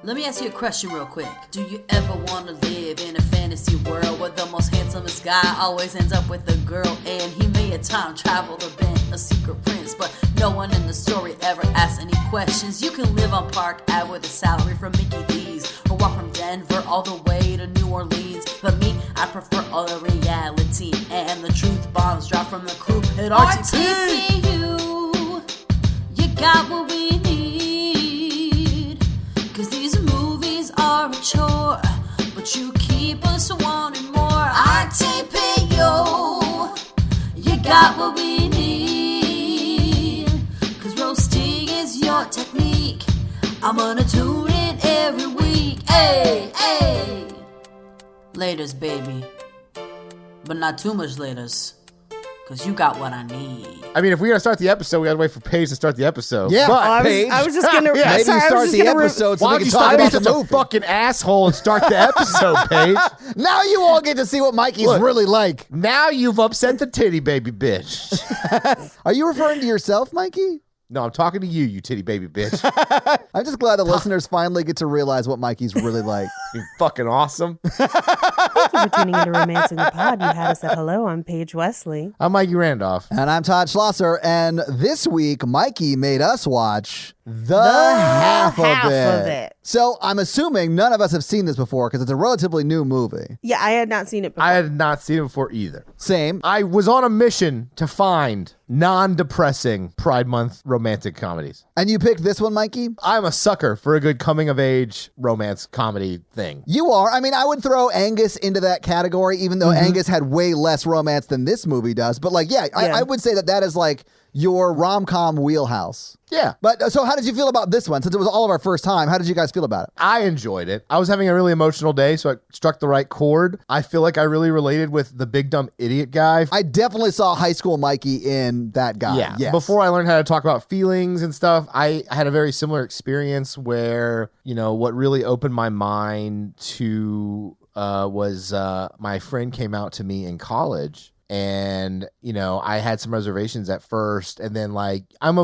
Let me ask you a question real quick. Do you ever want to live in a fantasy world where the most handsomest guy always ends up with a girl and he may have time traveled or been a secret prince, but no one in the story ever asks any questions? You can live on Park Ave with a salary from Mickey D's or walk from Denver all the way to New Orleans. But me, I prefer all the reality and the truth bombs drop from the crew at RTP. You got what we need. Cause these movies are a chore, but you keep us wanting more. RTP, yo, you got what we need. Cause roasting is your technique. I'm gonna tune in every week. Hey, hey. Laters, baby. But not too much laters. Cause you got what I need. I mean, if we're gonna start the episode, we gotta wait for Paige to start the episode. Yeah, but I was just gonna. maybe sorry, you start the episode so why we don't can you talk stop being about the such a movie. fucking asshole and start the episode, Paige? Now you all get to see what Mikey's Look. really like. Now you've upset the titty baby bitch. Are you referring to yourself, Mikey? No, I'm talking to you titty baby bitch. I'm just glad the listeners finally get to realize what Mikey's really like. You're fucking awesome. Thank you for tuning into Romancing the Pod. You had us at hello. I'm Paige Wesley. I'm Mikey Randolph. And I'm Todd Schlosser, and this week Mikey made us watch the half of it. So I'm assuming none of us have seen this before because it's a relatively new movie. Yeah, I had not seen it before. I had not seen it before either. Same. I was on a mission to find non-depressing Pride Month romantic comedies. And you picked this one, Mikey? I'm a sucker for a good coming-of-age romance comedy thing. You are. I mean, I would throw Angus into that category, even though Angus had way less romance than this movie does. But like, yeah. I would say that is like your rom-com wheelhouse. Yeah. But so how did you feel about this one? Since it was all of our first time, how did you guys feel about it? I enjoyed it. I was having a really emotional day, so it struck the right chord. I feel like I really related with the big dumb idiot guy. I definitely saw high school Mikey in that guy. Yeah. Yes. Before I learned how to talk about feelings and stuff, I had a very similar experience where, you know, what really opened my mind to was my friend came out to me in college. And, you know, I had some reservations at first, and then like, I'm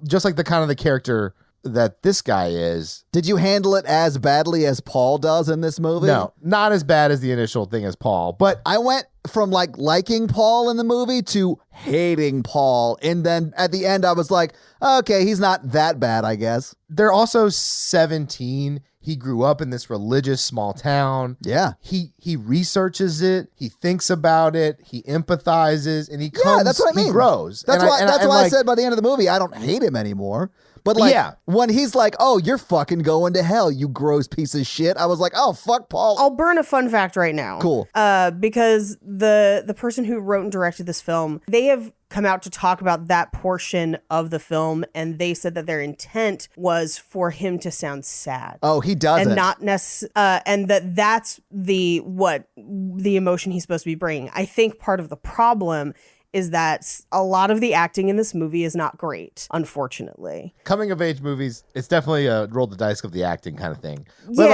just like the kind of the character that this guy is. Did you handle it as badly as Paul does in this movie? No, not as bad as the initial thing as Paul, but I went from like liking Paul in the movie to hating Paul. And then at the end, I was like, okay, he's not that bad, I guess. they're also 17. He grew up in this religious small town. Yeah. He researches it. He thinks about it. He empathizes, and he comes. Yeah, that's what I mean. He grows. That's why I said by the end of the movie, I don't hate him anymore. But like, when he's like, oh, you're fucking going to hell, you gross piece of shit. I was like, oh, fuck Paul. I'll burn a fun fact right now. Cool. Because the person who wrote and directed this film, they have come out to talk about that portion of the film, and they said that their intent was for him to sound sad. Oh, he doesn't. And not and that's the emotion he's supposed to be bringing. I think part of the problem is that a lot of the acting in this movie is not great, unfortunately. Coming of age movies, it's definitely a roll the dice of the acting kind of thing. But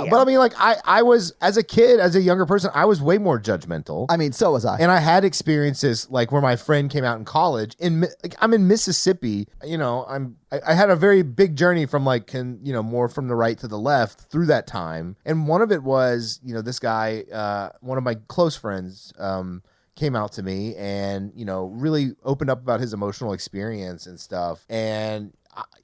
But I mean, like, I was, as a kid, as a younger person, I was way more judgmental. I mean, so was I. And I had experiences like where my friend came out in college. I'm in Mississippi. You know, I had a very big journey from more from the right to the left through that time. And one of it was, this guy, one of my close friends, came out to me and, really opened up about his emotional experience and stuff. And,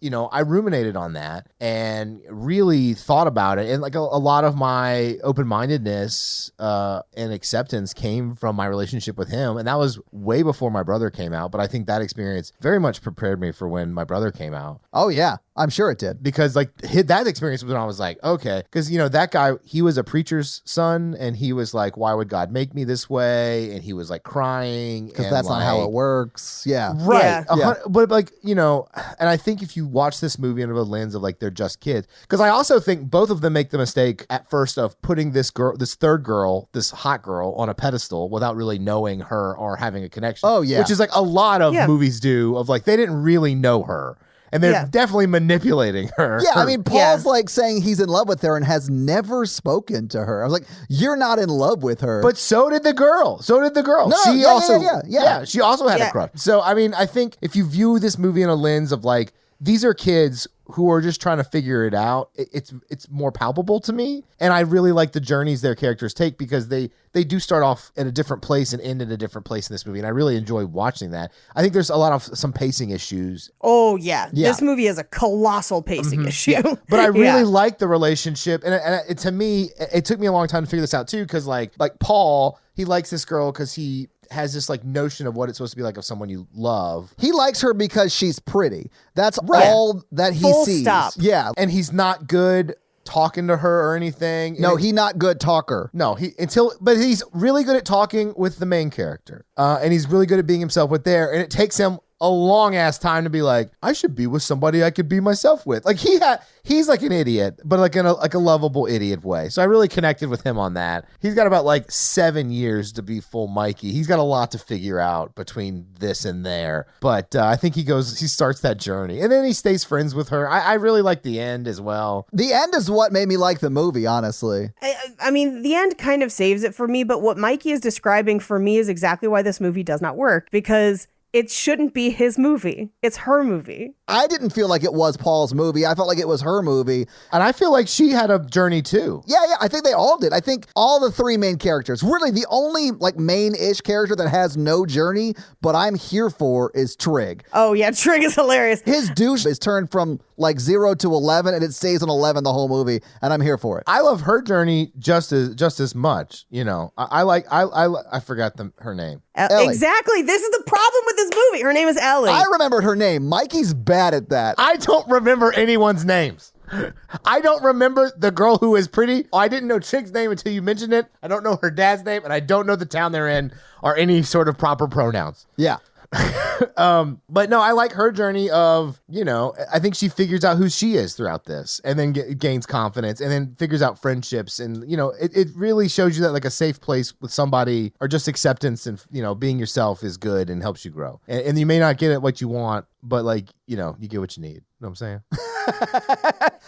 I ruminated on that and really thought about it. And like a lot of my open-mindedness and acceptance came from my relationship with him. And that was way before my brother came out. But I think that experience very much prepared me for when my brother came out. Oh, yeah. I'm sure it did. Because that experience was when I was like, okay. Because, that guy, he was a preacher's son. And he was like, why would God make me this way? And he was like crying. Because that's not how it works. Yeah. Right. Yeah. But and I think if you watch this movie under the lens of like they're just kids, because I also think both of them make the mistake at first of putting this third girl, this hot girl, on a pedestal without really knowing her or having a connection. Oh, yeah. Which is like a lot of movies do, of like they didn't really know her. And they're definitely manipulating her. Yeah, I mean, Paul's like saying he's in love with her and has never spoken to her. I was like, you're not in love with her. But so did the girl. No, she also had a crush. So, I mean, I think if you view this movie in a lens of like, these are kids who are just trying to figure it out, it's more palpable to me. And I really like the journeys their characters take, because they do start off at a different place and end in a different place in this movie. And I really enjoy watching that. I think there's a lot of some pacing issues. Oh, yeah. This movie has a colossal pacing issue. Yeah. But I really like the relationship. And to me, it took me a long time to figure this out too. Cause like Paul, he likes this girl cause he has this like notion of what it's supposed to be like of someone you love. He likes her because she's pretty. That's all that he Full sees. stop. Yeah. And he's not good talking to her or anything. No, he's not good talker. No, but he's really good at talking with the main character. And he's really good at being himself with there. And it takes him a long ass time to be like, I should be with somebody I could be myself with. Like he's like an idiot, but like in a lovable idiot way. So I really connected with him on that. He's got about like 7 years to be full Mikey. He's got a lot to figure out between this and there. But I think he starts that journey, and then he stays friends with her. I really like the end as well. The end is what made me like the movie, honestly. I mean, the end kind of saves it for me, but what Mikey is describing for me is exactly why this movie does not work, because it shouldn't be his movie. It's her movie. I didn't feel like it was Paul's movie. I felt like it was her movie. And I feel like she had a journey too. Yeah, I think they all did. I think all the three main characters, really the only like main-ish character that has no journey, but I'm here for, is Trig. Oh yeah, Trig is hilarious. His douche is turned from like 0 to 11, and it stays on 11 the whole movie, and I'm here for it. I love her journey just as much. You know, I forgot her name. Ellie. Exactly. This is the problem with this movie. Her name is Ellie. I remembered her name. Mikey's bad at that. I don't remember anyone's names. I don't remember the girl who is pretty. I didn't know Trig's name until you mentioned it. I don't know her dad's name, and I don't know the town they're in or any sort of proper pronouns. Yeah. But no, I like her journey of, you know, I think she figures out who she is throughout this, and then gains confidence, and then figures out friendships. And, you know, it really shows you that like a safe place with somebody, or just acceptance and, you know, being yourself is good and helps you grow. And you may not get it what you want, but like, you know, you get what you need. You know what I'm saying?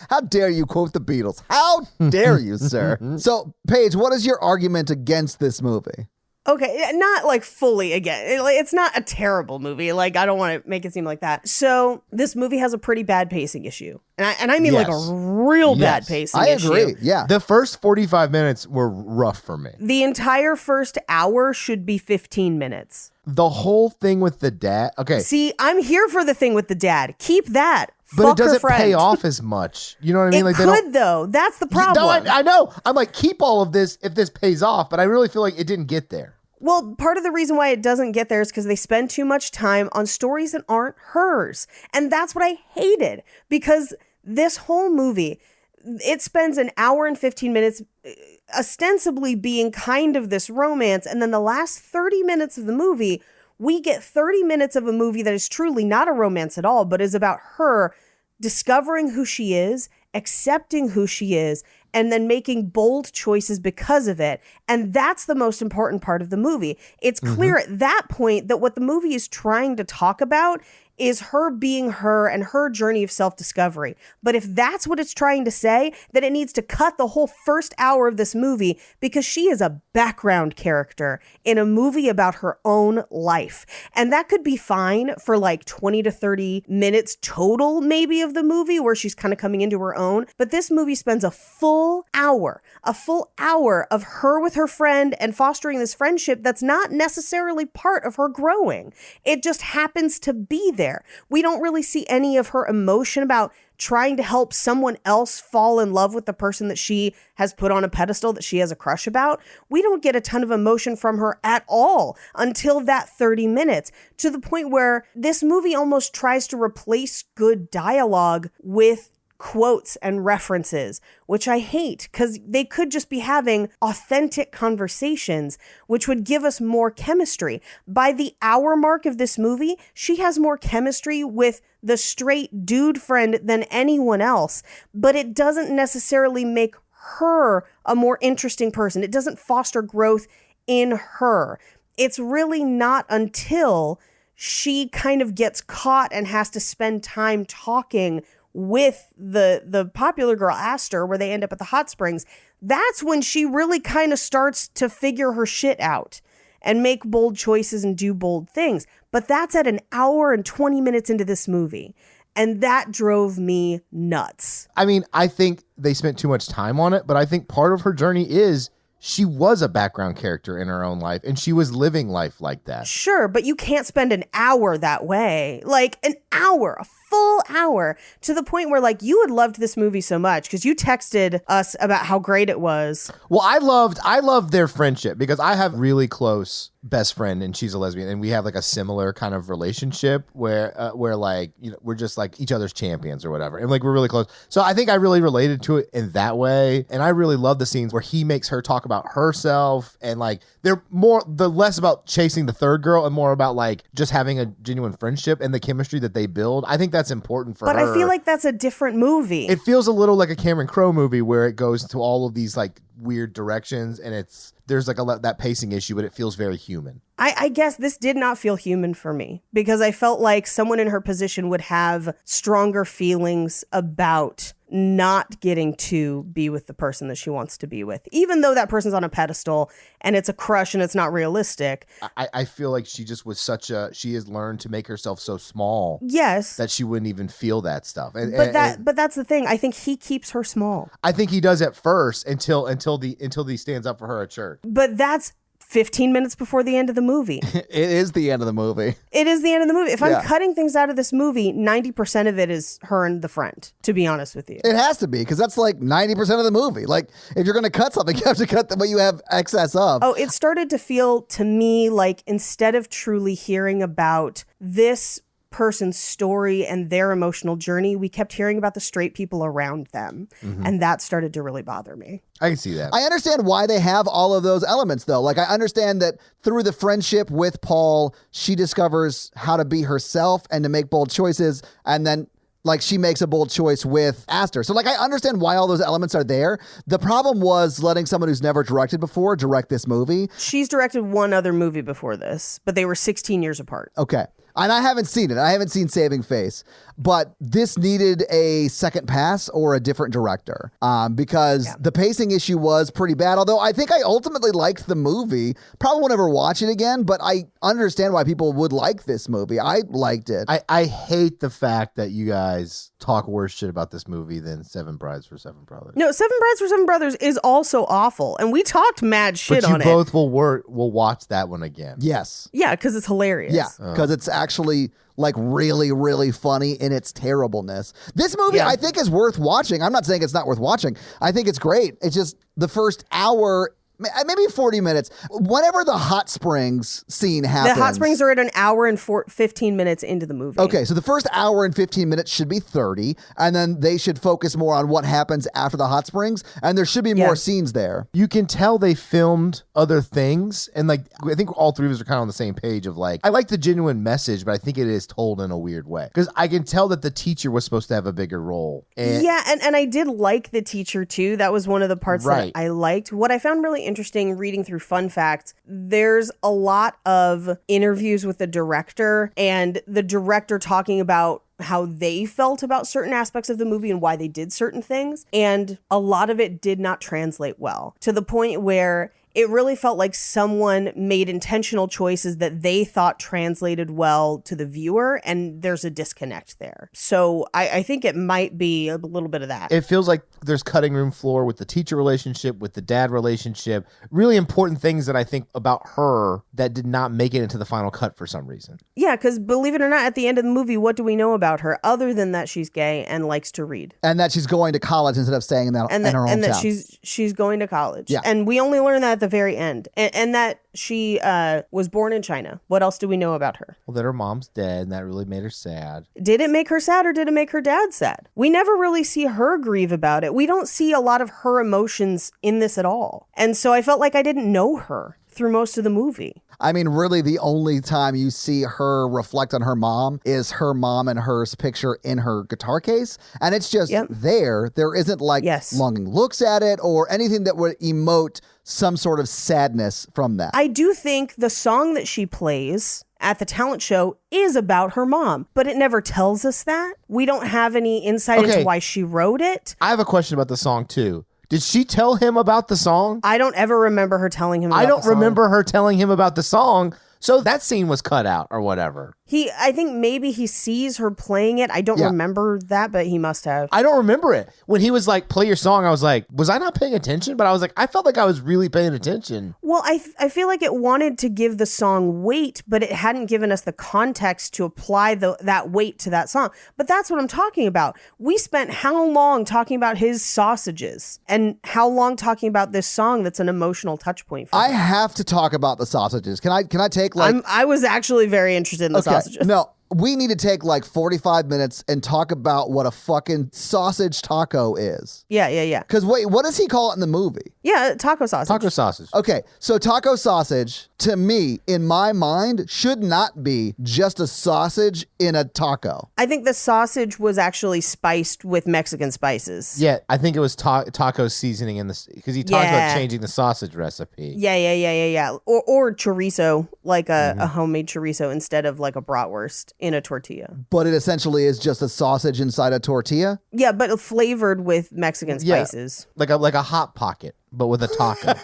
How dare you quote the Beatles? How dare you, sir? So, Paige, what is your argument against this movie? Okay, not like fully again. It's not a terrible movie. Like, I don't want to make it seem like that. So this movie has a pretty bad pacing issue. And I mean like a real bad pacing issue. I agree, yeah. The first 45 minutes were rough for me. The entire first hour should be 15 minutes. The whole thing with the dad. Okay. See, I'm here for the thing with the dad. Keep that. But Fuck it doesn't her friend. pay off as much. You know what I mean? It like could, though. That's the problem. No, I know. I'm like, keep all of this if this pays off, but I really feel like it didn't get there. Well, part of the reason why it doesn't get there is because they spend too much time on stories that aren't hers. And that's what I hated, because this whole movie, it spends an hour and 15 minutes ostensibly being kind of this romance. And then the last 30 minutes of the movie, we get 30 minutes of a movie that is truly not a romance at all, but is about her discovering who she is, accepting who she is, and then making bold choices because of it. And that's the most important part of the movie. It's clear at that point that what the movie is trying to talk about is her being her and her journey of self-discovery. But if that's what it's trying to say, then it needs to cut the whole first hour of this movie, because she is a background character in a movie about her own life. And that could be fine for like 20 to 30 minutes total, maybe, of the movie where she's kind of coming into her own. But this movie spends a full hour of her with her friend and fostering this friendship that's not necessarily part of her growing. It just happens to be there. We don't really see any of her emotion about trying to help someone else fall in love with the person that she has put on a pedestal that she has a crush about. We don't get a ton of emotion from her at all until that 30 minutes, to the point where this movie almost tries to replace good dialogue with quotes and references, which I hate, because they could just be having authentic conversations, which would give us more chemistry. By the hour mark of this movie, she has more chemistry with the straight dude friend than anyone else, but it doesn't necessarily make her a more interesting person. It doesn't foster growth in her. It's really not until she kind of gets caught and has to spend time talking with the popular girl Aster, where they end up at the hot springs, that's when she really kind of starts to figure her shit out and make bold choices and do bold things. But that's at an hour and 20 minutes into this movie. And that drove me nuts. I mean, I think they spent too much time on it, but I think part of her journey is she was a background character in her own life, and she was living life like that. Sure, but you can't spend an hour that way. Like an hour, a full hour, to the point where like you had loved this movie so much because you texted us about how great it was. Well, I loved their friendship because I have really close best friend and she's a lesbian, and we have like a similar kind of relationship where like, you know, we're just like each other's champions or whatever, and like we're really close. So I think I really related to it in that way, and I really love the scenes where he makes her talk about herself, and like they're less about chasing the third girl and more about like just having a genuine friendship and the chemistry that they build. I think that's important for her. But I feel like that's a different movie. It feels a little like a Cameron Crowe movie where it goes to all of these like weird directions, and there's like that pacing issue, but it feels very human. I guess this did not feel human for me because I felt like someone in her position would have stronger feelings about not getting to be with the person that she wants to be with, even though that person's on a pedestal and it's a crush and it's not realistic. I feel like she just was she has learned to make herself so small. Yes. That she wouldn't even feel that stuff. But that's the thing. I think he keeps her small. I think he does at first until he stands up for her at church. But that's 15 minutes before the end of the movie. It is the end of the movie. It is the end of the movie. If I'm cutting things out of this movie, 90% of it is her and the friend, to be honest with you. It has to be, because that's like 90% of the movie. Like, if you're going to cut something, you have to cut what you have excess of. Oh, it started to feel to me like instead of truly hearing about this person's story and their emotional journey, we kept hearing about the straight people around them. Mm-hmm. And that started to really bother me. I can see that. I understand why they have all of those elements, though. Like, I understand that through the friendship with Paul, she discovers how to be herself and to make bold choices. And then, like, she makes a bold choice with Aster. So, like, I understand why all those elements are there. The problem was letting someone who's never directed before direct this movie. She's directed one other movie before this, but they were 16 years apart. Okay. And I haven't seen it. I haven't seen Saving Face. But this needed a second pass or a different director because the pacing issue was pretty bad. Although I think I ultimately liked the movie. Probably won't ever watch it again, but I understand why people would like this movie. I liked it. I hate the fact that you guys talk worse shit about this movie than Seven Brides for Seven Brothers. No, Seven Brides for Seven Brothers is also awful. And we talked mad shit on it. But you both will watch that one again. Yes. Yeah, because it's hilarious. Yeah, because it's actually like really, really funny in its terribleness. This movie, I think, is worth watching. I'm not saying it's not worth watching. I think it's great. It's just the first hour, maybe 40 minutes, whenever the hot springs scene happens. The hot springs are at an hour and 15 minutes into the movie. Okay, so the first hour and 15 minutes should be 30, and then they should focus more on what happens after the hot springs, and there should be more scenes there. You can tell they filmed other things, and like I think all three of us are kind of on the same page of like, I like the genuine message, but I think it is told in a weird way. Because I can tell that the teacher was supposed to have a bigger role. And I did like the teacher too. That was one of the parts that I liked. What I found really interesting reading through fun facts, there's a lot of interviews with the director and the director talking about how they felt about certain aspects of the movie and why they did certain things. And a lot of it did not translate well, to the point where it really felt like someone made intentional choices that they thought translated well to the viewer, and there's a disconnect there. So I think it might be a little bit of that. It feels like there's cutting room floor with the teacher relationship, with the dad relationship, really important things that I think about her that did not make it into the final cut for some reason. Yeah, because believe it or not, at the end of the movie, what do we know about her other than that she's gay and likes to read? And that she's going to college instead of staying in her hometown. And that she's going to college. Yeah. And we only learn that at the very end. And that she was born in China. What else do we know about her? Well, that her mom's dead, and that really made her sad. Did it make her sad or did it make her dad sad? We never really see her grieve about it. We don't see a lot of her emotions in this at all. And so I felt like I didn't know her through most of the movie. I mean, really, the only time you see her reflect on her mom is her mom and her's picture in her guitar case. And it's just there. There isn't like longing looks at it or anything that would emote some sort of sadness from that. I do think the song that she plays at the talent show is about her mom, but it never tells us that. We don't have any insight into why she wrote it. I have a question about the song too. Did she tell him about the song? I don't ever remember her telling him about the song. I don't remember her telling him about the song. So that scene was cut out or whatever. I think maybe he sees her playing it. I don't remember that, but he must have. I don't remember it. When he was like, play your song, I was like, was I not paying attention? But I was like, I felt like I was really paying attention. Well, I feel like it wanted to give the song weight, but it hadn't given us the context to apply that weight to that song. But that's what I'm talking about. We spent how long talking about his sausages and how long talking about this song that's an emotional touch point for I him. have to talk about the sausages. Can I take like... I was actually very interested in the sausages. No, we need to take like 45 minutes and talk about what a fucking sausage taco is. Yeah. Because wait, what does he call it in the movie? Yeah, taco sausage. Taco sausage. Okay, so taco sausage, to me, in my mind, should not be just a sausage in a taco. I think the sausage was actually spiced with Mexican spices. Yeah, I think it was taco seasoning in this because he talked about changing the sausage recipe. Yeah. Or chorizo, like a homemade chorizo instead of like a bratwurst in a tortilla. But it essentially is just a sausage inside a tortilla? Yeah, but flavored with Mexican spices. Like a hot pocket, but with a taco.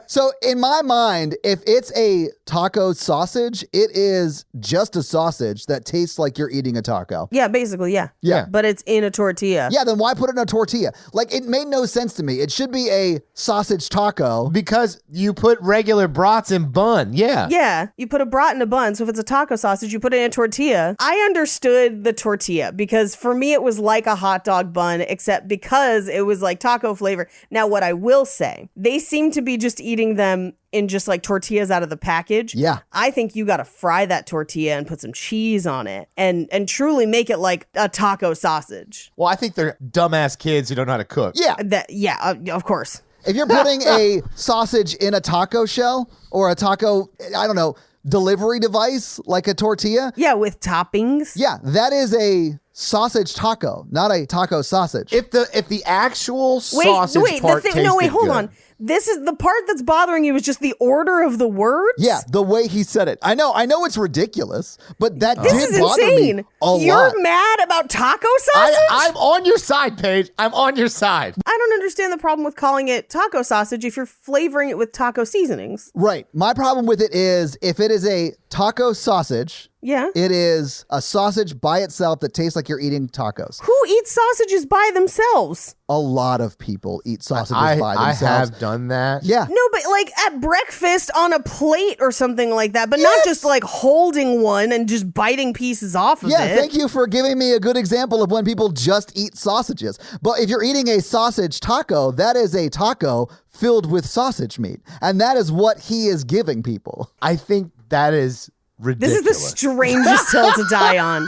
So in my mind, if it's a taco sausage, it is just a sausage that tastes like you're eating a taco. Yeah, basically, yeah. Yeah. But it's in a tortilla. Yeah, then why put it in a tortilla? Like, it made no sense to me. It should be a sausage taco. Because you put regular brats in bun. Yeah. Yeah, you put a brat in a bun, so if it's a taco sausage, you put it in a tortilla. I understood the tortilla because for me it was like a hot dog bun, except because it was like taco flavor. Now, what I will say, they seem to be just eating them in just like tortillas out of the package. Yeah. I think you got to fry that tortilla and put some cheese on it and truly make it like a taco sausage. Well, I think they're dumbass kids who don't know how to cook. Yeah. Of course. If you're putting a sausage in a taco shell or a taco, I don't know, delivery device like a tortilla. Yeah, with toppings. Yeah, that is a sausage taco, not a taco sausage. If the actual sausage part tasted hold good. on. This is the part that's bothering you is just the order of the words? Yeah, the way he said it. I know it's ridiculous, but that This did is bother insane. me a lot. You're mad about taco sausage? I'm on your side, Paige. I'm on your side. I don't understand the problem with calling it taco sausage if you're flavoring it with taco seasonings. Right. My problem with it is if it is a taco sausage, Yeah. it is a sausage by itself that tastes like you're eating tacos. Who eats sausages by themselves? A lot of people eat sausages by I themselves. have done that. Yeah. No, but like at breakfast on a plate or something like that, but not just like holding one and just biting pieces off of Yeah, it. thank you for giving me a good example of when people just eat sausages. But if you're eating a sausage taco, that is a taco filled with sausage meat. And that is what he is giving people. I think that is ridiculous. This is the strangest hill to die on.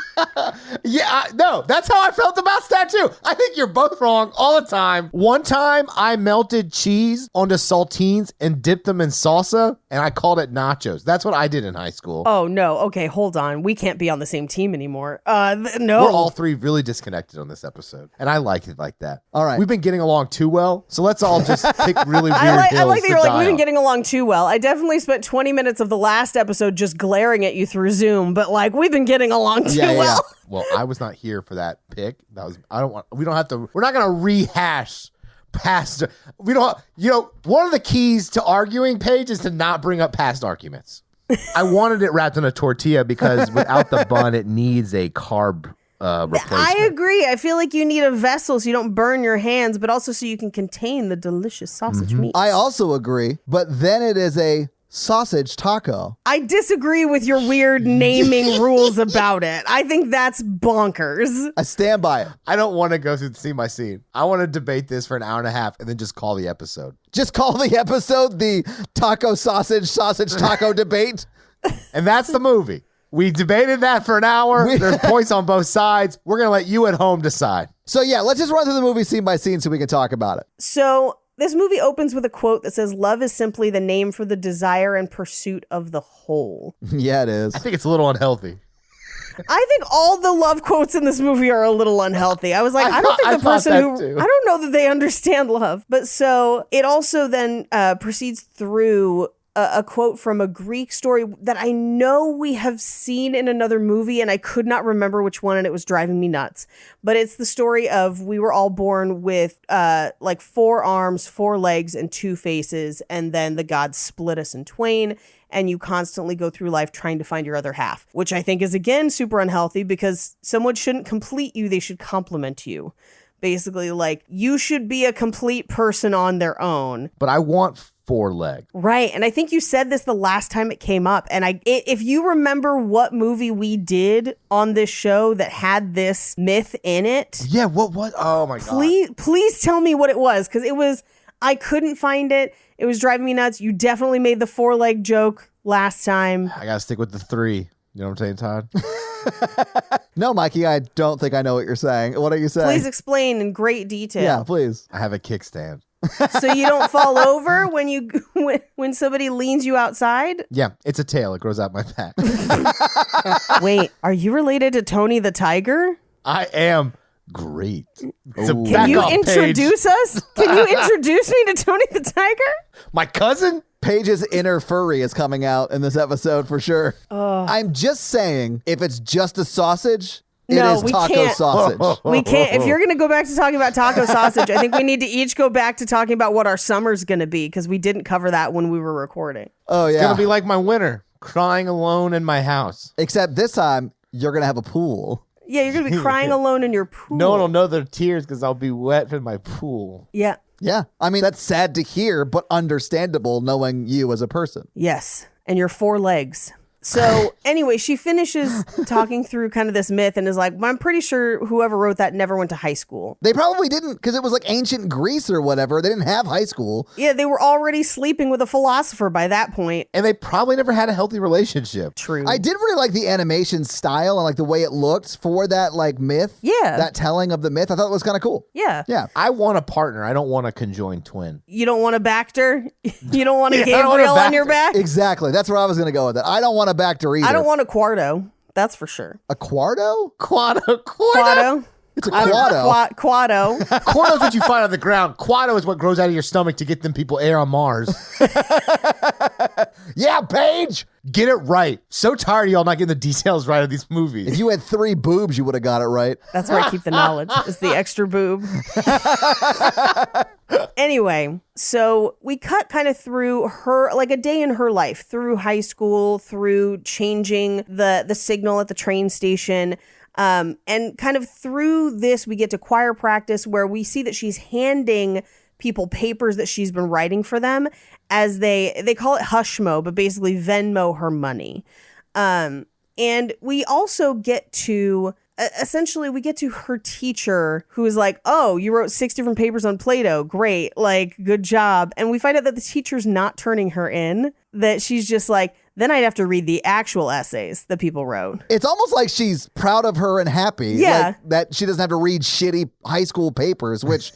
No, that's how I felt about that too. I think you're both wrong all the time. One time I melted cheese onto saltines and dipped them in salsa and I called it nachos. That's what I did in high school. Oh, no. Okay, hold on. We can't be on the same team anymore. No. We're all three really disconnected on this episode. And I like it like that. All right. We've been getting along too well. So let's all just pick really weird I like that hills you're to like, die we've been on. getting along too well. I definitely spent 20 minutes of the last episode just glaring at you through Zoom, but like we've been getting along too well. Well, I was not here for that pick. We're not going to rehash past. One of the keys to arguing, Paige, is to not bring up past arguments. I wanted it wrapped in a tortilla because without the bun, it needs a carb replacement. I agree. I feel like you need a vessel so you don't burn your hands, but also so you can contain the delicious sausage meat. I also agree, but then it is a sausage taco. I disagree with your weird naming rules about it. I think that's bonkers. I stand by it. I don't want to go through scene by scene. I want to debate this for an hour and a half and then just call the episode. Just call the episode the taco sausage taco debate. And that's the movie. We debated that for an hour. There's points on both sides. We're going to let you at home decide. So yeah, let's just run through the movie scene by scene so we can talk about it. So this movie opens with a quote that says, "Love is simply the name for the desire and pursuit of the whole." Yeah, it is. I think it's a little unhealthy. I think all the love quotes in this movie are a little unhealthy. I was like, I don't think the person who, I don't know that they understand love. But so it also then proceeds through a quote from a Greek story that I know we have seen in another movie, and I could not remember which one, and it was driving me nuts. But it's the story of we were all born with like 4 arms, 4 legs, and 2 faces, and then the gods split us in twain, and you constantly go through life trying to find your other half, which I think is, again, super unhealthy because someone shouldn't complete you, they should complement you. Basically, like, you should be a complete person on their own. But I want 4 legs. Right. And I think you said this the last time it came up. And if you remember what movie we did on this show that had this myth in it. Yeah, what? Oh my God. Please tell me what it was. Because I couldn't find it. It was driving me nuts. You definitely made the 4-leg joke last time. I got to stick with the 3. You know what I'm saying, Todd? No, Mikey, I don't think I know what you're saying. What are you saying? Please explain in great detail. Yeah, please. I have a kickstand. So you don't fall over when somebody leans you outside? Yeah, it's a tail. It grows out my back. Wait, are you related to Tony the Tiger? I am great. It's a Ooh. Can back you off introduce us? Can you introduce me to Tony the Tiger? My cousin? Paige's inner furry is coming out in this episode for sure. I'm just saying, if it's just a sausage, it No, is we taco can't. sausage. We can't. If you're going to go back to talking about taco sausage, I think we need to each go back to talking about what our summer's going to be because we didn't cover that when we were recording. Oh, It's yeah. going to be like my winter, crying alone in my house. Except this time, you're going to have a pool. Yeah, you're going to be crying alone in your pool. No one will know their tears because I'll be wet in my pool. Yeah. Yeah. I mean, that's sad to hear, but understandable knowing you as a person. Yes. And your 4 legs. So anyway, she finishes talking through kind of this myth and is like, well, I'm pretty sure whoever wrote that never went to high school. They probably didn't because it was like ancient Greece or whatever. They didn't have high school. Yeah, they were already sleeping with a philosopher by that point. And they probably never had a healthy relationship. True. I did really like the animation style and like the way it looked for that like myth. Yeah. That telling of the myth. I thought it was kind of cool. Yeah. Yeah. I want a partner. I don't want a conjoined twin. You don't want a Bacter? You don't want a Yeah, I don't want a Gabriel on your Bacter. back? Exactly. That's where I was going to go with it. I don't want a Bacter either. I don't want a Quarto. That's for sure. a Quarto? Quado. Quado? It's a Quado. Quado. Quado's what you find on the ground. Quado is what grows out of your stomach to get them people air on Mars. Yeah, Paige! Get it right. So tired of y'all not getting the details right of these movies. If you had 3 boobs, you would have got it right. That's where I keep the knowledge. It's the extra boob. Anyway, so we cut kind of through her, like a day in her life, through high school, through changing the signal at the train station. And kind of through this, we get to choir practice where we see that she's handing people papers that she's been writing for them as they call it Hushmo, but basically Venmo her money. And we also get to essentially we get to her teacher who is like, oh, you wrote 6 different papers on Play-Doh. Great. Like, good job. And we find out that the teacher's not turning her in, that she's just like, then I'd have to read the actual essays that people wrote. It's almost like she's proud of her and happy. Yeah. Like, that she doesn't have to read shitty high school papers, which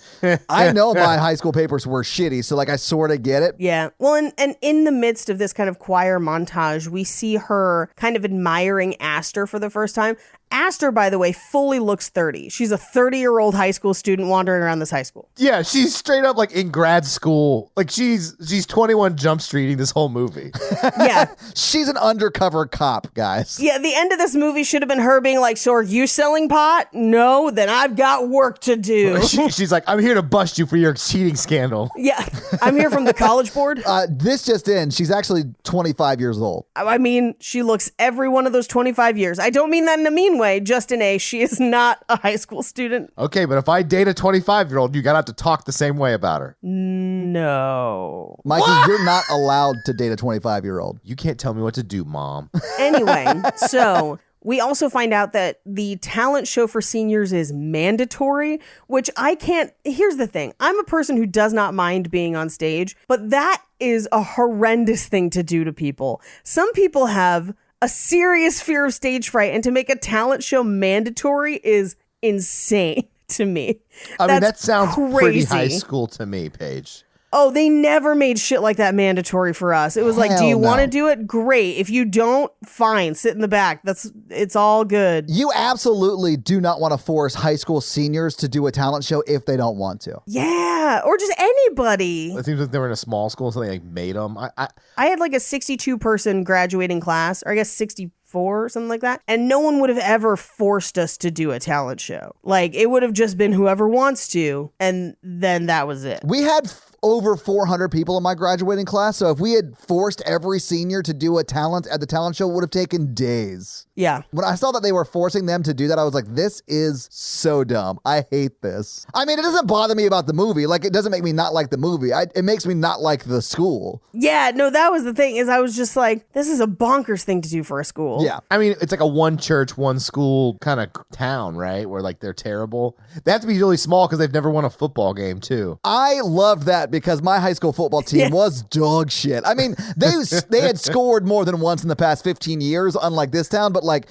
I know my high school papers were shitty. So, like, I sort of get it. Yeah. Well, and in the midst of this kind of choir montage, we see her kind of admiring Aster for the first time. Aster, by the way, fully looks 30. She's a 30-year-old high school student wandering around this high school. Yeah, she's straight up like in grad school. Like she's 21 Jump Streeting this whole movie. Yeah. She's an undercover cop, guys. Yeah, the end of this movie should have been her being like, so are you selling pot? No, then I've got work to do. She's like, I'm here to bust you for your cheating scandal. Yeah, I'm here from the college board. This just in, she's actually 25 years old. I mean, she looks every one of those 25 years. I don't mean that in a mean way, just in a, she is not a high school student. Okay, but if I date a 25-year-old, you gotta have to talk the same way about her. No. Mikey, you're not allowed to date a 25-year-old. You can't tell me what to do, Mom. Anyway, so we also find out that the talent show for seniors is mandatory, which I can't. Here's the thing. I'm a person who does not mind being on stage, but that is a horrendous thing to do to people. Some people have a serious fear of stage fright, and to make a talent show mandatory is insane to me. I mean, that That's sounds pretty crazy. high school to me, Paige. Oh, they never made shit like that mandatory for us. It was like, do Hell you want to no. do it? Great. If you don't, fine. Sit in the back. It's all good. You absolutely do not want to force high school seniors to do a talent show if they don't want to. Yeah, or just anybody. It seems like they were in a small school, so they like made them. I had like a 62 person graduating class, or I guess 64 or something like that. And no one would have ever forced us to do a talent show. Like, it would have just been whoever wants to. And then that was it. We had over 400 people in my graduating class. So if we had forced every senior to do a talent at the talent show, it would have taken days. Yeah. When I saw that they were forcing them to do that, I was like, this is so dumb. I hate this. I mean, it doesn't bother me about the movie. Like, it doesn't make me not like the movie. It makes me not like the school. Yeah, no, that was the thing, is I was just like, this is a bonkers thing to do for a school. Yeah. I mean, it's like a one church, one school kind of town, right? Where like they're terrible. They have to be really small because they've never won a football game, too. I loved that because my high school football team was dog shit. I mean, they had scored more than once in the past 15 years, unlike this town, but like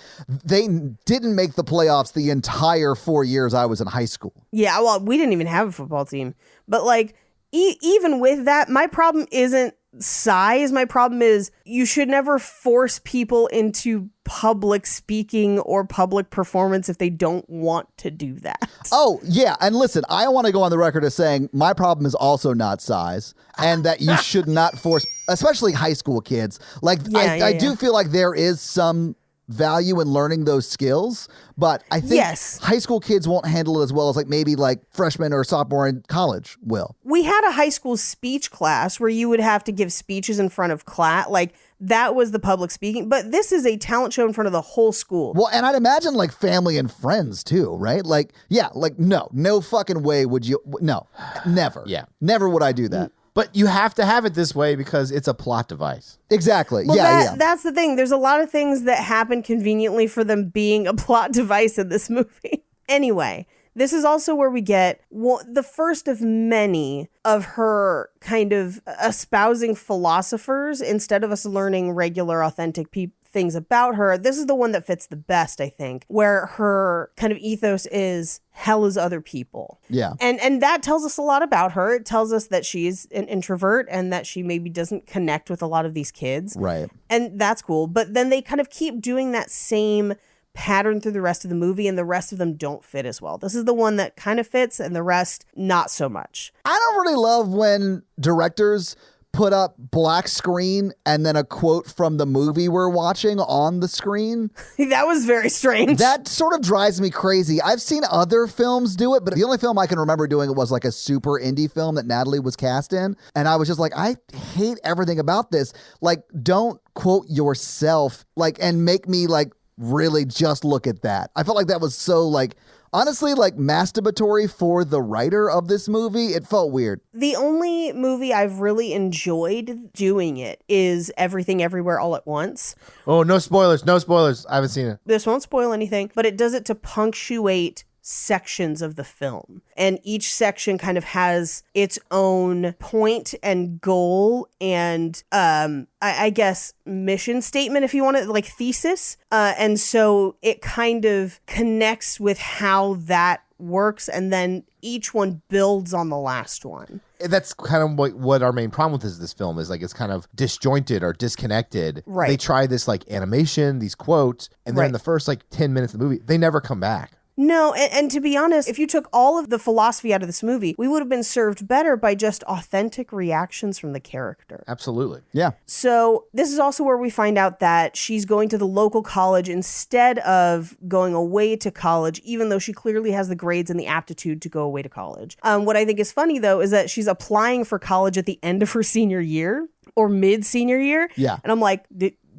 they didn't make the playoffs the entire 4 years I was in high school. Yeah, well, we didn't even have a football team. But like, even with that, my problem isn't size. My problem is you should never force people into public speaking or public performance if they don't want to do that. Oh, yeah. And listen, I want to go on the record as saying my problem is also not size, and that you should not force, especially high school kids. Like, I do feel like there is some value in learning those skills, but I think high school kids won't handle it as well as like maybe like freshmen or sophomore in college will. We had a high school speech class where you would have to give speeches in front of class. Like, that was the public speaking, but this is a talent show in front of the whole school. Well, and I'd imagine like family and friends too, right? Like, yeah, like no fucking way would you, no, never. Yeah. Never would I do that. But you have to have it this way because it's a plot device. Exactly. Well, yeah. That's the thing. There's a lot of things that happen conveniently for them being a plot device in this movie. Anyway, this is also where we get the first of many of her kind of espousing philosophers instead of us learning regular, authentic things about her. This is the one that fits the best, I think, where her kind of ethos is hell is other people. Yeah. And that tells us a lot about her. It tells us that she's an introvert and that she maybe doesn't connect with a lot of these kids. Right. And that's cool. But then they kind of keep doing that same pattern through the rest of the movie, and the rest of them don't fit as well. This is the one that kind of fits, and the rest not so much. I don't really love when directors put up black screen and then a quote from the movie we're watching on the screen. That was very strange. That sort of drives me crazy. I've seen other films do it, but the only film I can remember doing it was like a super indie film that Natalie was cast in. And I was just like, I hate everything about this. Like, don't quote yourself, like, and make me like really just look at that. I felt like that was so like, honestly, like masturbatory for the writer of this movie. It felt weird. The only movie I've really enjoyed doing it is Everything Everywhere All at Once. Oh, no spoilers. No spoilers. I haven't seen it. This won't spoil anything, but it does it to punctuate sections of the film. And each section kind of has its own point and goal and I guess mission statement, if you want it, like thesis. And so it kind of connects with how that works, and then each one builds on the last one. That's kind of what our main problem with this film is. Like, it's kind of disjointed or disconnected. Right. They try this like animation, these quotes, and then in the first like 10 minutes of the movie, they never come back. No, and to be honest, if you took all of the philosophy out of this movie, we would have been served better by just authentic reactions from the character. Absolutely. Yeah. So this is also where we find out that she's going to the local college instead of going away to college, even though she clearly has the grades and the aptitude to go away to college. What I think is funny, though, is that she's applying for college at the end of her senior year or mid-senior year. Yeah. And I'm like,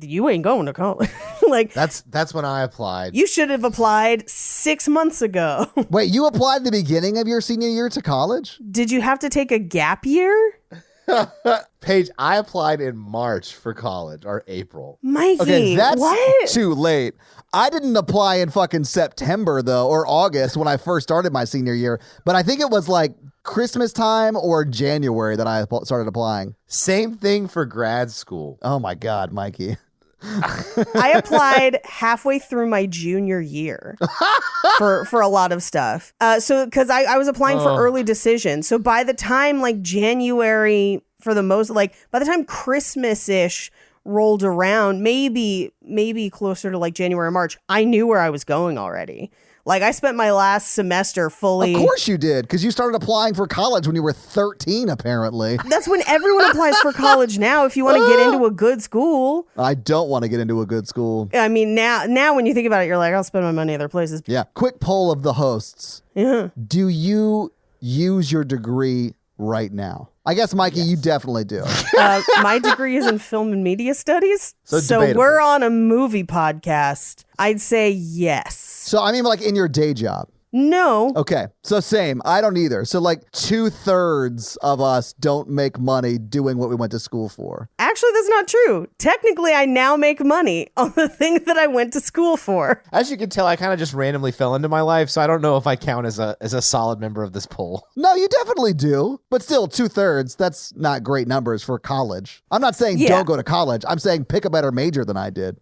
you ain't going to college. Like, that's when I applied. You should have applied 6 months ago. Wait, you applied at the beginning of your senior year to college? Did you have to take a gap year? Paige, I applied in March for college or April. Mikey, Okay, that's what? too late. I didn't apply in fucking September, though, or August when I first started my senior year. But I think it was like Christmas time or January that I started applying. Same thing for grad school. Oh my God, Mikey. I applied halfway through my junior year for a lot of stuff. So because I was applying for early decision. So by the time like January, for the most, like by the time Christmas-ish rolled around, maybe closer to like January or March, I knew where I was going already. Like I spent my last semester fully. Of course you did, because you started applying for college when you were 13, apparently. That's when everyone applies for college now if you want to get into a good school. I don't want to get into a good school. I mean, now when you think about it, you're like, I'll spend my money other places. Yeah. Quick poll of the hosts. Yeah. Do you use your degree right now? I guess, Mikey, you definitely do. My degree is in film and media studies. So debatable. we're on a movie podcast. I'd say yes. So, I mean, like in your day job. No. Okay. So same. I don't either. So like 2/3 of us don't make money doing what we went to school for. Actually, that's not true. Technically, I now make money on the thing that I went to school for. As you can tell, I kind of just randomly fell into my life, so I don't know if I count as a solid member of this poll. No, you definitely do. But still, 2/3, that's not great numbers for college. I'm not saying Yeah. don't go to college. I'm saying pick a better major than I did.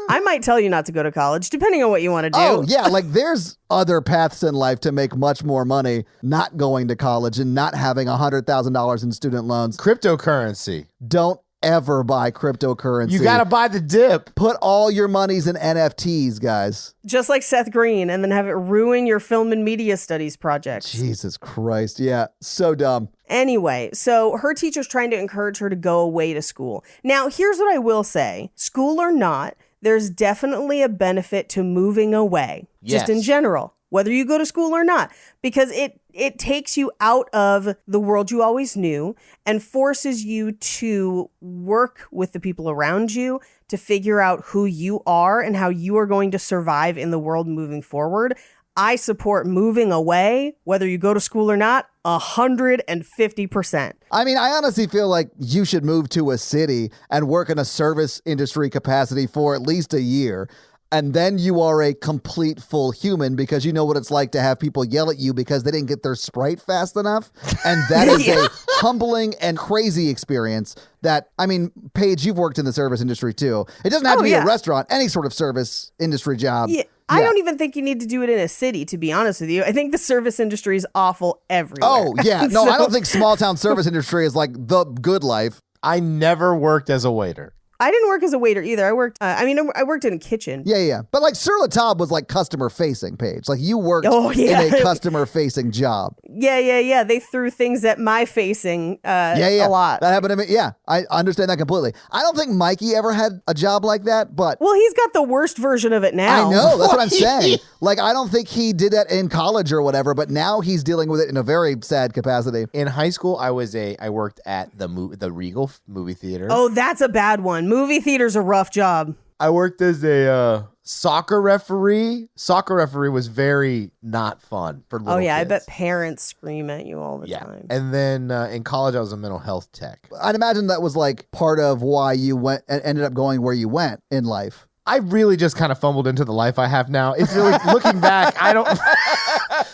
I might tell you not to go to college, depending on what you want to do. Oh, yeah. Like there's other paths in life to make much more money not going to college and not having $100,000 in student loans. Cryptocurrency. Don't ever buy cryptocurrency. You got to buy the dip. put all your monies in NFTs, guys. Just like Seth Green, and then have it ruin your film and media studies projects. Jesus Christ. Yeah. So dumb. Anyway, so her teacher's trying to encourage her to go away to school. Now, here's what I will say. School or not, there's definitely a benefit to moving away, just in Yes. general, whether you go to school or not, because it takes you out of the world you always knew and forces you to work with the people around you to figure out who you are and how you are going to survive in the world moving forward. I support moving away, whether you go to school or not, 150%. I mean, I honestly feel like you should move to a city and work in a service industry capacity for at least a year. And then you are a complete full human because you know what it's like to have people yell at you because they didn't get their Sprite fast enough. And that is a humbling and crazy experience that, I mean, Paige, you've worked in the service industry too. It doesn't have to be a restaurant, any sort of service industry job. Yeah. I don't even think you need to do it in a city, to be honest with you. I think the service industry is awful everywhere. Oh, yeah. No, I don't think small town service industry is like the good life. I never worked as a waiter. I didn't work as a waiter either. I worked, I worked in a kitchen. Yeah. But like Sur La Table was like customer facing, Paige. Like you worked in a customer facing job. Yeah. They threw things at my facing a lot. That happened to me. Yeah, I understand that completely. I don't think Mikey ever had a job like that, but Well, he's got the worst version of it now. I know. That's what I'm saying. Like, I don't think he did that in college or whatever, but now he's dealing with it in a very sad capacity. In high school, I worked at the Regal movie theater. Oh, that's a bad one. Movie theater's a rough job. I worked as a soccer referee. Soccer referee was very not fun for little kids. I bet parents scream at you all the time. And then in college, I was a mental health tech. I'd imagine that was like part of why you went and ended up going where you went in life. I really just kind of fumbled into the life I have now. It's really, looking back, I don't,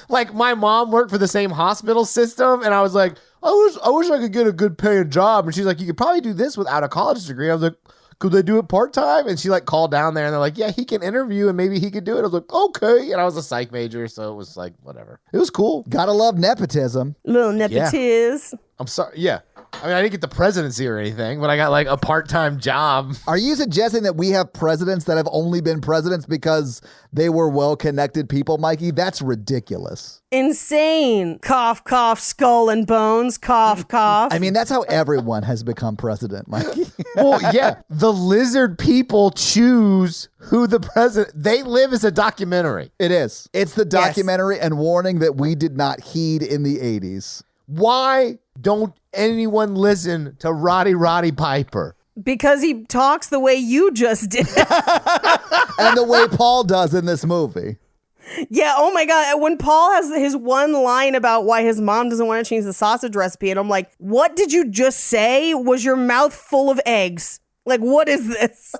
like my mom worked for the same hospital system and I was like, I wish I could get a good paying job. And she's like, you could probably do this without a college degree. I was like, could they do it part-time? And she like called down there and they're like, yeah, he can interview and maybe he could do it. I was like, okay. And I was a psych major. So it was like, whatever. It was cool. Gotta love nepotism. Little nepotiz. I'm sorry. Yeah. I mean, I didn't get the presidency or anything, but I got like a part-time job. Are you suggesting that we have presidents that have only been presidents because they were well-connected people, Mikey? That's ridiculous. Insane. Cough, cough, skull and bones. Cough, cough. I mean, that's how everyone has become president, Mikey. Well, yeah. The lizard people choose who the president. They live as a documentary. It is. It's the documentary and warning that we did not heed in the 80s. Why don't anyone listen to Roddy Piper? Because he talks the way you just did. And the way Paul does in this movie. Yeah, oh my God. When Paul has his one line about why his mom doesn't want to change the sausage recipe, and I'm like, what did you just say? Was your mouth full of eggs? Like, what is this?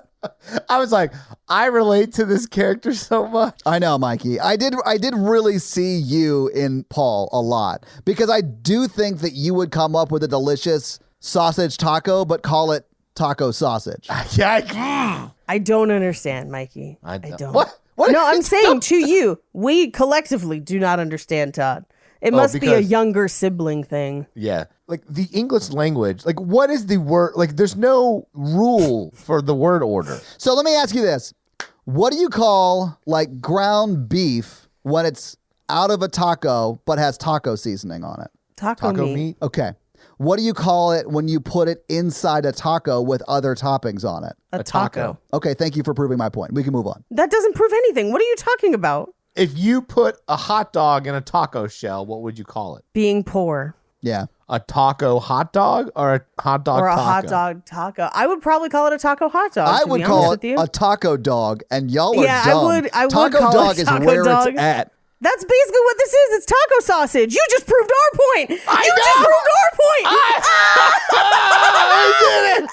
I was like, I relate to this character so much. I know, Mikey. I did really see you in Paul a lot because I do think that you would come up with a delicious sausage taco, but call it taco sausage. I don't understand, Mikey. I don't. What? No, I'm saying to you, we collectively do not understand, Todd. It must be a younger sibling thing. Yeah. Like the English language, like what is the word? Like there's no rule for the word order. So let me ask you this. What do you call like ground beef when it's out of a taco but has taco seasoning on it? Taco meat. Okay. What do you call it when you put it inside a taco with other toppings on it? A taco. Okay, thank you for proving my point. We can move on. That doesn't prove anything. What are you talking about? If you put a hot dog in a taco shell, what would you call it? Being poor. Yeah. A taco hot dog or a hot dog or a taco? hot dog taco. I would probably call it a taco hot dog. I would call it a taco dog, and y'all are yeah, dumb. I would taco call dog it is taco where dog. it's at. That's basically what this is. It's taco sausage. You just proved our point. You just proved our point. I did it.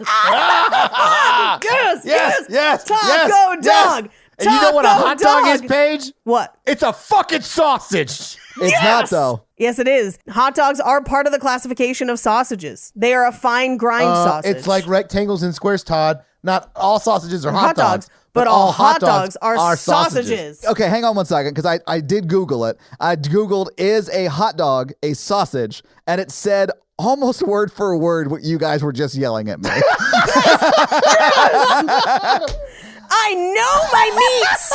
Yes. Taco dog. Yes. And you know what a hot dog is, Paige? What? It's a fucking sausage. It's not, though. Yes, it is. Hot dogs are part of the classification of sausages. They are a fine grind sausage. It's like rectangles and squares, Todd. Not all sausages are hot dogs. But all hot dogs are sausages. Okay, hang on one second, because I did Google it. I Googled, is a hot dog a sausage? And it said almost word for word what you guys were just yelling at me. I know my meats.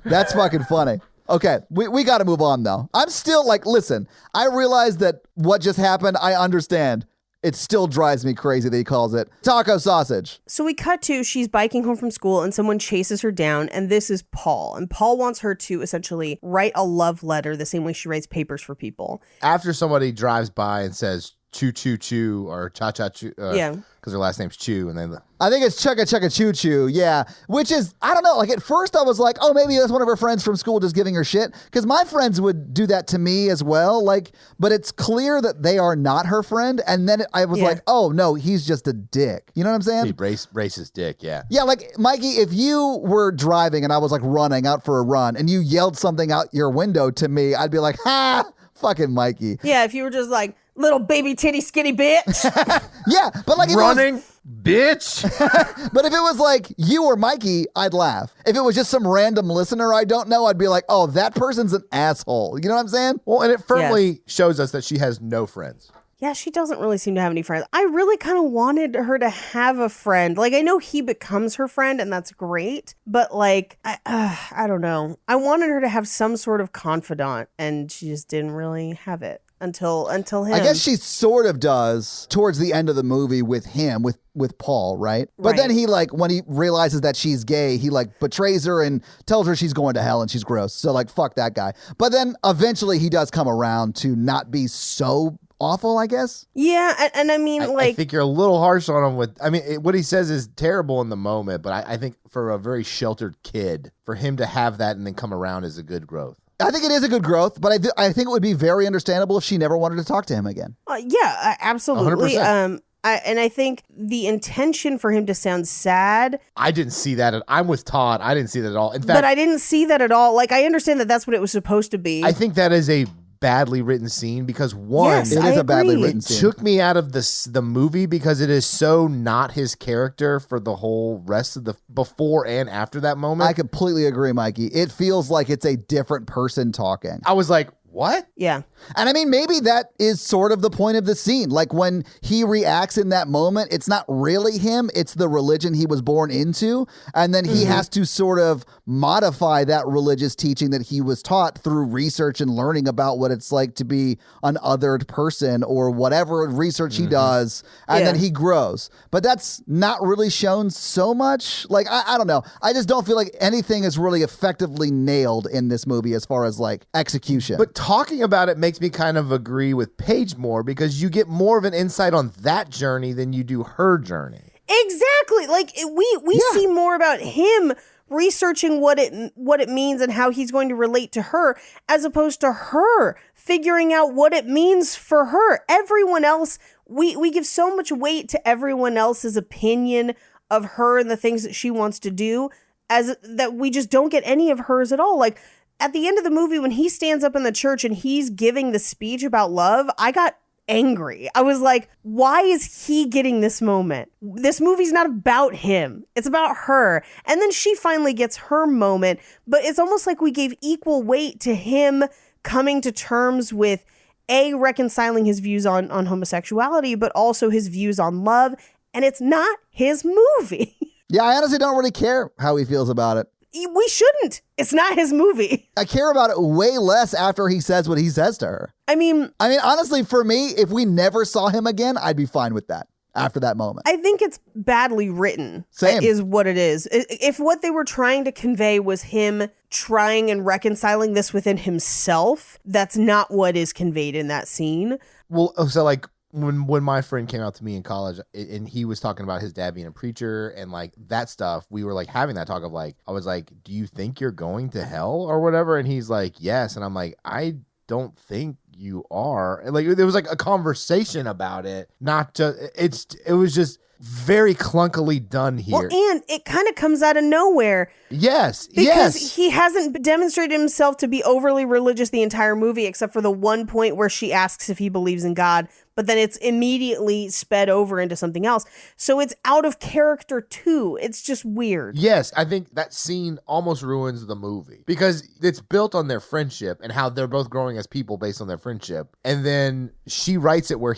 That's fucking funny. Okay, we got to move on, though. I'm still like, listen, I realize that what just happened, I understand. It still drives me crazy that he calls it taco sausage. So we cut to, she's biking home from school and someone chases her down, and this is Paul. And Paul wants her to essentially write a love letter the same way she writes papers for people. After somebody drives by and says choo choo choo or cha cha choo. Yeah. Because her last name's Chew, and then I think it's chugga chugga choo choo, yeah. Which is, I don't know, like at first I was like, oh, maybe that's one of her friends from school just giving her shit. Because my friends would do that to me as well, like, but it's clear that they are not her friend. And then I was like, oh no, he's just a dick. You know what I'm saying? he racist dick, yeah. Yeah, like Mikey, if you were driving and I was like running out for a run and you yelled something out your window to me, I'd be like, ha, fucking Mikey. Yeah, if you were just like, little baby titty skinny bitch. Yeah, but like running, bitch. But if it was like you or Mikey, I'd laugh. If it was just some random listener I don't know, I'd be like, oh, that person's an asshole. You know what I'm saying? Well, and it firmly shows us that she has no friends. Yeah, she doesn't really seem to have any friends. I really kind of wanted her to have a friend. Like, I know he becomes her friend, and that's great. But, like, I don't know. I wanted her to have some sort of confidant, and she just didn't really have it until him. I guess she sort of does towards the end of the movie with him, with Paul, right? But then he, like, when he realizes that she's gay, he, like, betrays her and tells her she's going to hell and she's gross. So, like, fuck that guy. But then eventually he does come around to not be so awful, I guess. Yeah, and I mean, I think you're a little harsh on him with, I mean, what he says is terrible in the moment, but I think for a very sheltered kid, for him to have that and then come around is a good growth. I think it is a good growth, but I think it would be very understandable if she never wanted to talk to him again. Yeah, absolutely. 100%. I think the intention for him to sound sad. I didn't see that. I'm with Todd. I didn't see that at all. In fact, but I didn't see that at all. Like, I understand that that's what it was supposed to be. I think that is a badly written scene because one, Yes, It is a badly written it scene. took me out of the movie because it is so not his character for the whole rest of the before and after that moment. I completely agree, Mikey. It feels like it's a different person talking. I was like, what? Yeah. And I mean, maybe that is sort of the point of the scene. Like when he reacts in that moment, it's not really him. It's the religion he was born into. And then he has to sort of modify that religious teaching that he was taught through research and learning about what it's like to be an othered person or whatever research he does. And then he grows. But that's not really shown so much. Like, I don't know. I just don't feel like anything is really effectively nailed in this movie as far as like execution. But talking about it makes me kind of agree with Paige more because you get more of an insight on that journey than you do her journey. Exactly. Like, we see more about him researching what it means and how he's going to relate to her, as opposed to her figuring out what it means for her. Everyone else, we give so much weight to everyone else's opinion of her and the things that she wants to do, as that we just don't get any of hers at all. Like, at the end of the movie, when he stands up in the church and he's giving the speech about love, I got angry. I was like, why is he getting this moment? This movie's not about him. It's about her. And then she finally gets her moment, but it's almost like we gave equal weight to him coming to terms with reconciling his views on homosexuality, but also his views on love. And it's not his movie. Yeah, I honestly don't really care how he feels about it. We shouldn't. It's not his movie. I care about it way less after he says what he says to her. I mean, honestly, for me, if we never saw him again, I'd be fine with that after that moment. I think it's badly written. Same. Is what it is. If what they were trying to convey was him trying and reconciling this within himself, that's not what is conveyed in that scene. Well, so like when my friend came out to me in college and he was talking about his dad being a preacher and like that stuff, we were like having that talk of like, I was like, do you think you're going to hell or whatever? And he's like, yes. And I'm like, I don't think you are. And like there was like a conversation about it, not just it was just very clunkily done here. Well, and it kind of comes out of nowhere. Yes. Because he hasn't demonstrated himself to be overly religious the entire movie, except for the one point where she asks if he believes in God, but then it's immediately sped over into something else. So it's out of character too. It's just weird. Yes, I think that scene almost ruins the movie because it's built on their friendship and how they're both growing as people based on their friendship. And then she writes it where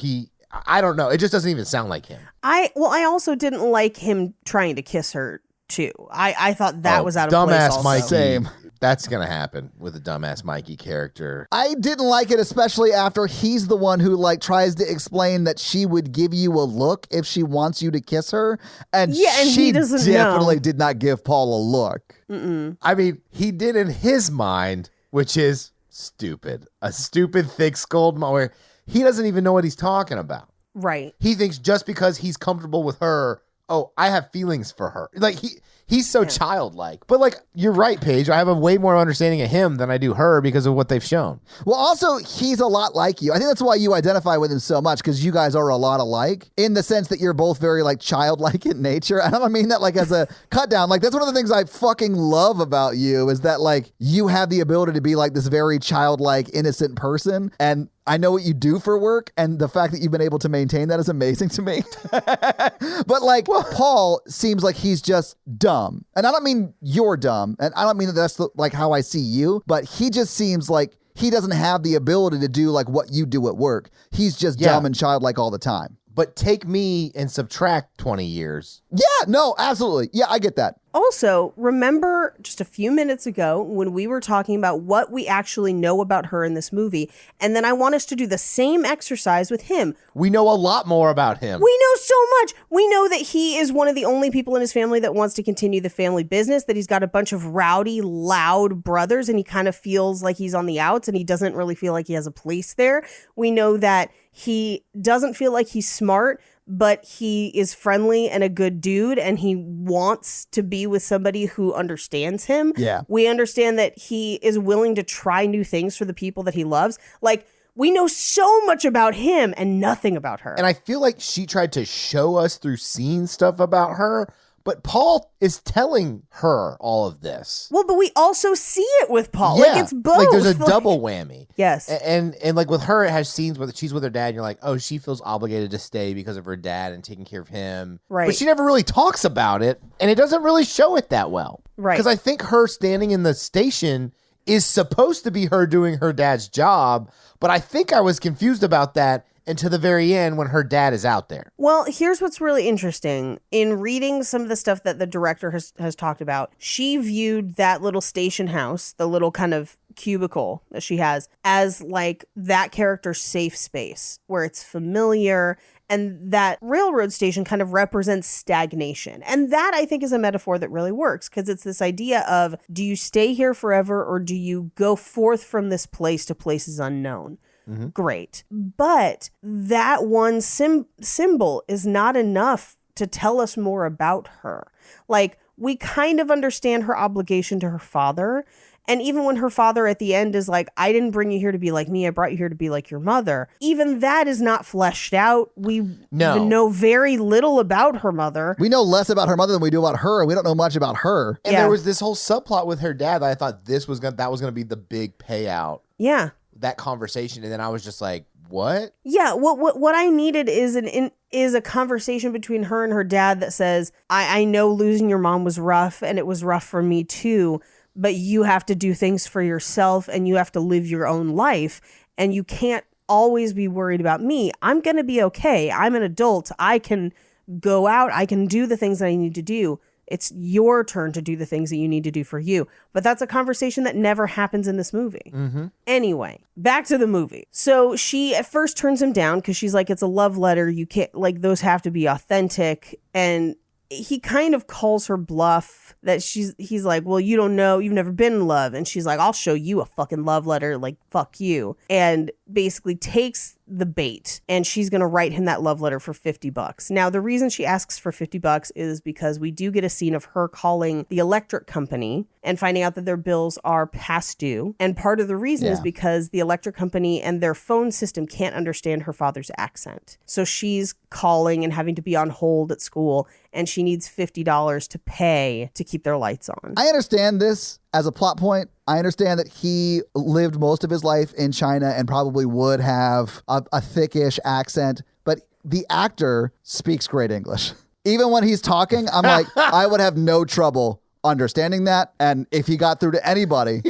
I don't know. It just doesn't even sound like him. I also didn't like him trying to kiss her too. I thought that was out of place. Dumbass also. Mikey. Same. That's going to happen with the dumbass Mikey character. I didn't like it, especially after he's the one who like tries to explain that she would give you a look if she wants you to kiss her. And she he doesn't definitely know. did not give Paul a look. Mm-mm. I mean, he did in his mind, which is stupid. A stupid, thick-skulled where he doesn't even know what he's talking about. Right. He thinks just because he's comfortable with her, oh, I have feelings for her. Like he's so childlike. But like you're right, Paige. I have a way more understanding of him than I do her because of what they've shown. Well, also, he's a lot like you. I think that's why you identify with him so much, because you guys are a lot alike in the sense that you're both very like childlike in nature. I don't mean that like as a cut down. Like that's one of the things I fucking love about you is that like you have the ability to be like this very childlike, innocent person. And I know what you do for work, and the fact that you've been able to maintain that is amazing to me. But like Paul seems like he's just dumb. And I don't mean you're dumb. And I don't mean that that's like how I see you, but he just seems like he doesn't have the ability to do like what you do at work. He's just dumb and childlike all the time. But take me and subtract 20 years. Yeah, no, absolutely. Yeah, I get that. Also, remember just a few minutes ago when we were talking about what we actually know about her in this movie, and then I want us to do the same exercise with him. We know a lot more about him. We know so much. We know that he is one of the only people in his family that wants to continue the family business, that he's got a bunch of rowdy, loud brothers, and he kind of feels like he's on the outs, and he doesn't really feel like he has a place there. We know that he doesn't feel like he's smart, but he is friendly and a good dude, and he wants to be with somebody who understands him. Yeah. We understand that he is willing to try new things for the people that he loves. Like, we know so much about him and nothing about her. And I feel like she tried to show us through seeing stuff about her, but Paul is telling her all of this. Well, but we also see it with Paul. Yeah, like, it's both. like there's a double whammy. Yes. And like with her, it has scenes where she's with her dad and you're like, oh, she feels obligated to stay because of her dad and taking care of him. Right. But she never really talks about it, and it doesn't really show it that well. Right. Because I think her standing in the station is supposed to be her doing her dad's job, but I think I was confused about that until the very end when her dad is out there. Well, here's what's really interesting. In reading some of the stuff that the director has talked about, she viewed that little station house, the little kind of cubicle that she has, as like that character's safe space where it's familiar. And that railroad station kind of represents stagnation. And that, I think, is a metaphor that really works, because it's this idea of, do you stay here forever or do you go forth from this place to places unknown? Mm-hmm. Great. But that one symbol is not enough to tell us more about her. Like, we kind of understand her obligation to her father. And even when her father at the end is like, I didn't bring you here to be like me, I brought you here to be like your mother. Even that is not fleshed out. We know very little about her mother. We know less about her mother than we do about her, and we don't know much about her. And there was this whole subplot with her dad that I thought that was going to be the big payout. Yeah. That conversation. And then I was just like, what? Yeah, what I needed is a conversation between her and her dad that says, I know losing your mom was rough and it was rough for me too, but you have to do things for yourself and you have to live your own life and you can't always be worried about me. I'm going to be okay. I'm an adult. I can go out. I can do the things that I need to do. It's your turn to do the things that you need to do for you. But that's a conversation that never happens in this movie. Mm-hmm. Anyway, back to the movie. So she at first turns him down because she's like, it's a love letter. You can't, like, those have to be authentic. And he kind of calls her bluff that he's like, well, you don't know. You've never been in love. And she's like, I'll show you a fucking love letter. Like, fuck you. And basically takes the bait and she's going to write him that love letter for $50. Now, the reason she asks for $50 is because we do get a scene of her calling the electric company and finding out that their bills are past due. And part of the reason is because the electric company and their phone system can't understand her father's accent. So she's calling and having to be on hold at school and she needs $50 to pay to keep their lights on. I understand this as a plot point. I understand that he lived most of his life in China and probably would have a thickish accent, but the actor speaks great English. Even when he's talking, I'm like, I would have no trouble understanding that. And if he got through to anybody,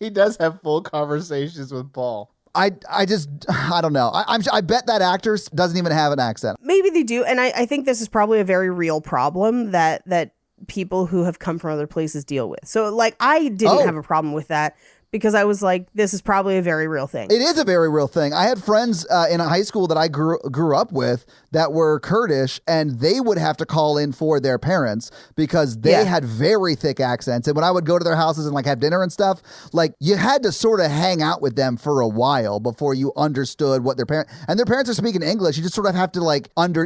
He does have full conversations with Paul. I don't know. I bet that actor doesn't even have an accent. Maybe they do. And I think this is probably a very real problem that people who have come from other places deal with. So like I didn't have a problem with that because I was like, this is probably a very real thing. It is a very real thing. I had friends in a high school that I grew up with that were Kurdish, and they would have to call in for their parents because they had very thick accents. And when I would go to their houses and like have dinner and stuff, like you had to sort of hang out with them for a while before you understood what their parents are speaking English. You just sort of have to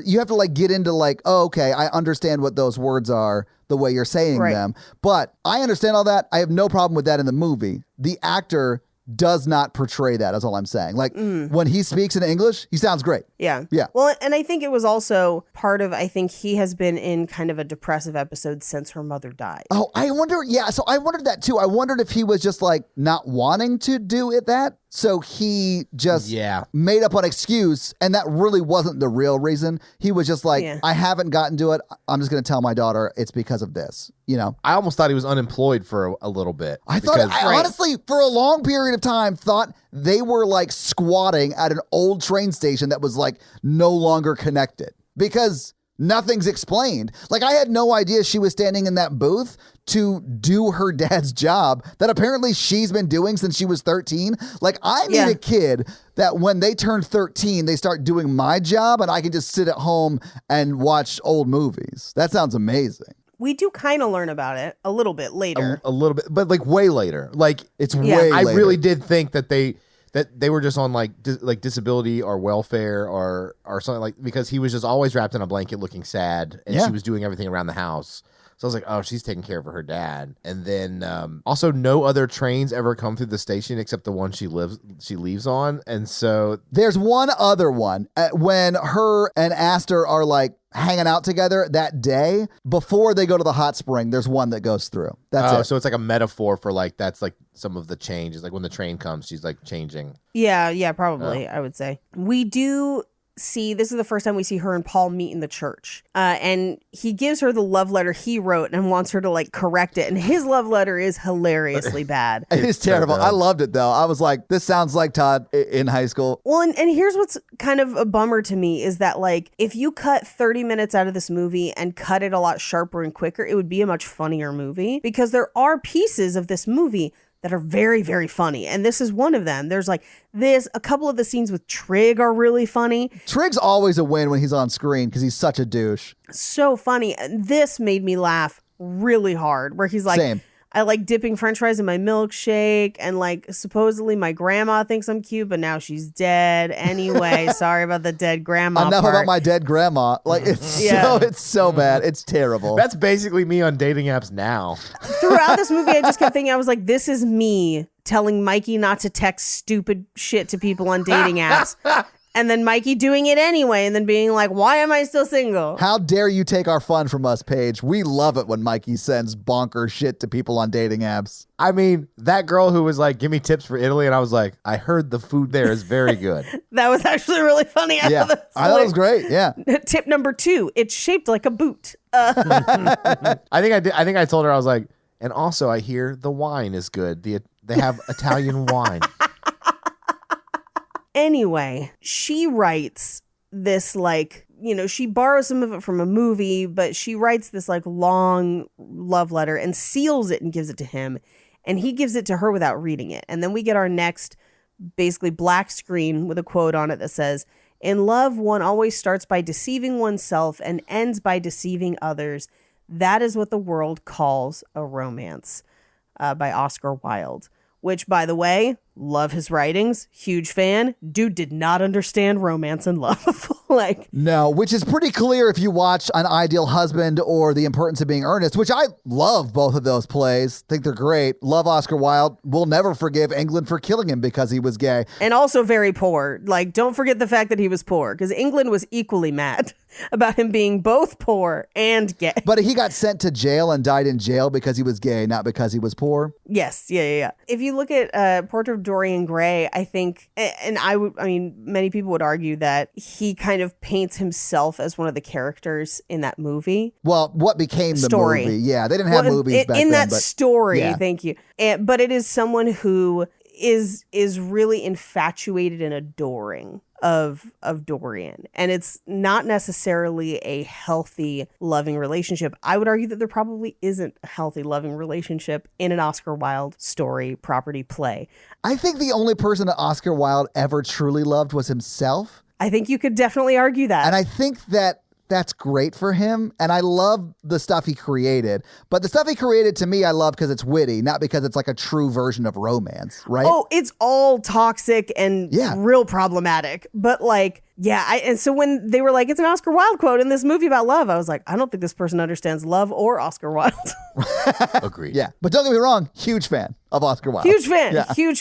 you have to get into like, oh, okay, I understand what those words are the way you're saying them. But I understand all that. I have no problem with that in the movie. The actor does not portray that, is all I'm saying. Like when he speaks in English, he sounds great. Yeah. Yeah. Well, and I think it was also part of, I think he has been in kind of a depressive episode since her mother died. Oh, I wonder. Yeah. So I wondered that too. I wondered if he was just like not wanting to do it that. So he just made up an excuse, and that really wasn't the real reason. He was just like, I haven't gotten to it. I'm just going to tell my daughter it's because of this, you know? I almost thought he was unemployed for a little bit. I honestly, for a long period of time, thought they were like squatting at an old train station that was like no longer connected because nothing's explained. Like I had no idea she was standing in that booth to do her dad's job that apparently she's been doing since she was 13. Like I need a kid that when they turn 13, they start doing my job and I can just sit at home and watch old movies. That sounds amazing. We do kind of learn about it a little bit later. A little bit, but like way later. Like it's way I later. really did think that they were just on like disability or welfare or something, like, because he was just always wrapped in a blanket looking sad and she was doing everything around the house. So I was like, oh, she's taking care of her dad. And then also no other trains ever come through the station except the one she leaves on. And so there's one other one when her and Aster are like hanging out together that day before they go to the hot spring. There's one that goes through. That's it. So it's like a metaphor for like, that's like some of the changes. Like when the train comes, she's like changing. Yeah, probably. I would say we do see, this is the first time we see her and Paul meet in the church. And he gives her the love letter he wrote and wants her to like correct it. And his love letter is hilariously bad. It's terrible. I loved it though. I was like, this sounds like Todd in high school. Well, and here's what's kind of a bummer to me is that like, if you cut 30 minutes out of this movie and cut it a lot sharper and quicker, it would be a much funnier movie because there are pieces of this movie that are very, very funny. And this is one of them. There's like this, a couple of the scenes with Trig are really funny. Trig's always a win when he's on screen because he's such a douche. So funny. And this made me laugh really hard where he's like, Same. I like dipping french fries in my milkshake, and like supposedly my grandma thinks I'm cute, but now she's dead. Anyway, sorry about the dead grandma Enough part. about my dead grandma. Like it's so bad. It's terrible. That's basically me on dating apps now. Throughout this movie, I just kept thinking, I was like, this is me telling Mikey not to text stupid shit to people on dating apps. And then Mikey doing it anyway and then being like, why am I still single? How dare you take our fun from us, Paige? We love it when Mikey sends bonker shit to people on dating apps. I mean, that girl who was like, give me tips for Italy. And I was like, I heard the food there is very good. That was actually really funny. I thought it was great. Yeah. Tip number 2, it's shaped like a boot. I think I told her, I was like, and also I hear the wine is good. They have Italian wine. Anyway, she writes this like, she borrows some of it from a movie, but she writes this like long love letter and seals it and gives it to him. And he gives it to her without reading it. And then we get our next basically black screen with a quote on it that says, "In love, one always starts by deceiving oneself and ends by deceiving others. That is what the world calls a romance," by Oscar Wilde. Which, by the way, love his writings. Huge fan. Dude did not understand romance and love. No, which is pretty clear if you watch An Ideal Husband or The Importance of Being Earnest, which I love both of those plays. Think they're great. Love Oscar Wilde. Will never forgive England for killing him because he was gay. And also very poor. Don't forget the fact that he was poor, because England was equally mad about him being both poor and gay. But he got sent to jail and died in jail because he was gay, not because he was poor. Yes. Yeah. If you look at Portrait of Dorian Gray, I think, and many people would argue that he kind of paints himself as one of the characters in that movie. Well, what became the movie? Yeah, they didn't have movies back then. In that but, story, yeah. Thank you. But it is someone who is really infatuated and adoring of Dorian. And it's not necessarily a healthy, loving relationship. I would argue that there probably isn't a healthy, loving relationship in an Oscar Wilde story, property, play. I think the only person that Oscar Wilde ever truly loved was himself. I think you could definitely argue that. And I think that that's great for him. And I love the stuff he created. But the stuff he created, to me, I love because it's witty, not because it's like a true version of romance, right? Oh, it's all toxic and real problematic. But and so when they were like, it's an Oscar Wilde quote in this movie about love, I was like, I don't think this person understands love or Oscar Wilde. Agreed. Yeah. But don't get me wrong, huge fan of Oscar Wilde. Huge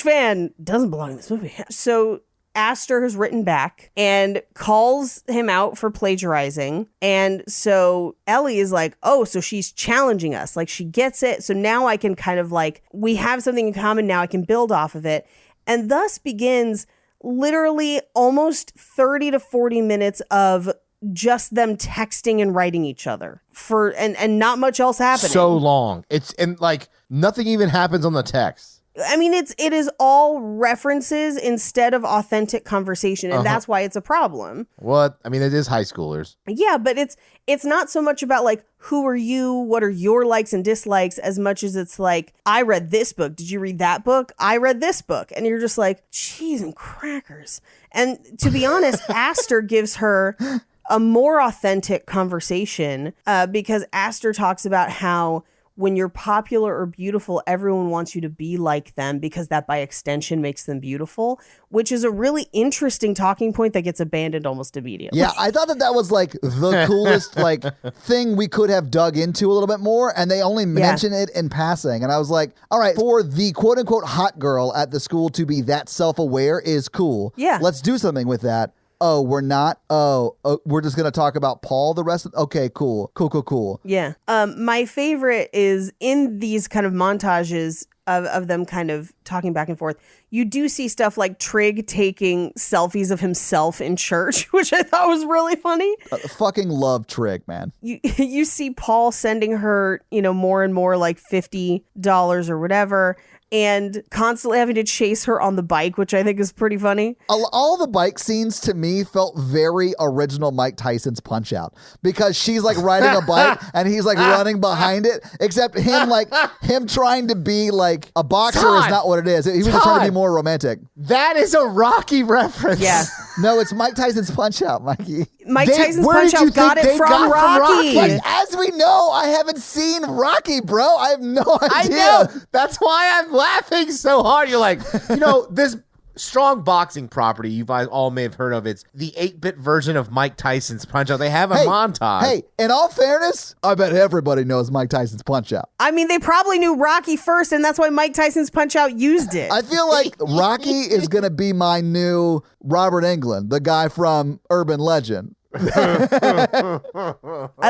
fan. Doesn't belong in this movie. So Astor has written back and calls him out for plagiarizing. And so Ellie is like, oh, so she's challenging us. She gets it. So now I can kind of we have something in common now. I can build off of it. And thus begins literally almost 30 to 40 minutes of just them texting and writing each other and not much else happening. So long. Nothing even happens on the text. I mean, it is all references instead of authentic conversation, and that's why it's a problem. What? I mean, it is high schoolers. Yeah, but it's not so much about who are you, what are your likes and dislikes, as much as it's I read this book. Did you read that book? I read this book. And you're just like, cheese and crackers. And to be honest, Astor gives her a more authentic conversation because Astor talks about how when you're popular or beautiful, everyone wants you to be like them because that by extension makes them beautiful, which is a really interesting talking point that gets abandoned almost immediately. Yeah, I thought that was the coolest thing we could have dug into a little bit more, and they only mention it in passing. And I was like, all right, for the quote unquote hot girl at the school to be that self-aware is cool. Yeah. Let's do something with that. Oh, we're not? Oh, we're just going to talk about Paul the rest of... Okay, cool. Yeah. My favorite is in these kind of montages of them kind of talking back and forth, you do see stuff like Trigg taking selfies of himself in church, which I thought was really funny. Fucking love Trigg, man. You see Paul sending her, more and more $50 or whatever, and constantly having to chase her on the bike, which I think is pretty funny. All the bike scenes to me felt very original Mike Tyson's Punch-Out, because she's riding a bike and he's running behind it, except him trying to be a boxer Todd! Is not what it is. He was just trying to be more romantic. That is a Rocky reference. Yeah. No, it's Mike Tyson's Punch-Out, Mikey. Tyson's where did you Punch-Out got think it they from got Rocky. from Rocky? But as we know, I haven't seen Rocky, bro. I have no idea. I know. That's why I'm laughing so hard. You're like, this strong boxing property you guys all may have heard of. It's the 8-bit version of Mike Tyson's Punch-Out. They have a montage. Hey, in all fairness, I bet everybody knows Mike Tyson's Punch-Out. I mean, they probably knew Rocky first, and that's why Mike Tyson's Punch-Out used it. I feel like Rocky is going to be my new Robert Englund, the guy from Urban Legend. I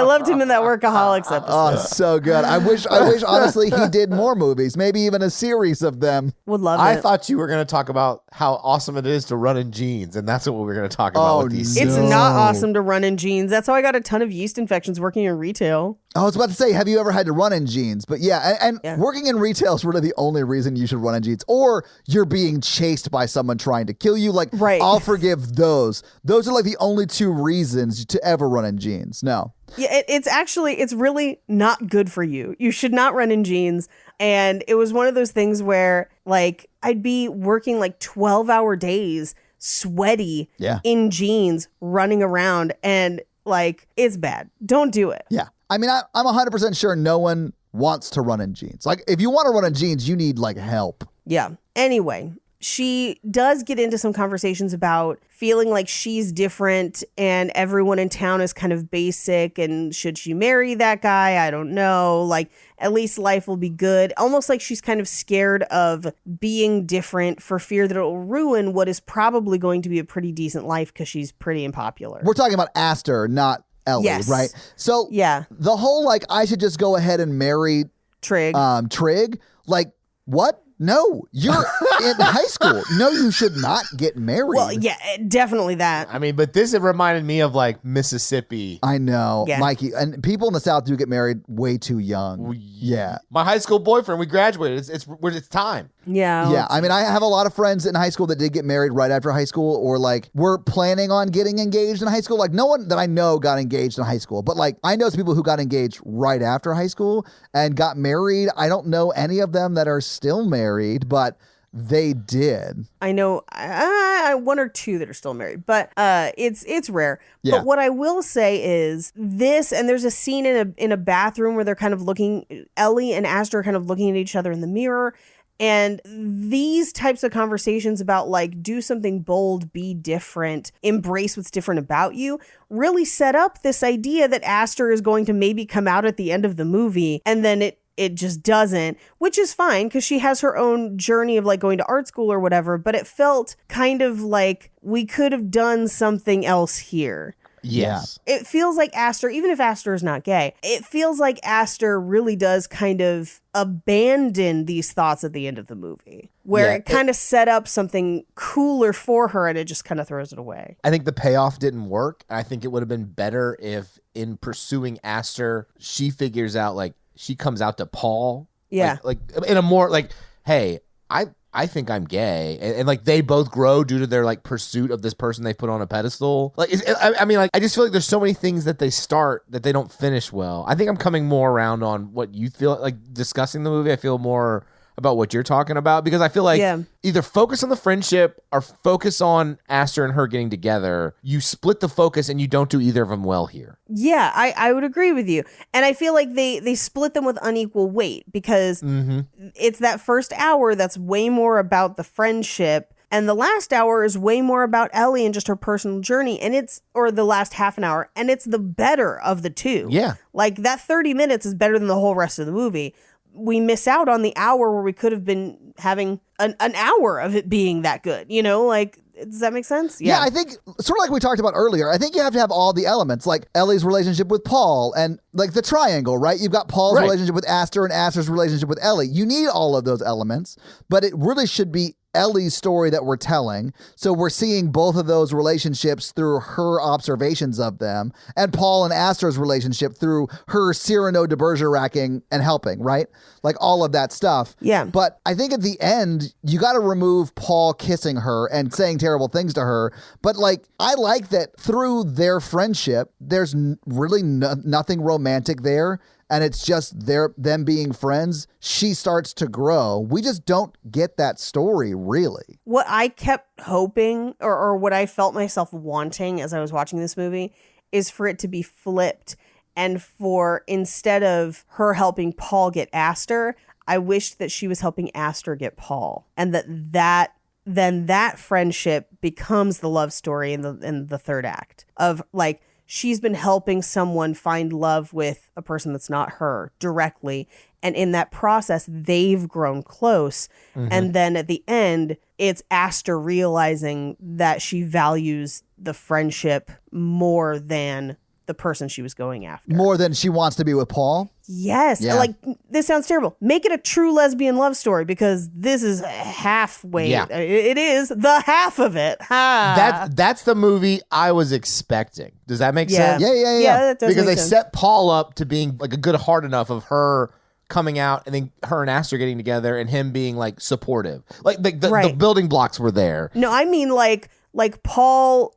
loved him in that Workaholics episode. Oh, so good. I wish honestly he did more movies, maybe even a series of them. Would love it. I thought you were going to talk about how awesome it is to run in jeans, and that's what we were going to talk about with these. It's not awesome to run in jeans. That's how I got a ton of yeast infections working in retail. I was about to say, have you ever had to run in jeans? But yeah, and working in retail is really the only reason you should run in jeans. Or you're being chased by someone trying to kill you. Like, right. I'll forgive those. Those are like the only two reasons to ever run in jeans. No. Yeah, it's really not good for you. You should not run in jeans. And it was one of those things where, like, I'd be working like 12-hour days, sweaty, in jeans, running around, and like, it's bad. Don't do it. Yeah. I mean, I'm 100% sure no one wants to run in jeans. Like, if you want to run in jeans, you need like help. Yeah. Anyway, she does get into some conversations about feeling like she's different and everyone in town is kind of basic, and should she marry that guy? I don't know. Like, at least life will be good. Almost like she's kind of scared of being different for fear that it will ruin what is probably going to be a pretty decent life because she's pretty unpopular. We're talking about Aster, not Ellie, right? So the whole, like, I should just go ahead and marry Trig, like, what? No, you're in high school. No, you should not get married. Well, yeah, definitely that. I mean, but it reminded me of like Mississippi. I know, Mikey. And people in the South do get married way too young. Yeah. My high school boyfriend, we graduated. It's time. Yeah. Yeah. I mean, I have a lot of friends in high school that did get married right after high school, or like were planning on getting engaged in high school. Like, no one that I know got engaged in high school, but like I know some people who got engaged right after high school and got married. I don't know any of them that are still married, but they did. I know one or two that are still married, but it's rare. Yeah. But what I will say is this, and there's a scene in a bathroom where they're kind of looking, Ellie and Aster are kind of looking at each other in the mirror. And these types of conversations about like, do something bold, be different, embrace what's different about you, really set up this idea that Aster is going to maybe come out at the end of the movie, and then it just doesn't, which is fine because she has her own journey of like going to art school or whatever, but it felt kind of like we could have done something else here. Yes. It feels like Aster, even if Aster is not gay, it feels like Aster really does kind of abandon these thoughts at the end of the movie, where it kind of set up something cooler for her and it just kind of throws it away. I think the payoff didn't work. I think it would have been better if in pursuing Aster, she figures out, like, she comes out to Paul. Yeah. Like in a more like, hey, I think I'm gay, and like they both grow due to their like pursuit of this person they put on a pedestal. Like, I mean, like I just feel like there's so many things that they start that they don't finish well. I think I'm coming more around on what you feel like discussing the movie. I feel more about what you're talking about, because I feel like either focus on the friendship or focus on Aster and her getting together. You split the focus and you don't do either of them well here. Yeah, I would agree with you. And I feel like they split them with unequal weight, because it's that first hour that's way more about the friendship, and the last hour is way more about Ellie and just her personal journey. And or the last half an hour, and it's the better of the two. Yeah. Like that 30 minutes is better than the whole rest of the movie. We miss out on the hour where we could have been having an hour of it being that good, you know, like, does that make sense? Yeah, I think sort of like we talked about earlier, I think you have to have all the elements, like Ellie's relationship with Paul and like the triangle, right? You've got Paul's relationship with Aster and Aster's relationship with Ellie. You need all of those elements, but it really should be Ellie's story that we're telling. So we're seeing both of those relationships through her observations of them, and Paul and Aster's relationship through her Cyrano de Bergerac-ing and helping, right? Like all of that stuff. Yeah. But I think at the end, you got to remove Paul kissing her and saying terrible things to her. But like, I like that through their friendship, there's really nothing romantic there. And it's just them being friends. She starts to grow. We just don't get that story, really. What I kept hoping, or what I felt myself wanting as I was watching this movie, is for it to be flipped. And for, instead of her helping Paul get Aster, I wished that she was helping Aster get Paul. And that then that friendship becomes the love story in the third act of like, she's been helping someone find love with a person that's not her directly. And in that process, they've grown close. And then at the end, it's Aster realizing that she values the friendship more than the person she was going after. More than she wants to be with Paul? Yes. Yeah. Like, this sounds terrible. Make it a true lesbian love story because this is halfway. Yeah. It is the half of it. Ha. That's the movie I was expecting. Does that make sense? Yeah. That does Because make they sense. set Paul up to being like a good heart enough of her coming out and then her and Aster getting together and him being like supportive. Like the Right. building blocks were there. No, I mean like Paul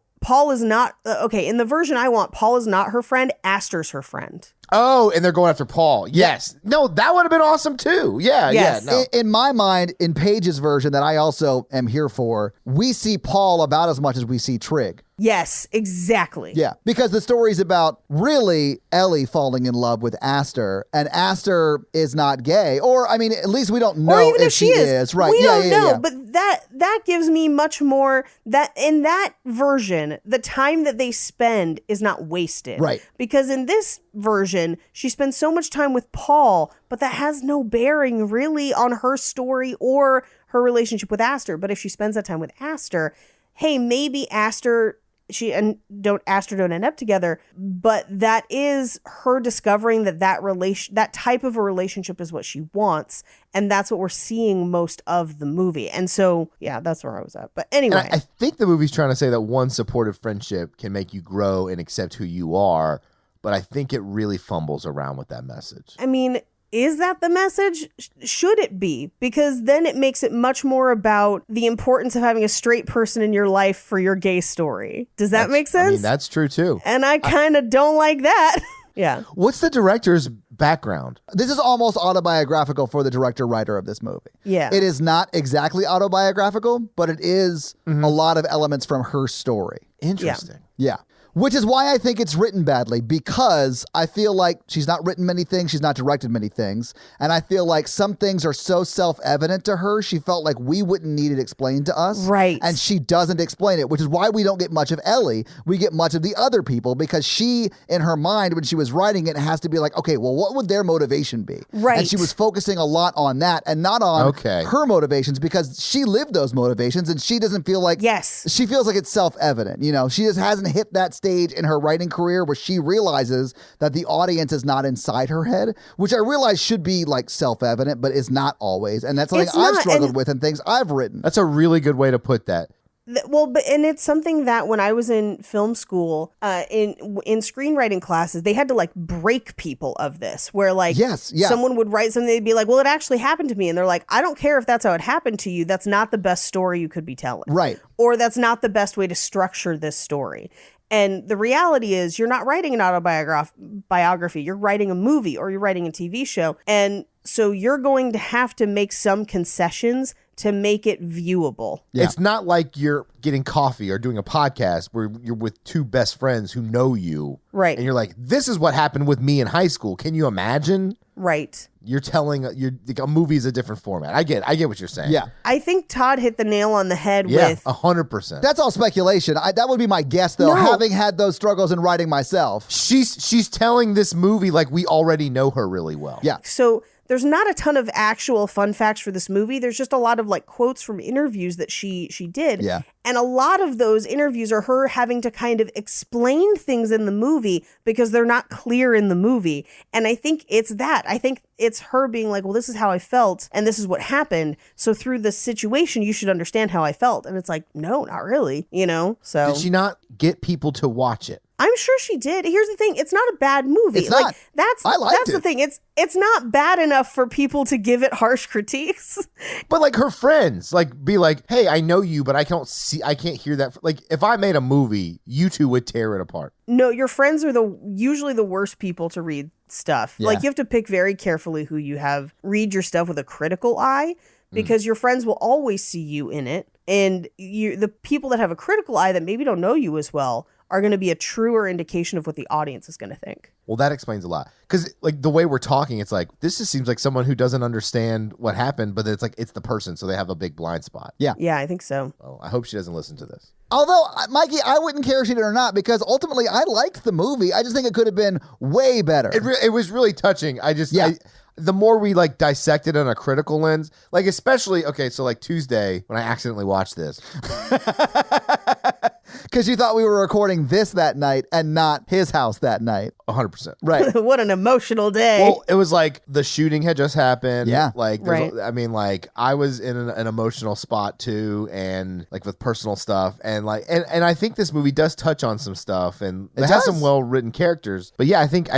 is not okay. In the version I want, Paul is not her friend. Aster's her friend. Oh, and they're going after Paul. Yes. No, that would have been awesome too. Yeah, Yes. yeah. No. In my mind, in Paige's version that I also am here for, we see Paul about as much as we see Trig. Yes, exactly. Yeah, because the story's about really Ellie falling in love with Aster, and Aster is not gay, or I mean, at least we don't know Or even if she is, Right? We yeah, don't know, yeah. but that gives me much more. That in that version, the time that they spend is not wasted, Right. Because in this version, she spends so much time with Paul, but that has no bearing really on her story or her relationship with Aster. But if she spends that time with Aster, hey, maybe Aster don't end up together, but that is her discovering that type of a relationship is what she wants, and that's what we're seeing most of the movie. And so, yeah, that's where I was at. But anyway, And I think the movie's trying to say that one supportive friendship can make you grow and accept who you are, but I think it really fumbles around with that message. I mean, is that the message? Should it be? Because then it makes it much more about the importance of having a straight person in your life for your gay story. Does that make sense? I mean, that's true too. And I kind of don't like that. Yeah. What's the director's background? This is almost autobiographical for the director-writer of this movie. Yeah. It is not exactly autobiographical, but it is a lot of elements from her story. Interesting. Yeah. Which is why I think it's written badly, because I feel like she's not written many things, she's not directed many things, and I feel like some things are so self-evident to her, she felt like we wouldn't need it explained to us. Right. And she doesn't explain it, which is why we don't get much of Ellie. We get much of the other people, because she, in her mind, when she was writing it, has to be like, okay, well, what would their motivation be? Right. And she was focusing a lot on that and not on Okay. her motivations, because she lived those motivations, and she doesn't feel like... Yes. She feels like it's self-evident. You know, she just hasn't hit that stage in her writing career where she realizes that the audience is not inside her head, which I realize should be like self-evident, but is not always. And that's something It's I've not, struggled and- with in things I've written. That's a really good way to put that. And it's something that when I was in film school, in screenwriting classes, they had to like break people of this, where like Yes, yeah. someone would write something, they'd be like, well, it actually happened to me. And they're like, I don't care if that's how it happened to you. That's not the best story you could be telling. Right. Or that's not the best way to structure this story. And the reality is you're not writing an autobiography, you're writing a movie or you're writing a TV show. And so you're going to have to make some concessions to make it viewable. Yeah. It's not like you're getting coffee or doing a podcast where you're with two best friends who know you. Right. And you're like, this is what happened with me in high school. Can you imagine? Right. You're telling a movie is a different format. I get what you're saying. Yeah. I think Todd hit the nail on the head Yeah, with 100%. That's all speculation. That would be my guess, though, No. having had those struggles in writing myself. She's telling this movie like we already know her really well. Yeah. So there's not a ton of actual fun facts for this movie. There's just a lot of like quotes from interviews that she did. Yeah. And a lot of those interviews are her having to kind of explain things in the movie because they're not clear in the movie. And I think it's that. I think it's her being like, well, this is how I felt and this is what happened. So through this situation, you should understand how I felt. And it's like, no, not really, you know? So Did she not get people to watch it? I'm sure she did. Here's the thing. It's not a bad movie. It's not. Like that's I liked the it. thing. It's not bad enough for people to give it harsh critiques. But like her friends, like be like, hey, I know you, but I can't hear that. Like if I made a movie, you two would tear it apart. No, your friends are usually the worst people to read stuff. Yeah. Like you have to pick very carefully who you have read your stuff with a critical eye, because your friends will always see you in it. And the people that have a critical eye that maybe don't know you as well are going to be a truer indication of what the audience is going to think. Well, that explains a lot. Because like the way we're talking, it's like, this just seems like someone who doesn't understand what happened, but it's like, it's the person. So they have a big blind spot. Yeah. Yeah, I think so. Oh, I hope she doesn't listen to this. Although, Mikey, I wouldn't care if she did or not, because ultimately I liked the movie. I just think it could have been way better. It was really touching. Yeah. The more we like dissected on a critical lens, like especially, okay, so like Tuesday when I accidentally watched this. Because you thought we were recording this that night and not his house that night. 100%. Right. What an emotional day. Well, it was like the shooting had just happened. Yeah. Like, Right. I mean, like I was in an emotional spot too, and like with personal stuff, and like, and I think this movie does touch on some stuff, and it has does. some well written characters. But yeah, I think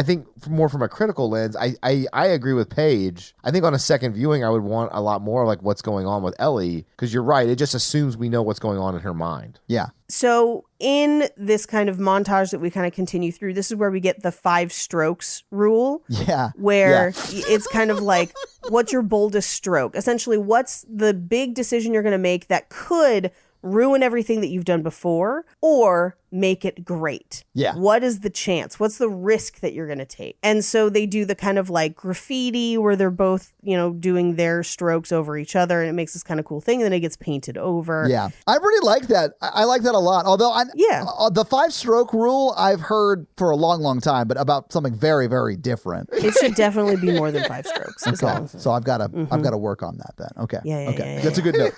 more from a critical lens, I agree with Paige. I think on a second viewing, I would want a lot more like what's going on with Ellie, because you're right. It just assumes we know what's going on in her mind. Yeah. So in this kind of montage that we kind of continue through, this is where we get the 5 strokes rule. Yeah. Where it's kind of like, what's your boldest stroke? Essentially, what's the big decision you're going to make that could ruin everything that you've done before or make it great? Yeah. What is the chance? What's the risk that you're going to take? And so they do the kind of like graffiti where they're both, doing their strokes over each other, and it makes this kind of cool thing. And then it gets painted over. Yeah. I really like that. I like that a lot. Although, the 5-stroke rule I've heard for a long, long time, but about something very, very different. It should definitely be more than 5 strokes. As long as So I've got to work on that then. Okay. Yeah, Okay. yeah. That's a good note.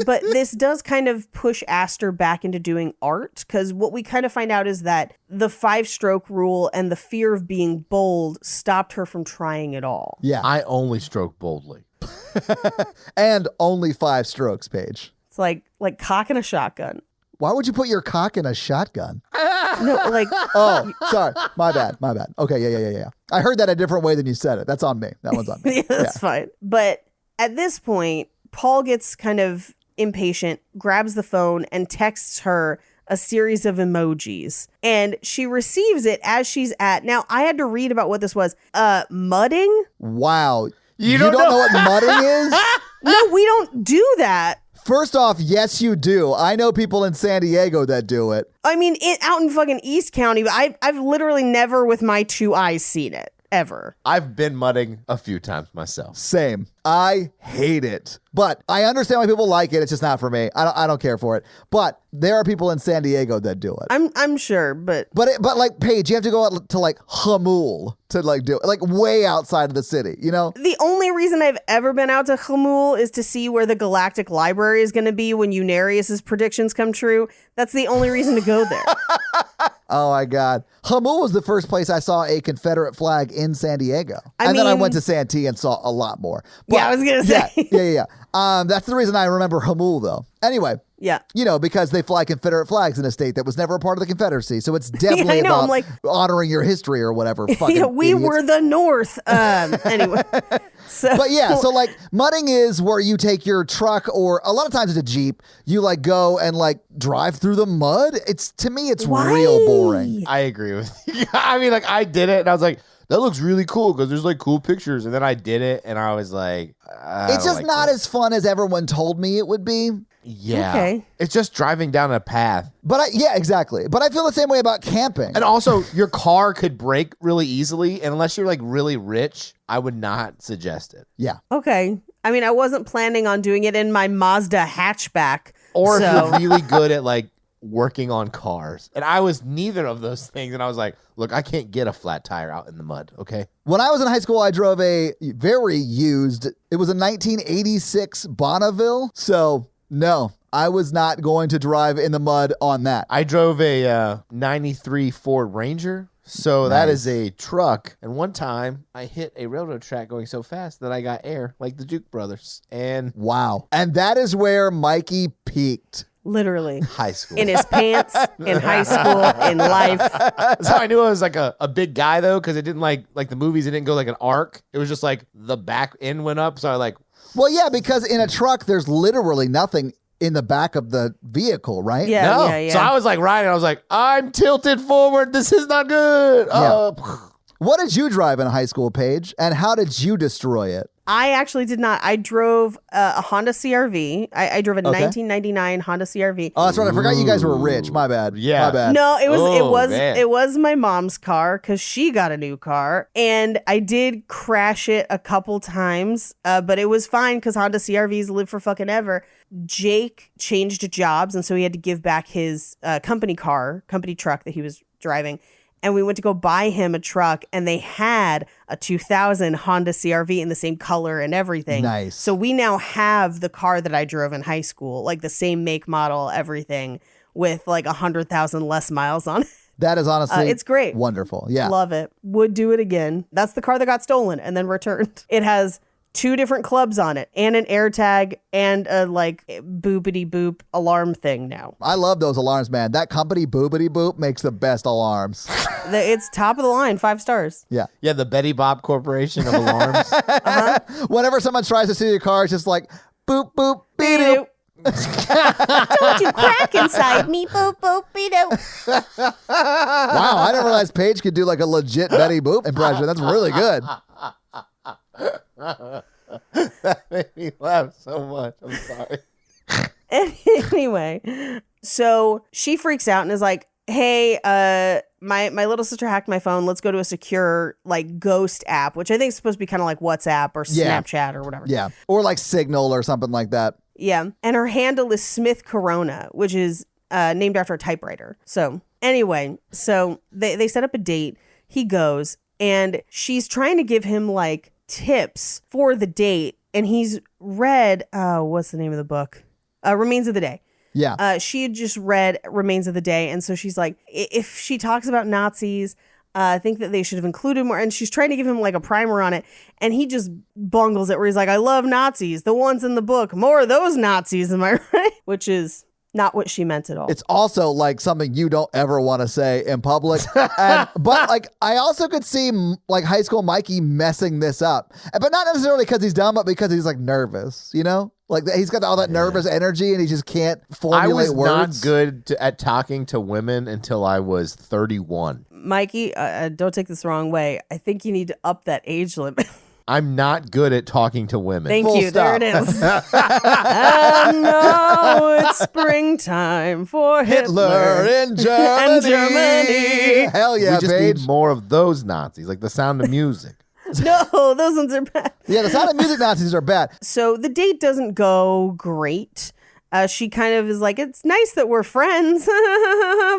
But this does kind of push Aster back into doing art, because what we kind of find out is that the 5-stroke rule and the fear of being bold stopped her from trying it all. Yeah. I only stroke boldly. And only 5 strokes, Paige. It's like cocking a shotgun. Why would you put your cock in a shotgun? No, like Oh, sorry. My bad. Okay, yeah. I heard that a different way than you said it. That's on me. That one's on me. yeah, that's fine. But at this point, Paul gets kind of impatient, grabs the phone, and texts her a series of emojis. And she receives it as she's at. Now, I had to read about what this was. Mudding? Wow. You don't don't know know what mudding is? No, we don't do that. First off, yes, you do. I know people in San Diego that do it. I mean, out in fucking East County, but I've literally never with my 2 eyes seen it. Ever. I've been mudding a few times myself. Same. I hate it. But I understand why people like it. It's just not for me. I don't care for it. But there are people in San Diego that do it. I'm sure, but But Paige, you have to go out to like Hamul to like do it, like way outside of the city, the only reason I've ever been out to Hamul is to see where the Galactic Library is going to be when Unarius's predictions come true. That's the only reason to go there. Oh my God. Hamul was the first place I saw a Confederate flag in San Diego. Then I mean- went to Santee and saw a lot more. Yeah, I was going to say. Yeah. That's the reason I remember Hamul though. Anyway. Yeah. Because they fly Confederate flags in a state that was never a part of the Confederacy. So it's definitely I know, about I'm like- honoring your history or whatever. Fucking Yeah, we idiots. were the North. Anyway. So, But yeah, so like mudding is where you take your truck, or a lot of times it's a Jeep, you like go and like drive through the mud. To me, it's real boring. I agree with you. I mean, like I did it and I was like, that looks really cool because there's like cool pictures. And then I did it and I was like, It's just not as fun as everyone told me it would be. Yeah. Okay. It's just driving down a path. But yeah, exactly. But I feel the same way about camping. And also, your car could break really easily. And unless you're like really rich, I would not suggest it. Yeah. okay. I mean, I wasn't planning on doing it in my Mazda hatchback. Or if so. you're really good at like working on cars. And I was neither of those things. And I was like, look, I can't get a flat tire out in the mud. Okay. When I was in high school, I drove a very used, it was a 1986 Bonneville. So no, I was not going to drive in the mud on that. I drove a 93 Ford Ranger. So that is a truck. And one time I hit a railroad track going so fast that I got air like the Duke brothers. And Wow. And that is where Mikey peaked. Literally. high school. In his pants, in high school, in life. That's how I knew I was like a big guy though, because it didn't like the movies, it didn't go like an arc. It was just like the back end went up. So I like, Well, yeah, because in a truck, there's literally nothing in the back of the vehicle, right? Yeah, no. yeah. So I was like riding. I was like, I'm tilted forward. This is not good. Yeah. What did you drive in high school, Paige? And how did you destroy it? I actually did not. I drove a Honda CRV. I drove a 1999 Honda CRV. Oh, that's right. I forgot you guys were rich. My bad. Yeah. My bad. No, Man. it was my mom's car because she got a new car, and I did crash it a couple times, but it was fine because Honda CRVs live for fucking ever. Jake changed jobs, and so he had to give back his company truck that he was driving. And we went to go buy him a truck, and they had a 2000 Honda CRV in the same color and everything. Nice. So we now have the car that I drove in high school, like the same make, model, everything, with like 100,000 less miles on it. That is honestly it's great. Wonderful. Yeah. Love it. Would do it again. That's the car that got stolen and then returned. It has 2 different clubs on it and an AirTag and a like boopity boop alarm thing now. I love those alarms, man. That company Boopity Boop makes the best alarms. It's top of the line, 5 stars. Yeah. Yeah, the Betty Bob Corporation of alarms. Whenever someone tries to steal your car, it's just like boop, boop, beep, doop. Don't you crack inside me, boop, boop, be-doo. Wow, I didn't realize Paige could do like a legit Betty Boop impression. That's really good. That made me laugh so much. I'm sorry. Anyway, so she freaks out and is like, hey, my little sister hacked my phone. Let's go to a secure like ghost app, which I think is supposed to be kind of like WhatsApp or Snapchat or whatever. Yeah. Or like Signal or something like that. Yeah. And her handle is Smith Corona, which is named after a typewriter. So anyway, so they set up a date. He goes and she's trying to give him like tips for the date. And he's read, what's the name of the book? Remains of the Day. Yeah. She had just read Remains of the Day. And so she's like, if she talks about Nazis, I think that they should have included more. And she's trying to give him like a primer on it. And he just bungles it where he's like, I love Nazis. The ones in the book. More of those Nazis. Am I right? Which is not what she meant at all. It's also like something you don't ever want to say in public. But like, I also could see like high school Mikey messing this up, but not necessarily because he's dumb, but because he's like nervous, you know? Like he's got all that nervous energy and he just can't formulate words. I was not good at talking to women until I was 31. Mikey, don't take this the wrong way. I think you need to up that age limit. I'm not good at talking to women. Thank Full you. stop. There it is. And now it's springtime for Hitler in Germany. and Germany. Hell yeah, we just Paige. need more of those Nazis, like The Sound of Music. No, those ones are bad. Yeah, the Sound of Music Nazis are bad. So the date doesn't go great. She kind of is like, it's nice that we're friends,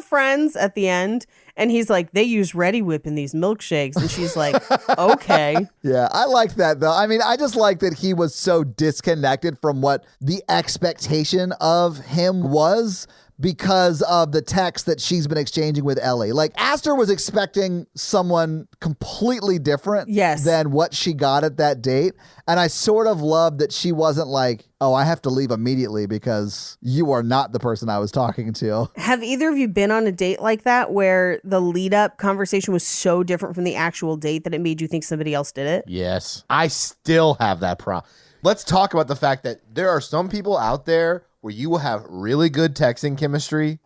friends at the end. And he's like, they use Ready Whip in these milkshakes. And she's like, okay. Yeah, I liked that though. I mean, I just like that he was so disconnected from what the expectation of him was because of the text that she's been exchanging with Ellie. Like Aster was expecting someone completely different than what she got at that date. And I sort of loved that she wasn't like, oh, I have to leave immediately because you are not the person I was talking to. Have either of you been on a date like that where the lead up conversation was so different from the actual date that it made you think somebody else did it? Yes. I still have that problem. Let's talk about the fact that there are some people out there where you will have really good texting chemistry,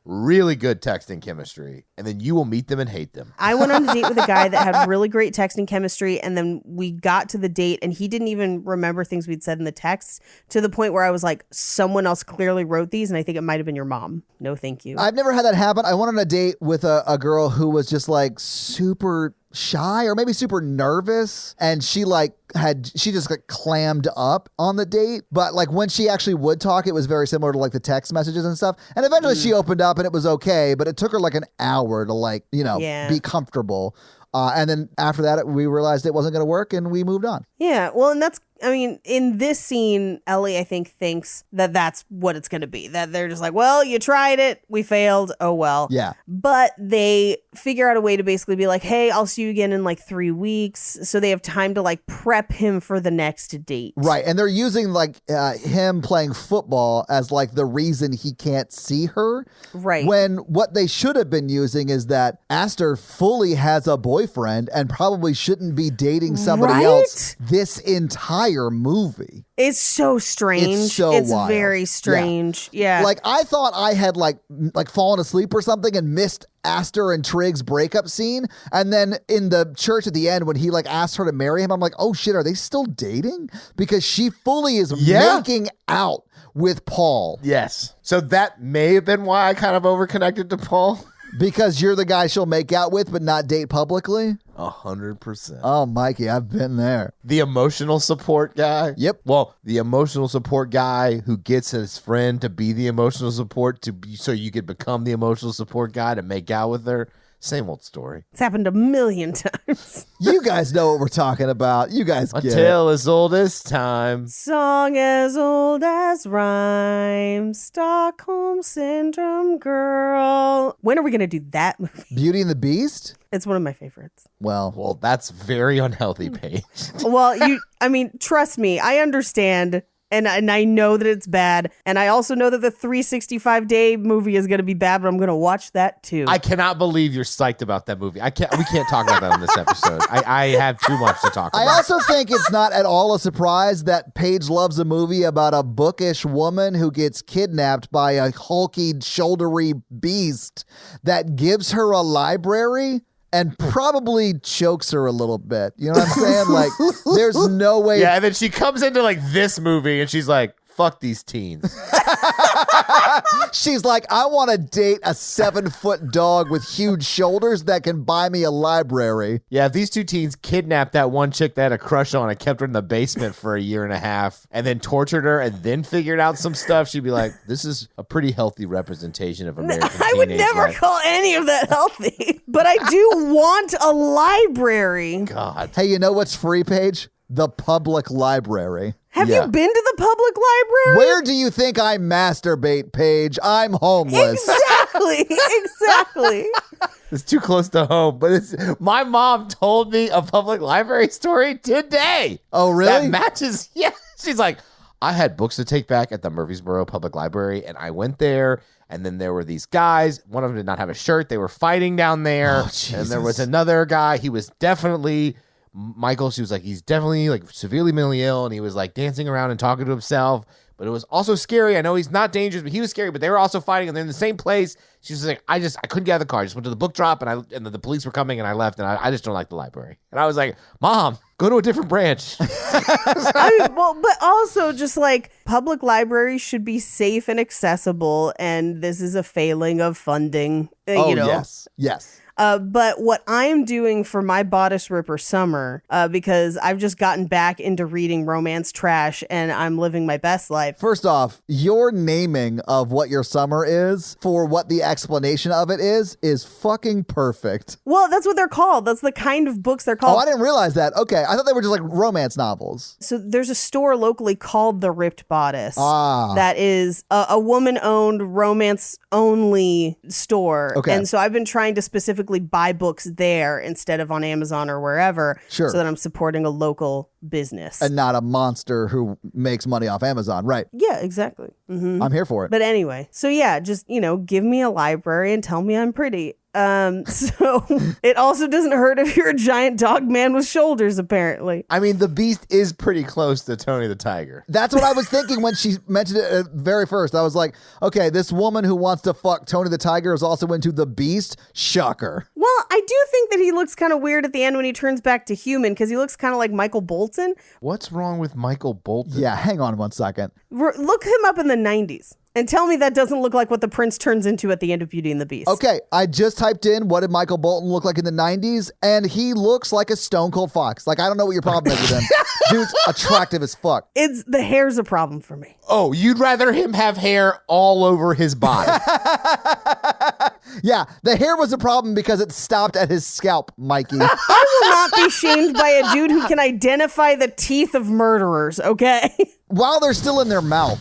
and then you will meet them and hate them. I went on a date with a guy that had really great texting chemistry, and then we got to the date, and he didn't even remember things we'd said in the text, to the point where I was like, someone else clearly wrote these, and I think it might have been your mom. No, thank you. I've never had that happen. I went on a date with a girl who was just like super shy or maybe super nervous, and she just got clammed up on the date, but like when she actually would talk, it was very similar to like the text messages and stuff, and eventually she opened up and it was okay, but it took her like an hour to like, you know, be comfortable, and then after that we realized it wasn't going to work and we moved on. Yeah, well, and that's, I mean, in this scene, Ellie, I think, thinks that that's what it's going to be. That they're just like, well, you tried it. We failed. Oh, well. Yeah. But they figure out a way to basically be like, hey, I'll see you again in like 3 weeks. So they have time to like prep him for the next date. Right. And they're using like him playing football as like the reason he can't see her. Right. When what they should have been using is that Aster fully has a boyfriend and probably shouldn't be dating somebody else this entire entire movie. It's so strange. It's so wild. Very strange. Yeah. Like, I thought I had like fallen asleep or something and missed Aster and Trigg's breakup scene. And then in the church at the end, when he like asked her to marry him, I'm like, oh shit, are they still dating? Because she fully is making out with Paul. Yes. So that may have been why I kind of overconnected to Paul. Because you're the guy she'll make out with but not date publicly? 100%. Oh, Mikey, I've been there. The emotional support guy? Yep. Well, the emotional support guy who gets his friend to be the emotional support so you could become the emotional support guy to make out with her. Same old story. It's happened a million times. You guys know what we're talking about. You guys A get tale as old as time. Song as old as rhyme. Stockholm Syndrome girl. When are we going to do that movie? Beauty and the Beast? It's one of my favorites. Well, That's very unhealthy, Paige. Well, trust me, I understand. And I know that it's bad. And I also know that the 365-day movie is going to be bad, but I'm going to watch that too. I cannot believe you're psyched about that movie. We can't talk about that on this episode. I have too much to talk about. I also think it's not at all a surprise that Paige loves a movie about a bookish woman who gets kidnapped by a hulky, shouldery beast that gives her a library and probably chokes her a little bit. You know what I'm saying? Like, there's no way. Yeah, and then she comes into like this movie and she's like, fuck these teens. She's like, I want to date a 7-foot dog with huge shoulders that can buy me a library. Yeah, if these two teens kidnapped that one chick they had a crush on and kept her in the basement for a year and a half and then tortured her and then figured out some stuff, she'd be like, this is a pretty healthy representation of American I would teenage never life. call any of that healthy. But I do want a library. God. Hey, you know what's free, Paige? The public library. Have Yeah. you been to the public library? Where do you think I masturbate, Paige? I'm homeless. Exactly. It's too close to home, but my mom told me a public library story today. Oh, really? That matches. Yeah. She's like, I had books to take back at the Murfreesboro Public Library, and I went there, and then there were these guys. One of them did not have a shirt. They were fighting down there. Oh, Jesus. And there was another guy. He was definitely... Michael, she was like, he's definitely like severely mentally ill, and he was like dancing around and talking to himself, but it was also scary. I know he's not dangerous, but he was scary, but they were also fighting, and they're in the same place. She was like, I couldn't get out of the car. I just went to the book drop, and the police were coming, and I left, and I just don't like the library. And I was like, Mom, go to a different branch. But also just like public libraries should be safe and accessible, and this is a failing of funding. Yes. But what I'm doing for my bodice ripper summer, because I've just gotten back into reading romance trash and I'm living my best life. First off, your naming of what your summer is for what the explanation of it is fucking perfect. Well, that's what they're called. That's the kind of books they're called. Oh, I didn't realize that. Okay. I thought they were just like romance novels. So there's a store locally called The Ripped Bodice that is a woman-owned, romance-only store. Okay. And so I've been trying to specifically buy books there instead of on Amazon or wherever. Sure. So that I'm supporting a local business. And not a monster who makes money off Amazon. Right. Yeah, exactly. Mm-hmm. I'm here for it. But anyway, so yeah, just, give me a library and tell me I'm pretty. So it also doesn't hurt if you're a giant dog man with shoulders, apparently. I mean, the Beast is pretty close to Tony the Tiger. That's what I was thinking when she mentioned it very first. I was like, okay, this woman who wants to fuck Tony the Tiger is also into the Beast. Shocker. Well, I do think that he looks kind of weird at the end when he turns back to human because he looks kind of like Michael Bolton. What's wrong with Michael Bolton? Yeah, hang on 1 second. Look him up in the 90s. And tell me that doesn't look like what the prince turns into at the end of Beauty and the Beast. Okay, I just typed in what did Michael Bolton look like in the 90s, and he looks like a stone cold fox. Like, I don't know what your problem is with him. Dude's attractive as fuck. The hair's a problem for me. Oh, you'd rather him have hair all over his body. Yeah, the hair was a problem because it stopped at his scalp, Mikey. I will not be shamed by a dude who can identify the teeth of murderers, okay? While they're still in their mouth.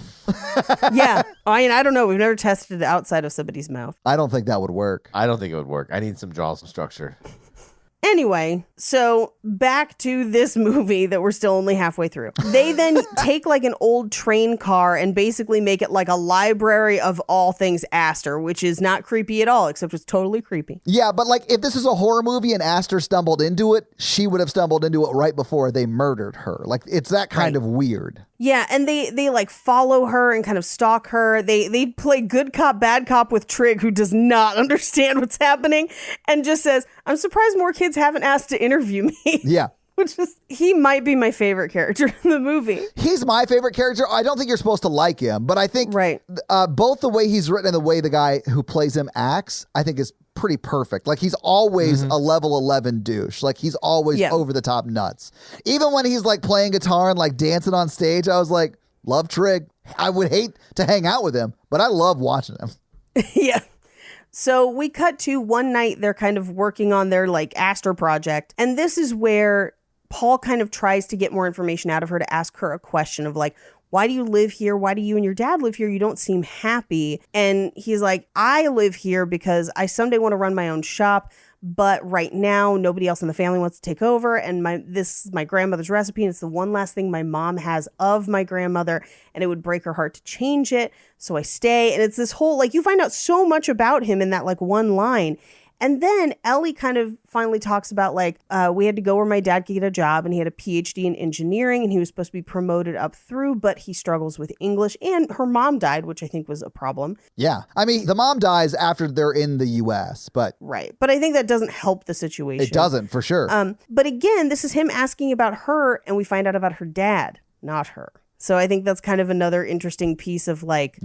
Yeah. I don't know. We've never tested it outside of somebody's mouth. I don't think that would work. I don't think it would work. I need some jaw, some structure. Anyway, so back to this movie that we're still only halfway through. They then take like an old train car and basically make it like a library of all things Astor, which is not creepy at all, except it's totally creepy. Yeah, but like if this is a horror movie and Astor stumbled into it, she would have stumbled into it right before they murdered her. Like it's that kind of weird. Yeah, and they like follow her and kind of stalk her. They play good cop, bad cop with Trig, who does not understand what's happening and just says, I'm surprised more kids haven't asked to interview me. Yeah. Which is, he might be my favorite character in the movie. He's my favorite character. I don't think you're supposed to like him, but I think both the way he's written and the way the guy who plays him acts, I think is pretty perfect. Like he's always a level 11 douche. Like he's always over the top nuts. Even when he's like playing guitar and like dancing on stage, I was like, love Trig. I would hate to hang out with him, but I love watching him. Yeah. So we cut to one night they're kind of working on their like Astor project. And this is where Paul kind of tries to get more information out of her to ask her a question of like, why do you live here? Why do you and your dad live here? You don't seem happy. And he's like, I live here because I someday want to run my own shop. But right now, nobody else in the family wants to take over. And this is my grandmother's recipe. And it's the one last thing my mom has of my grandmother. And it would break her heart to change it. So I stay. And it's this whole, like, you find out so much about him in that, like, one line. And then Ellie kind of finally talks about, like, we had to go where my dad could get a job, and he had a PhD in engineering, and he was supposed to be promoted up through, but he struggles with English, and her mom died, which I think was a problem. Yeah. I mean, the mom dies after they're in the U.S., but... Right. But I think that doesn't help the situation. It doesn't, for sure. But again, this is him asking about her, and we find out about her dad, not her. So I think that's kind of another interesting piece of, like,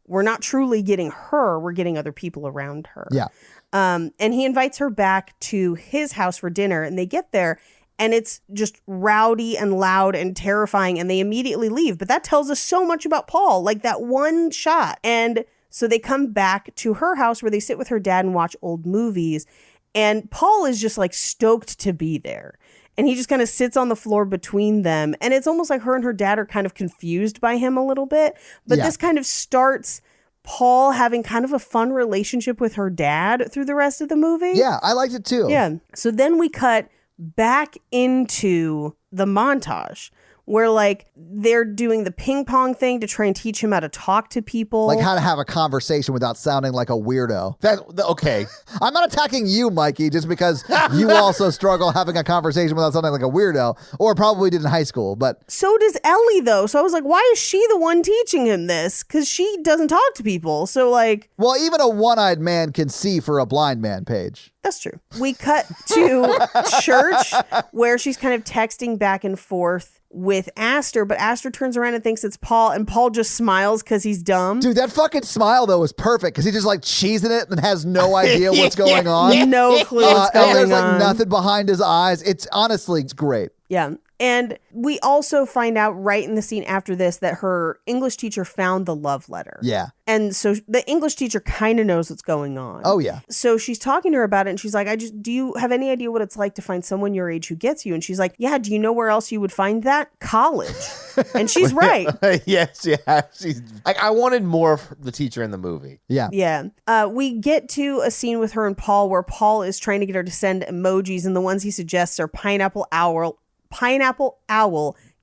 we're not truly getting her, we're getting other people around her. Yeah. And he invites her back to his house for dinner, and they get there and it's just rowdy and loud and terrifying, and they immediately leave. But that tells us so much about Paul, like that one shot. And so they come back to her house where they sit with her dad and watch old movies. And Paul is just like stoked to be there. And he just kind of sits on the floor between them. And it's almost like her and her dad are kind of confused by him a little bit. But this kind of starts Paul having kind of a fun relationship with her dad through the rest of the movie. Yeah, I liked it too. Yeah. So then we cut back into the montage where like they're doing the ping pong thing to try and teach him how to talk to people. Like how to have a conversation without sounding like a weirdo. Okay. I'm not attacking you, Mikey, just because you also struggle having a conversation without sounding like a weirdo, or probably did in high school. But so does Ellie, though. So I was like, why is she the one teaching him this? Because she doesn't talk to people. So like, well, even a one-eyed man can see for a blind man, Paige. That's true. We cut to church where she's kind of texting back and forth with Astor, but Astor turns around and thinks it's Paul, and Paul just smiles because he's dumb. Dude, that fucking smile, though, is perfect because he just like cheesing it and has no idea what's going on. No clue what's going on. And there's like nothing behind his eyes. It's honestly, it's great. Yeah. And we also find out right in the scene after this that her English teacher found the love letter. Yeah. And so the English teacher kind of knows what's going on. Oh, yeah. So she's talking to her about it, and she's like, do you have any idea what it's like to find someone your age who gets you? And she's like, yeah, do you know where else you would find that? College. And she's right. Yes, yeah. She's like, I wanted more of the teacher in the movie. Yeah. Yeah. We get to a scene with her and Paul where Paul is trying to get her to send emojis, and the ones he suggests are pineapple owl,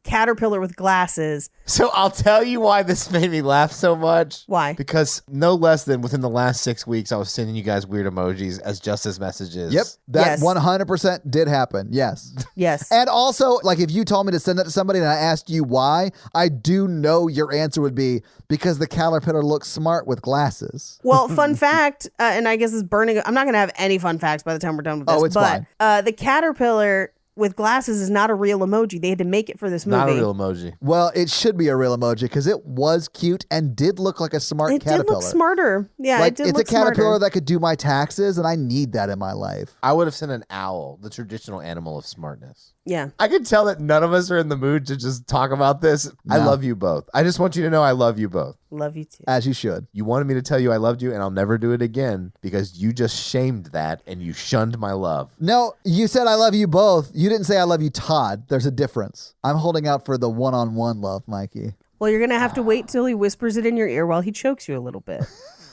caterpillar with glasses. So I'll tell you why this made me laugh so much. Why? Because no less than within the last 6 weeks, I was sending you guys weird emojis as just as messages. Yep. That 100% did happen. Yes. Yes. And also, like, if you told me to send that to somebody and I asked you why, I do know your answer would be because the caterpillar looks smart with glasses. Well, fun fact, and I guess it's burning. I'm not going to have any fun facts by the time we're done with this. Oh, it's fine. The caterpillar with glasses is not a real emoji. They had to make it for this movie. Not a real emoji. Well, it should be a real emoji because it was cute and did look like a smart caterpillar. It did look smarter. Yeah, like, it did it's look a caterpillar smarter. that could do my taxes, and I need that in my life. I would have sent an owl, the traditional animal of smartness. Yeah. I can tell that none of us are in the mood to just talk about this. I love you both. I just want you to know I love you both. Love you too. As you should. You wanted me to tell you I loved you, and I'll never do it again because you just shamed that and you shunned my love. No, you said I love you both. You didn't say I love you, Todd. There's a difference. I'm holding out for the one-on-one love, Mikey. Well, you're going to have to wait till he whispers it in your ear while he chokes you a little bit.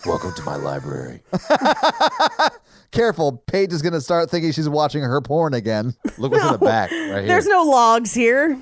Welcome to my library. Careful, Paige is going to start thinking she's watching her porn again. Look what's in the back right here. There's no logs here.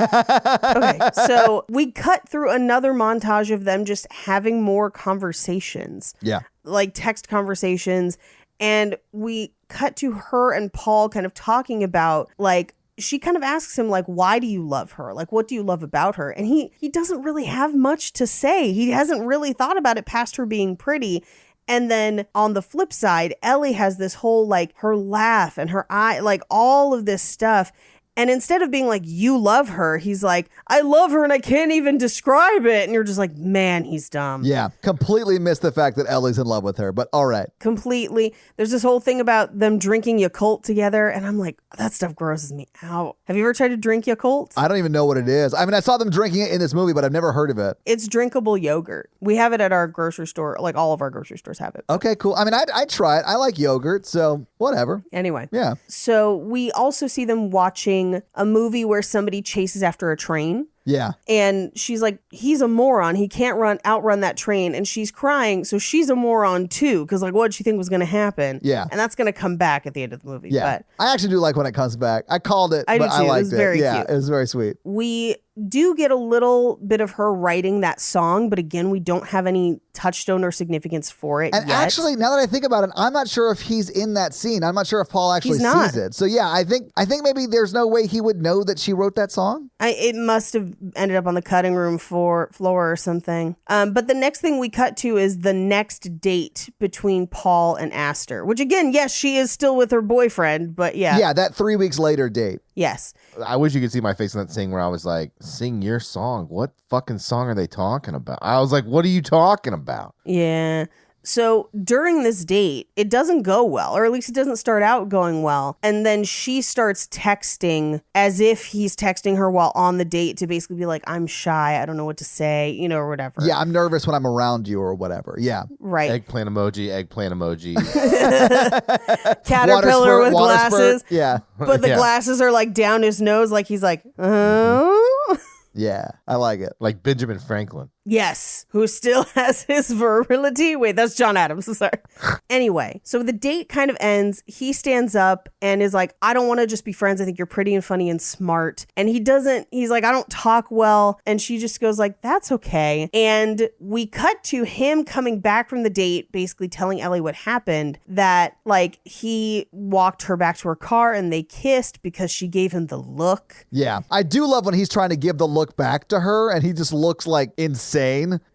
Okay, so we cut through another montage of them just having more conversations. Yeah. Like text conversations. And we cut to her and Paul kind of talking about, like, she kind of asks him, like, why do you love her? Like, what do you love about her? And he doesn't really have much to say. He hasn't really thought about it past her being pretty. And then on the flip side, Ellie has this whole, like, her laugh and her eye, like, all of this stuff. And instead of being like, you love her, he's like, I love her and I can't even describe it. And you're just like, man, he's dumb. Yeah, completely missed the fact that Ellie's in love with her, but all right. Completely. There's this whole thing about them drinking Yakult together. And I'm like, that stuff grosses me out. Have you ever tried to drink Yakult? I don't even know what it is. I mean, I saw them drinking it in this movie, but I've never heard of it. It's drinkable yogurt. We have it at our grocery store. Like all of our grocery stores have it. Okay, cool. I mean, I'd try it. I like yogurt, so whatever. Anyway. Yeah. So we also see them watching a movie where somebody chases after a train. Yeah. And she's like, he's a moron. He can't outrun that train. And she's crying. So she's a moron too. Because like, what did she think was going to happen? Yeah. And that's going to come back at the end of the movie. Yeah. But I actually do like when it comes back. I called it, I do but too. I liked It was very Yeah, cute. it was very sweet. we do get a little bit of her writing that song. But again, we don't have any touchstone or significance for it And yet. actually, now that I think about it, I'm not sure if he's in that scene. I'm not sure if Paul actually He's not. sees it. So yeah, I think maybe there's no way he would know that she wrote that song. It must have ended up on the cutting room floor or something. But the next thing we cut to is the next date between Paul and Aster, which again, yes, she is still with her boyfriend, but yeah. Yeah, that 3 weeks later date. Yes. I wish you could see my face in that scene where I was like, sing your song. What fucking song are they talking about? I was like, what are you talking about? Yeah. So during this date, it doesn't go well, or at least it doesn't start out going well. And then she starts texting as if he's texting her while on the date to basically be like, I'm shy. I don't know what to say, or whatever. Yeah, I'm nervous when I'm around you or whatever. Yeah. Right. Eggplant emoji. Caterpillar with water glasses. spurt. Yeah. But the Yeah. glasses are like down his nose, like he's like, Yeah. I like it. Like Benjamin Franklin. Yes, who still has his virility. Wait, that's John Adams. I'm sorry. Anyway, so the date kind of ends. He stands up and is like, I don't want to just be friends. I think you're pretty and funny and smart. And he's like, I don't talk well. And she just goes like, that's okay. And we cut to him coming back from the date, basically telling Ellie what happened, that like he walked her back to her car and they kissed because she gave him the look. Yeah. I do love when he's trying to give the look back to her and he just looks like insane.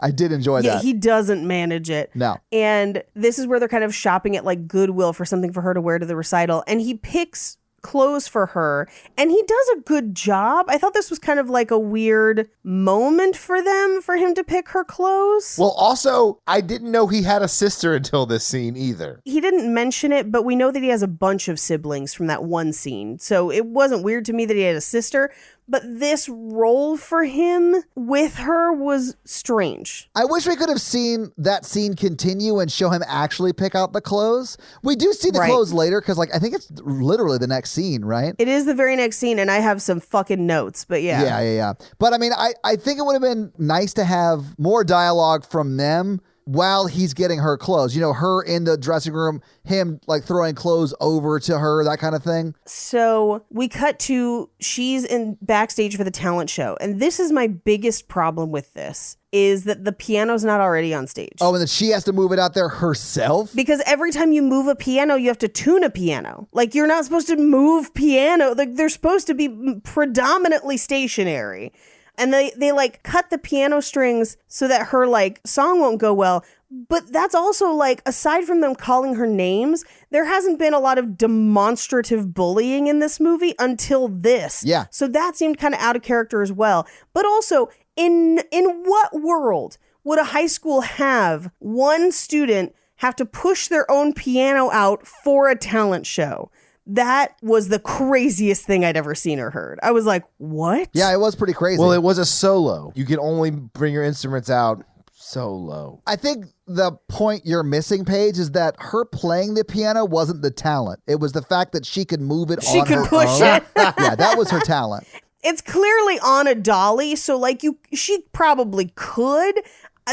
I did enjoy Yeah, that. he doesn't manage it. No. And this is where they're kind of shopping at like Goodwill for something for her to wear to the recital. And he picks clothes for her and he does a good job. I thought this was kind of like a weird moment for him to pick her clothes. Well, also, I didn't know he had a sister until this scene either. He didn't mention it, but we know that he has a bunch of siblings from that one scene. So it wasn't weird to me that he had a sister. But this role for him with her was strange. I wish we could have seen that scene continue and show him actually pick out the clothes. We do see the Right. clothes later because, like, I think it's literally the next scene, right? It is the very next scene, and I have some fucking notes, but yeah. Yeah. But I mean, I think it would have been nice to have more dialogue from them while he's getting her clothes. Her in the dressing room, him like throwing clothes over to her, that kind of thing. So we cut to she's in backstage for the talent show. And this is my biggest problem with this, is that the piano's not already on stage. Oh, and then she has to move it out there herself? Because every time you move a piano, you have to tune a piano. Like, you're not supposed to move piano. Like, they're supposed to be predominantly stationary. And they like cut the piano strings so that her like song won't go well. But that's also like, aside from them calling her names, there hasn't been a lot of demonstrative bullying in this movie until this. Yeah. So that seemed kind of out of character as well. But also, in what world would a high school have one student have to push their own piano out for a talent show? That was the craziest thing I'd ever seen or heard. I was like, what? Yeah, it was pretty crazy. Well, it was a solo. You can only bring your instruments out solo. I think the point you're missing, Paige, is that her playing the piano wasn't the talent. It was the fact that she could move it She on could her push own. it. Yeah, that was her talent. It's clearly on a dolly, so like she probably could.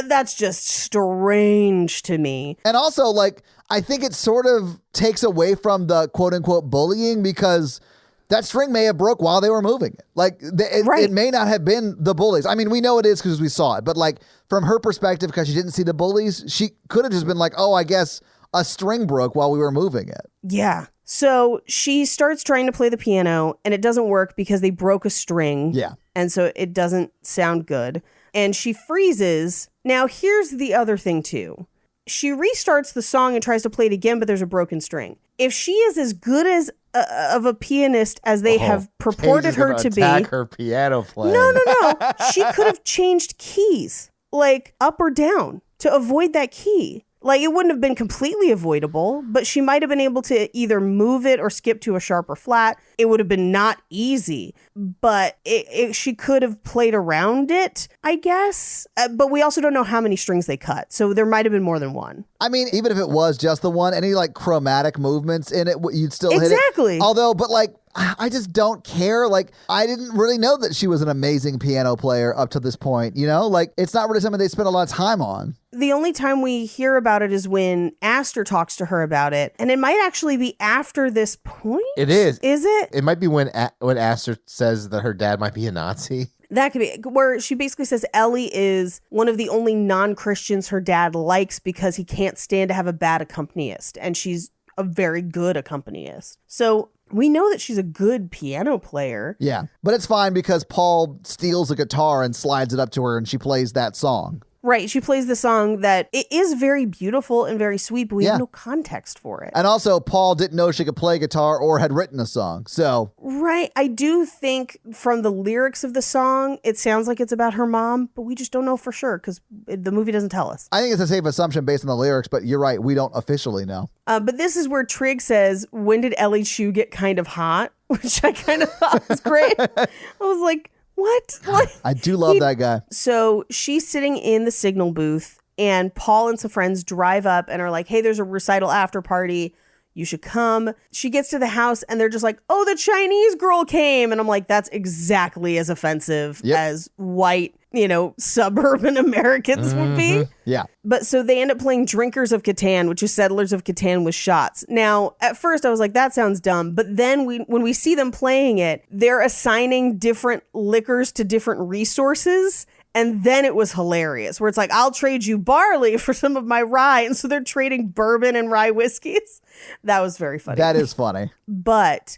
That's just strange to me. And also, like, I think it sort of takes away from the quote unquote bullying because that string may have broke while they were moving it. Like, it may not have been the bullies. I mean, we know it is because we saw it. But, like, from her perspective, because she didn't see the bullies, she could have just been like, oh, I guess a string broke while we were moving it. Yeah. So she starts trying to play the piano, and it doesn't work because they broke a string. Yeah. And so it doesn't sound good. And she freezes. Now, here's the other thing, too. She restarts the song and tries to play it again, but there's a broken string. If she is as good as of a pianist as they have purported her to be, her piano playing. No. She could have changed keys, like up or down, to avoid that key. Like, it wouldn't have been completely avoidable, but she might have been able to either move it or skip to a sharper flat. It would have been not easy, but she could have played around it, I guess. But we also don't know how many strings they cut, so there might have been more than one. I mean, even if it was just the one, any like chromatic movements in it, you'd still hit it. Exactly. Although, but like, I just don't care. Like, I didn't really know that she was an amazing piano player up to this point, you know? Like, it's not really something they spent a lot of time on. The only time we hear about it is when Aster talks to her about it, and it might actually be after this point. It is. Is it? It might be when Aster says that her dad might be a Nazi. That could be where she basically says Ellie is one of the only non-Christians her dad likes because he can't stand to have a bad accompanist, and she's a very good accompanist. So we know that she's a good piano player. Yeah, but it's fine because Paul steals a guitar and slides it up to her and she plays that song. Right. She plays the song that it is very beautiful and very sweet, but we have no context for it. And also, Paul didn't know she could play guitar or had written a song. So, right. I do think from the lyrics of the song, it sounds like it's about her mom, but we just don't know for sure because the movie doesn't tell us. I think it's a safe assumption based on the lyrics, but you're right. We don't officially know. But this is where Trigg says, when did Ellie's shoe get kind of hot? Which I kind of thought was great. I was like, what? I do love that guy. So she's sitting in the signal booth and Paul and some friends drive up and are like, hey, there's a recital after party. You should come. She gets to the house and they're just like, oh, the Chinese girl came. And I'm like, that's exactly as offensive as white, suburban Americans would be. Yeah. But so they end up playing Drinkers of Catan, which is Settlers of Catan with shots. Now, at first I was like, that sounds dumb. But then when we see them playing it, they're assigning different liquors to different resources. And then it was hilarious where it's like, I'll trade you barley for some of my rye. And so they're trading bourbon and rye whiskeys. That was very funny. That is funny. But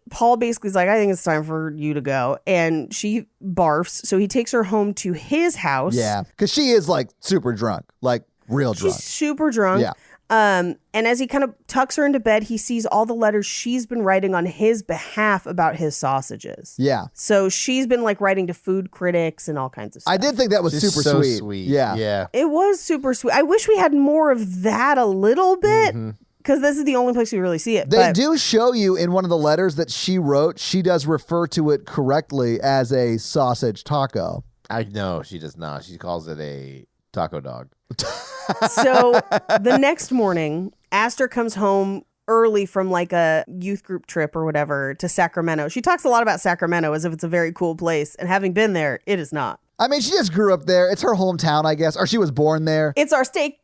Paul basically is like, I think it's time for you to go. And she barfs. So he takes her home to his house. Yeah. Because she is like super drunk, like real drunk. She's super drunk. Yeah. And as he kind of tucks her into bed, he sees all the letters she's been writing on his behalf about his sausages. Yeah. So she's been like writing to food critics and all kinds of stuff. I did think that was Just super so sweet. Yeah. Yeah. It was super sweet. I wish we had more of that a little bit because this is the only place we really see it. They do show you in one of the letters that she wrote, she does refer to it correctly as a sausage taco. I know she does not. She calls it a taco dog. So the next morning, Aster comes home early from like a youth group trip or whatever to Sacramento. She talks a lot about Sacramento as if it's a very cool place. And having been there, it is not. I mean, she just grew up there. It's her hometown, I guess. Or she was born there. It's our state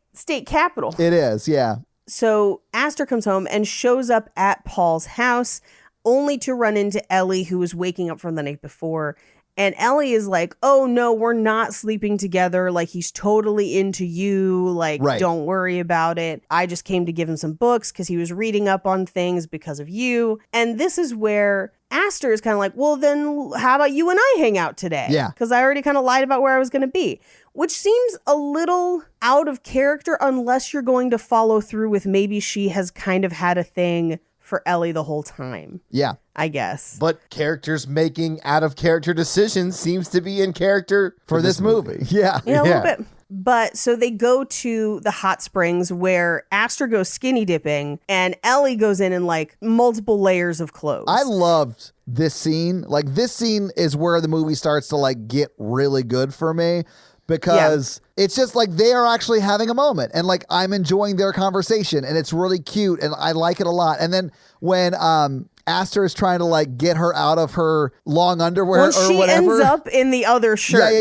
capital. It is, yeah. So Aster comes home and shows up at Paul's house only to run into Ellie, who was waking up from the night before. And Ellie is like, oh, no, we're not sleeping together. Like, he's totally into you. Like, Don't worry about it. I just came to give him some books because he was reading up on things because of you. And this is where Aster is kind of like, well, then how about you and I hang out today? Yeah. Because I already kind of lied about where I was going to be, which seems a little out of character unless you're going to follow through with maybe she has kind of had a thing for Ellie the whole time. Yeah. I guess. But characters making out of character decisions seems to be in character for this movie. Yeah. Yeah, a little bit. But so they go to the hot springs where Aster goes skinny dipping and Ellie goes in like multiple layers of clothes. I loved this scene. Like, this scene is where the movie starts to like get really good for me. Because it's just like they are actually having a moment and like I'm enjoying their conversation and it's really cute and I like it a lot. And then when Aster is trying to like get her out of her long underwear Well, or she whatever. ends up in the other shirt.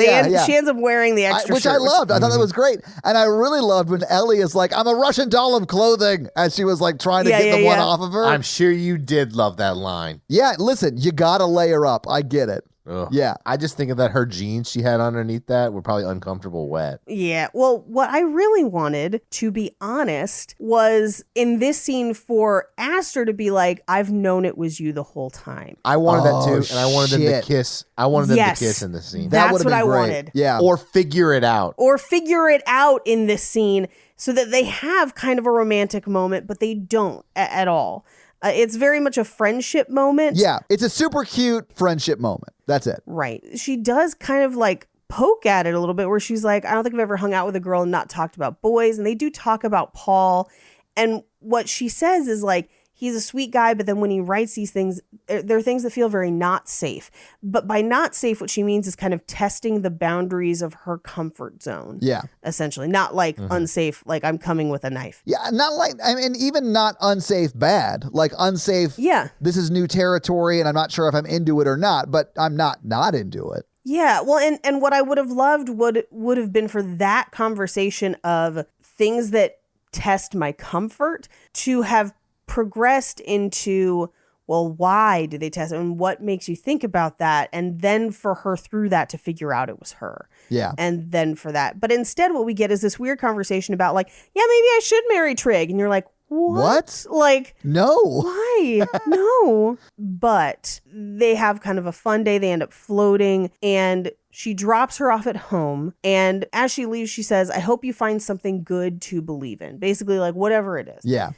She ends up wearing the extra which shirt. I loved. I thought that was great. And I really loved when Ellie is like, I'm a Russian doll of clothing, as she was like trying to get the one off of her. I'm sure you did love that line. Yeah, listen, you gotta layer up. I get it. Ugh. Yeah. I just think of that her jeans she had underneath that were probably uncomfortable wet. Yeah. Well, what I really wanted, to be honest, was in this scene for Aster to be like, I've known it was you the whole time. I wanted that too, and I wanted them to shit. kiss. I wanted them to kiss in the scene. That That's would've what been I great. wanted. Yeah. Or figure it out. Or figure it out in this scene so that they have kind of a romantic moment, but they don't at all. It's very much a friendship moment. Yeah, it's a super cute friendship moment. That's it. Right. She does kind of like poke at it a little bit where she's like, I don't think I've ever hung out with a girl and not talked about boys. And they do talk about Paul. And what she says is like, he's a sweet guy, but then when he writes these things, there are things that feel very not safe. But by not safe, what she means is kind of testing the boundaries of her comfort zone. Yeah. Essentially. Not like unsafe, like I'm coming with a knife. Yeah, not like, I mean, even not unsafe bad. Like unsafe, Yeah. this is new territory and I'm not sure if I'm into it or not, but I'm not into it. Yeah, well, and what I would have loved would have been for that conversation of things that test my comfort to have progressed into, well, why do they test it and what makes you think about that? And then for her through that to figure out it was her. Yeah. And then for that. But instead what we get is this weird conversation about like, yeah, maybe I should marry Trig. And you're like, what? Like, no. Why? No. But they have kind of a fun day. They end up floating and she drops her off at home. And as she leaves, she says, I hope you find something good to believe in. Basically, like whatever it is. Yeah.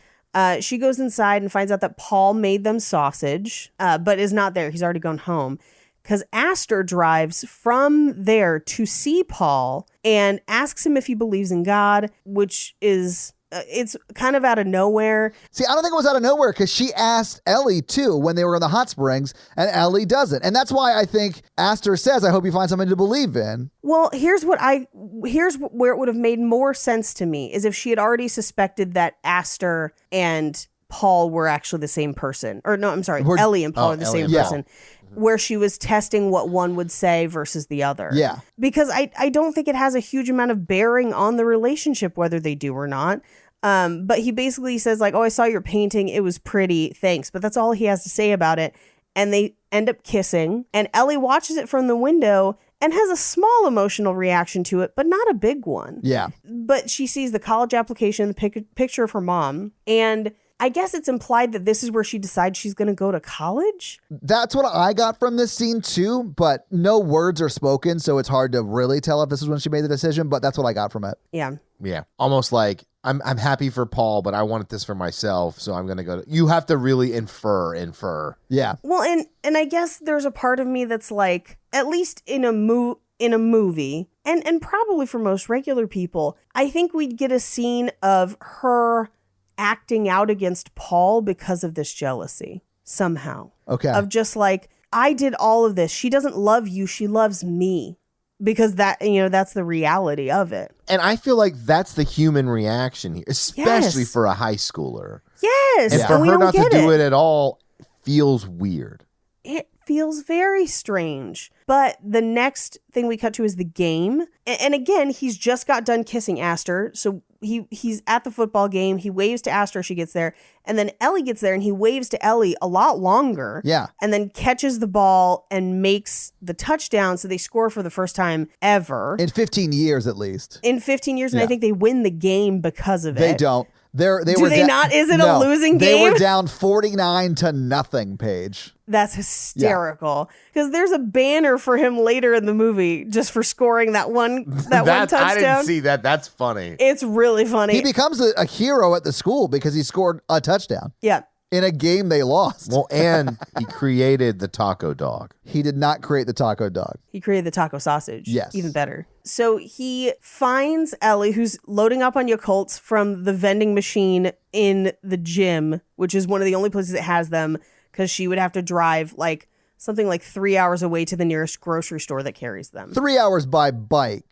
She goes inside and finds out that Paul made them sausage, but is not there. He's already gone home. Because Aster drives from there to see Paul and asks him if he believes in God, which is... it's kind of out of nowhere. See, I don't think it was out of nowhere because she asked Ellie too when they were in the hot springs and Ellie doesn't. And that's why I think Aster says, I hope you find something to believe in. Well, here's where it would have made more sense to me is if she had already suspected that Aster and Paul were actually the same person. Or no, I'm sorry, Ellie and Paul are the same person. Where she was testing what one would say versus the other. Yeah. Because I don't think it has a huge amount of bearing on the relationship, whether they do or not. But he basically says like, oh, I saw your painting. It was pretty. Thanks. But that's all he has to say about it. And they end up kissing. And Ellie watches it from the window and has a small emotional reaction to it, but not a big one. Yeah. But she sees the college application, the picture of her mom. And I guess it's implied that this is where she decides she's going to go to college. That's what I got from this scene too, but no words are spoken, so it's hard to really tell if this is when she made the decision, but that's what I got from it. Yeah. Yeah. Almost like I'm happy for Paul, but I wanted this for myself, so I'm going to go to... You have to really infer. Yeah. Well, and I guess there's a part of me that's like, at least in a movie, and probably for most regular people, I think we'd get a scene of her acting out against Paul because of this jealousy somehow. Okay. Of just like, I did all of this. She doesn't love you. She loves me. Because that, that's the reality of it. And I feel like that's the human reaction here, especially Yes. for a high schooler. Yes. And for we her don't not to get do it at all feels weird. It feels very strange. But the next thing we cut to is the game. And again, he's just got done kissing Aster. So he's at the football game. He waves to Aster. She gets there. And then Ellie gets there and he waves to Ellie a lot longer. Yeah. And then catches the ball and makes the touchdown. So they score for the first time ever. In 15 years, at least. In 15 years. And I think they win the game because of They it. don't. Do they not? Is it a losing They game? were down 49-0, Paige. That's hysterical. Because there's a banner for him later in the movie just for scoring that one touchdown. I didn't see that. That's funny. It's really funny. He becomes a hero at the school because he scored a touchdown Yeah. in a game they lost. Well, and he created the taco dog. He did not create the taco dog. He created the taco sausage. Yes. Even better. So he finds Ellie, who's loading up on Yakults from the vending machine in the gym, which is one of the only places that has them, because she would have to drive like something like 3 hours away to the nearest grocery store that carries them. 3 hours by bike.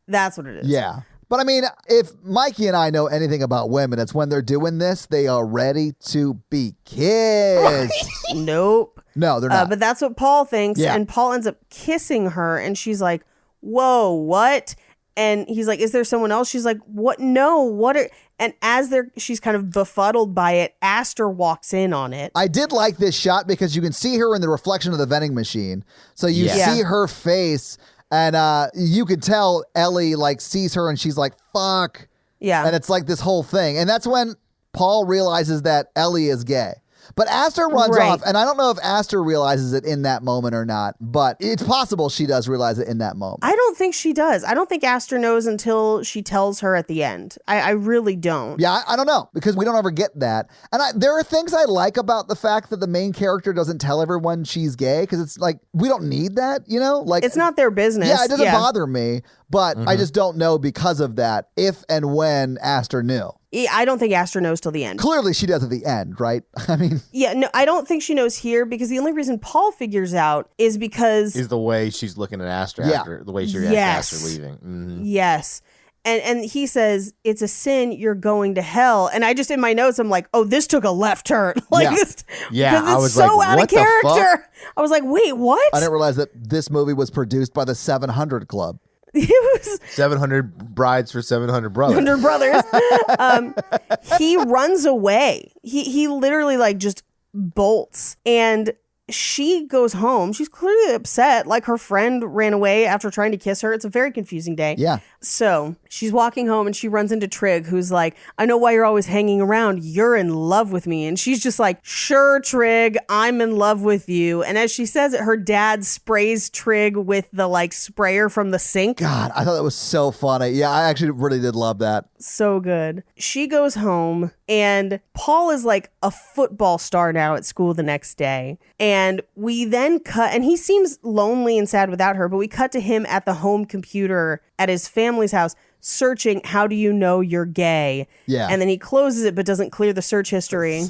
That's what it is. Yeah. But I mean, if Mikey and I know anything about women, it's when they're doing this, they are ready to be kissed. Nope. No, they're not. But that's what Paul thinks. Yeah. And Paul ends up kissing her. And she's like, whoa, what? And he's like, is there someone else? She's like, what? No, what are... And as she's kind of befuddled by it, Aster walks in on it. I did like this shot because you can see her in the reflection of the vending machine. So you Yeah. see her face, and you could tell Ellie like sees her and she's like, fuck. Yeah. And it's like this whole thing. And that's when Paul realizes that Ellie is gay. But Aster runs Right. off, and I don't know if Aster realizes it in that moment or not, but it's possible she does realize it in that moment. I don't think she does. I don't think Aster knows until she tells her at the end. I really don't. Yeah, I don't know, because we don't ever get that. And there are things I like about the fact that the main character doesn't tell everyone she's gay, because it's like, we don't need that, you know? Like, It's not their business. yeah, it doesn't bother me, but I just don't know because of that, if and when Aster knew. I don't think Aster knows till the end. Clearly she does at the end, right? I mean... Yeah, no, I don't think she knows here, because the only reason Paul figures out is because... Is the way she's looking at Aster Yeah. after, the way she reacts Yes. to Aster leaving. Mhm. Yes. And he says, it's a sin, you're going to hell. And I just, in my notes, I'm like, oh, this took a left turn. Like Yeah. this, Yeah, because I it's was so like, out of what the fuck? character. I was like, wait, what? I didn't realize that this movie was produced by the 700 Club. It was 700 brides for 700 brothers. 100 brothers. He runs away. He literally like just bolts, and she goes home. She's clearly upset, like her friend ran away after trying to kiss her. It's a very confusing day. Yeah. So she's walking home and she runs into Trig, who's like, I know why you're always hanging around. You're in love with me. And she's just like, sure, Trig, I'm in love with you. And as she says it, her dad sprays Trig with the like sprayer from the sink. God, I thought that was so funny. Yeah, I actually really did love that. So good. She goes home, and Paul is like a football star now at school the next day. And we then cut, and he seems lonely and sad without her, but we cut to him at the home computer at his family's house searching, how do you know you're gay? Yeah. And then he closes it but doesn't clear the search history.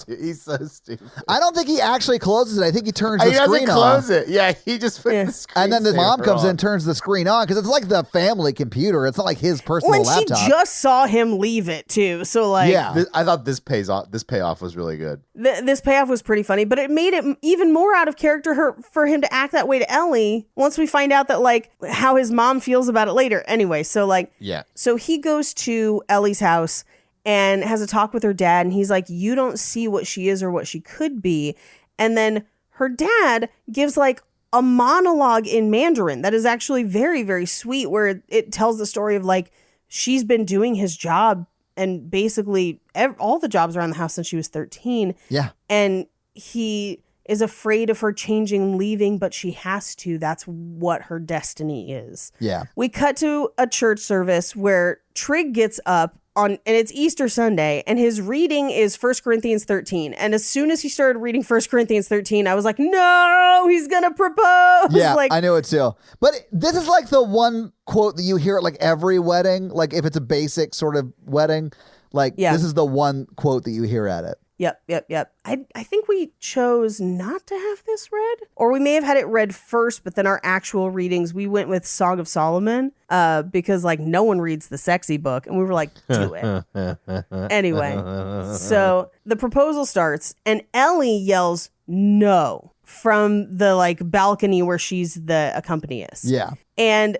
He's so stupid. I don't think he actually closes it. I think he turns He the doesn't screen close on. it. Yeah, he just put the screen. And then the mom comes in, on. turns the screen on, because it's like the family computer. It's not like his personal When laptop. she just saw him leave it too. So like, Yeah. I thought this payoff was really good. this payoff was pretty funny, but it made it even more out of character for him to act that way to Ellie once we find out that like how his mom feels about it later. Anyway, so like, Yeah. so he goes to Ellie's house and has a talk with her dad, and he's like, you don't see what she is or what she could be. And then her dad gives like a monologue in Mandarin that is actually very, very sweet, where it tells the story of like, she's been doing his job and basically all the jobs around the house since she was 13. Yeah. And he is afraid of her changing and leaving, but she has to. That's what her destiny is. Yeah. We cut to a church service where Trig gets up and it's Easter Sunday, and his reading is 1 Corinthians 13. And as soon as he started reading 1 Corinthians 13, I was like, no, he's going to propose. Yeah, like, I knew it too. But this is like the one quote that you hear at like every wedding. Like if it's a basic sort of wedding, like Yeah. this is the one quote that you hear at it. Yep. I think we chose not to have this read, or we may have had it read first, but then our actual readings, we went with Song of Solomon, because like no one reads the sexy book, and we were like, do it. Anyway, so the proposal starts, and Ellie yells no from the like balcony where she's the accompanist. Yeah. And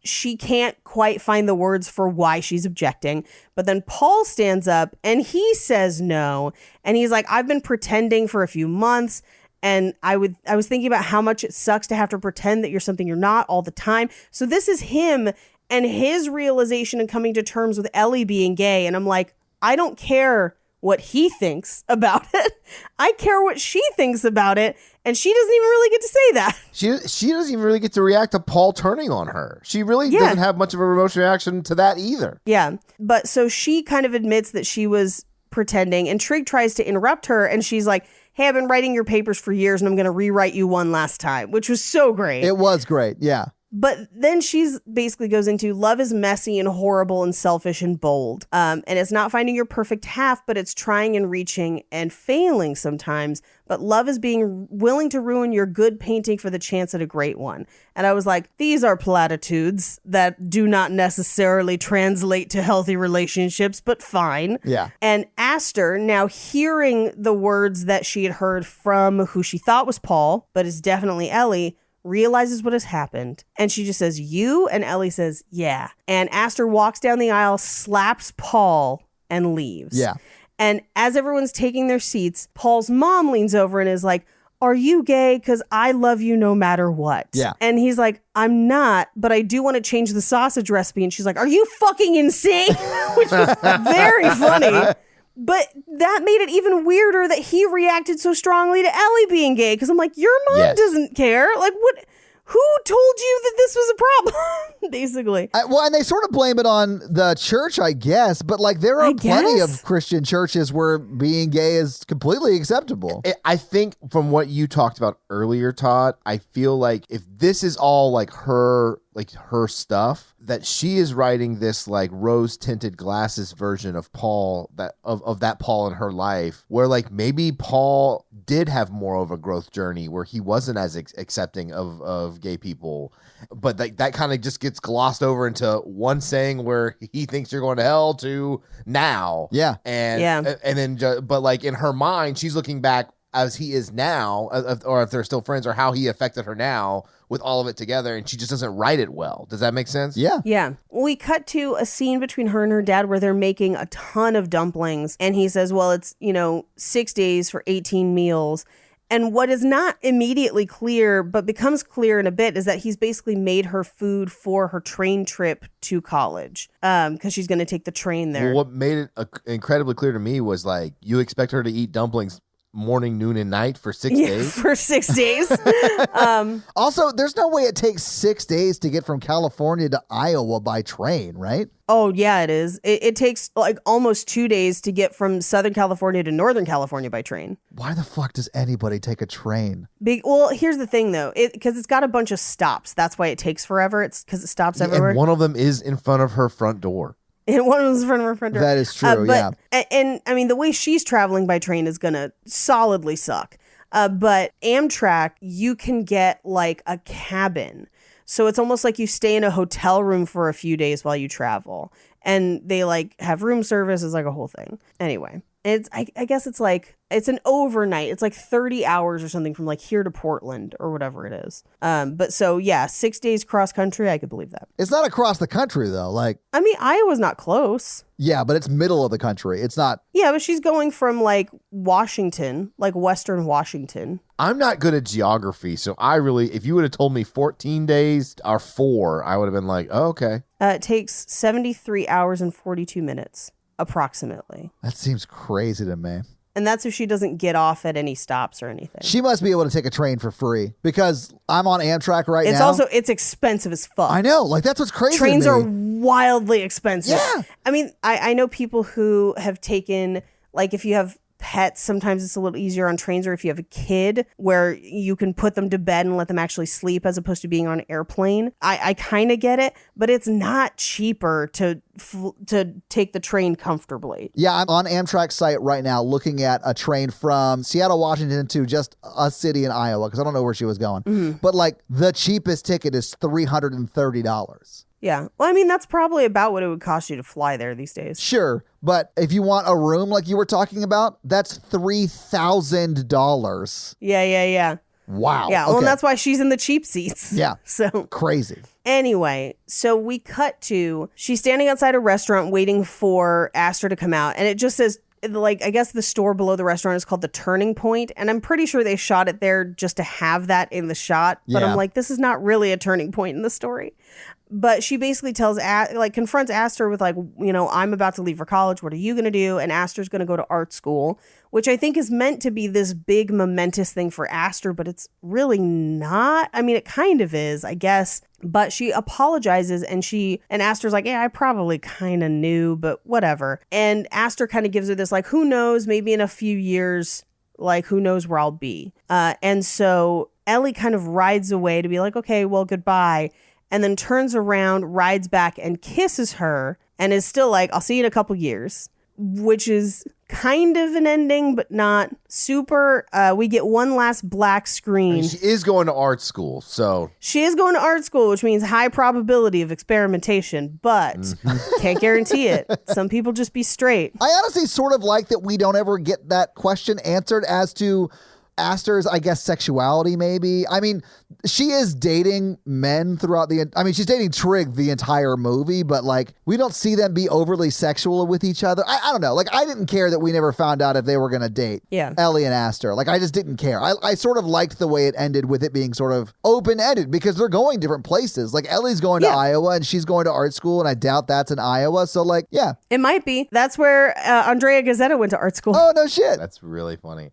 she can't quite find the words for why she's objecting. But then Paul stands up and he says no. And he's like, I've been pretending for a few months. And I was thinking about how much it sucks to have to pretend that you're something you're not all the time. So this is him and his realization and coming to terms with Ellie being gay. And I'm like, I don't care what he thinks about it. I care what she thinks about it. And she doesn't even really get to say that. She doesn't even really get to react to Paul turning on her. She really Yeah. doesn't have much of a emotional reaction to that either. Yeah. But so she kind of admits that she was pretending, and Trig tries to interrupt her, and she's like, hey, I've been writing your papers for years and I'm going to rewrite you one last time, which was so great. It was great. Yeah. But then she's basically goes into love is messy and horrible and selfish and bold. And it's not finding your perfect half, but it's trying and reaching and failing sometimes. But love is being willing to ruin your good painting for the chance at a great one. And I was like, these are platitudes that do not necessarily translate to healthy relationships, but fine. Yeah. And Aster, now hearing the words that she had heard from who she thought was Paul, but is definitely Ellie, realizes what has happened. And she just says, you? And Ellie says, yeah. And Aster walks down the aisle, slaps Paul, and leaves. Yeah. And as everyone's taking their seats, Paul's mom leans over and is like, are you gay? Because I love you no matter what. Yeah. And he's like, I'm not, but I do want to change the sausage recipe. And she's like, are you fucking insane? Which was very funny. But that made it even weirder that he reacted so strongly to Ellie being gay. Because I'm like, your mom doesn't care. Like, what? Who told you that this was a problem? Basically. Well, and they sort of blame it on the church, I guess. But like, there are plenty of Christian churches where being gay is completely acceptable. I think from what you talked about earlier, Todd, I feel like if this is all like her stuff, that she is writing this like rose tinted glasses version of Paul, that of that Paul in her life, where like maybe Paul did have more of a growth journey where he wasn't as accepting of gay people, but that kind of just gets glossed over into one saying where he thinks you're going to hell to now. Yeah. And then but like in her mind, she's looking back as he is now, or if they're still friends, or how he affected her now with all of it together, and she just doesn't write it well. Does that make sense? Yeah. Yeah. We cut to a scene between her and her dad where they're making a ton of dumplings, and he says, well, it's, 6 days for 18 meals. And what is not immediately clear, but becomes clear in a bit, is that he's basically made her food for her train trip to college, because she's going to take the train there. Well, what made it incredibly clear to me was like, you expect her to eat dumplings morning, noon, and night for 6 days? For 6 days. Also, there's no way it takes 6 days to get from California to Iowa by train, right? Oh, yeah, it is. It takes like almost 2 days to get from Southern California to Northern California by train. Why the fuck does anybody take a train? Well, here's the thing, though. Because it's got a bunch of stops. That's why it takes forever. It's because it stops everywhere. And one of them is in front of her front door. And one was in front of her front door. That is true, yeah. And I mean, the way she's traveling by train is going to solidly suck. But Amtrak, you can get like a cabin. So it's almost like you stay in a hotel room for a few days while you travel. And they like have room service. It's like a whole thing. Anyway, I guess it's like, it's an overnight. It's like 30 hours or something from like here to Portland or whatever it is. But so yeah, 6 days cross country. I could believe that. It's not across the country though. Like, I mean, Iowa's not close. Yeah, but it's middle of the country. It's not. Yeah, but she's going from like Washington, like Western Washington. I'm not good at geography, so if you would have told me 14 days or 4, I would have been like, oh, okay. It takes 73 hours and 42 minutes, approximately. That seems crazy to me. And that's if she doesn't get off at any stops or anything. She must be able to take a train for free, because I'm on Amtrak right now. It's expensive as fuck. I know. Like, that's what's crazy. Trains to me. are wildly expensive. Yeah. I mean, I know people who have taken, like, if you have pets, sometimes it's a little easier on trains, or if you have a kid where you can put them to bed and let them actually sleep as opposed to being on an airplane. I kind of get it, but it's not cheaper to take the train comfortably. Yeah, I'm on Amtrak's site right now looking at a train from Seattle, Washington to just a city in Iowa, because I don't know where she was going. Mm-hmm. But like the cheapest ticket is $330. Yeah. Well, I mean, that's probably about what it would cost you to fly there these days. Sure. But if you want a room like you were talking about, that's $3,000. Yeah. Wow. Yeah. Well, and that's why she's in the cheap seats. Yeah. So crazy. Anyway, so we cut to, she's standing outside a restaurant waiting for Aster to come out. And it just says, like, I guess the store below the restaurant is called the Turning Point, and I'm pretty sure they shot it there just to have that in the shot. But I'm like, this is not really a turning point in the story. But she basically confronts Aster with like, I'm about to leave for college. What are you going to do? And Aster's going to go to art school, which I think is meant to be this big momentous thing for Aster, but it's really not. I mean, it kind of is, I guess. But she apologizes, and Aster's like, yeah, I probably kind of knew, but whatever. And Aster kind of gives her this like, who knows, maybe in a few years, like, who knows where I'll be. And so Ellie kind of rides away to be like, okay, well, goodbye. and then turns around, rides back and kisses her and is still like, I'll see you in a couple years, which is kind of an ending, but not super. We get one last black screen. She is going to art school, so. She is going to art school, which means high probability of experimentation, but can't guarantee it. Some people just be straight. I honestly sort of like that we don't ever get that question answered as to Aster's, I guess, sexuality, maybe. I mean, she is dating men throughout she's dating Trig the entire movie, but like, we don't see them be overly sexual with each other. I don't know. Like, I didn't care that we never found out if they were going to date Ellie and Aster. Like, I just didn't care. I sort of liked the way it ended with it being sort of open-ended because they're going different places. Like, Ellie's going to Iowa and she's going to art school, and I doubt that's in Iowa. So, like, yeah. It might be. That's where Andrea Gazzetta went to art school. Oh, no shit. That's really funny.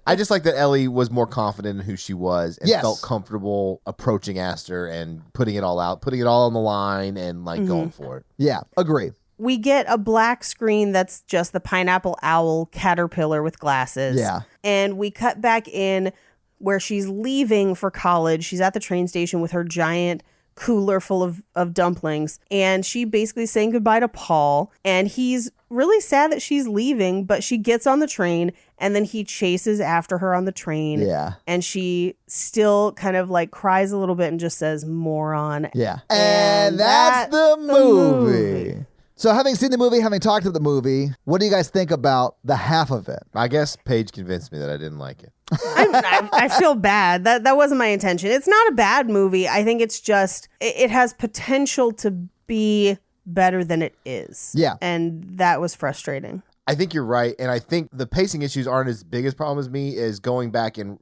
I just like that Ellie was more confident in who she was and felt comfortable approaching Aster and putting it all out, putting it all on the line and like going for it. Yeah, agree. We get a black screen that's just the pineapple owl caterpillar with glasses. Yeah. And we cut back in where she's leaving for college. She's at the train station with her giant cooler full of dumplings, and she basically saying goodbye to Paul, and he's really sad that she's leaving, but she gets on the train and then he chases after her on the train. Yeah. And she still kind of like cries a little bit and just says moron. Yeah. And that's the movie. So having seen the movie, having talked to the movie, what do you guys think about the half of it? I guess Paige convinced me that I didn't like it. I feel bad. That wasn't my intention. It's not a bad movie. I think it's just, it has potential to be better than it is. Yeah. And that was frustrating. I think you're right. And I think the pacing issues aren't as big a problem as me is going back and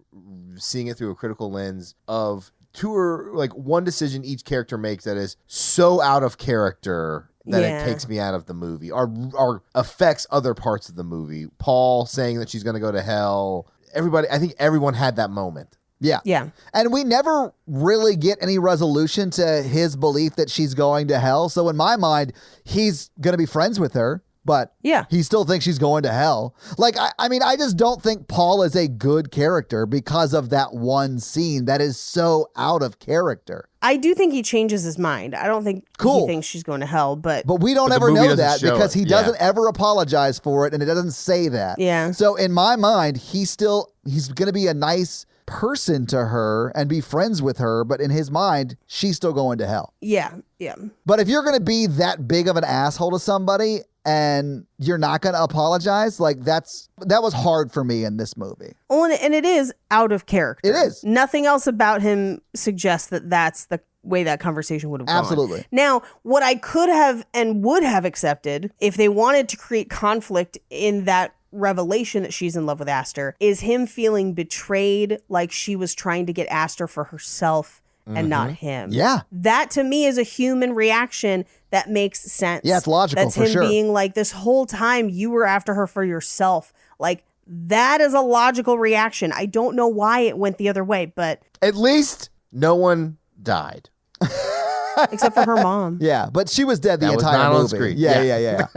seeing it through a critical lens of one decision each character makes that is so out of character that it takes me out of the movie or affects other parts of the movie. Paul saying that she's going to go to hell. I think everyone had that moment. Yeah. Yeah. And we never really get any resolution to his belief that she's going to hell. So in my mind, he's going to be friends with her, but he still thinks she's going to hell. Like, I mean, I just don't think Paul is a good character because of that one scene that is so out of character. I do think he changes his mind. I don't think he thinks she's going to hell, but we don't ever know that because he doesn't ever apologize for it, and it doesn't say that. Yeah. So in my mind, he's going to be a nice person to her and be friends with her, but in his mind, she's still going to hell. Yeah. Yeah. But if you're going to be that big of an asshole to somebody and you're not going to apologize, like that was hard for me in this movie. Oh, and it is out of character. It is. Nothing else about him suggests that that's the way that conversation would have gone. Absolutely. Now, what I could have and would have accepted if they wanted to create conflict in that revelation that she's in love with Aster is him feeling betrayed, like she was trying to get Aster for herself and not him. Yeah. That to me is a human reaction that makes sense. Yeah, it's logical. That's for him sure. being like, this whole time you were after her for yourself. Like, that is a logical reaction. I don't know why it went the other way, but At least no one died. except for her mom. Yeah, but she was dead the That was entire not movie. on screen. Yeah.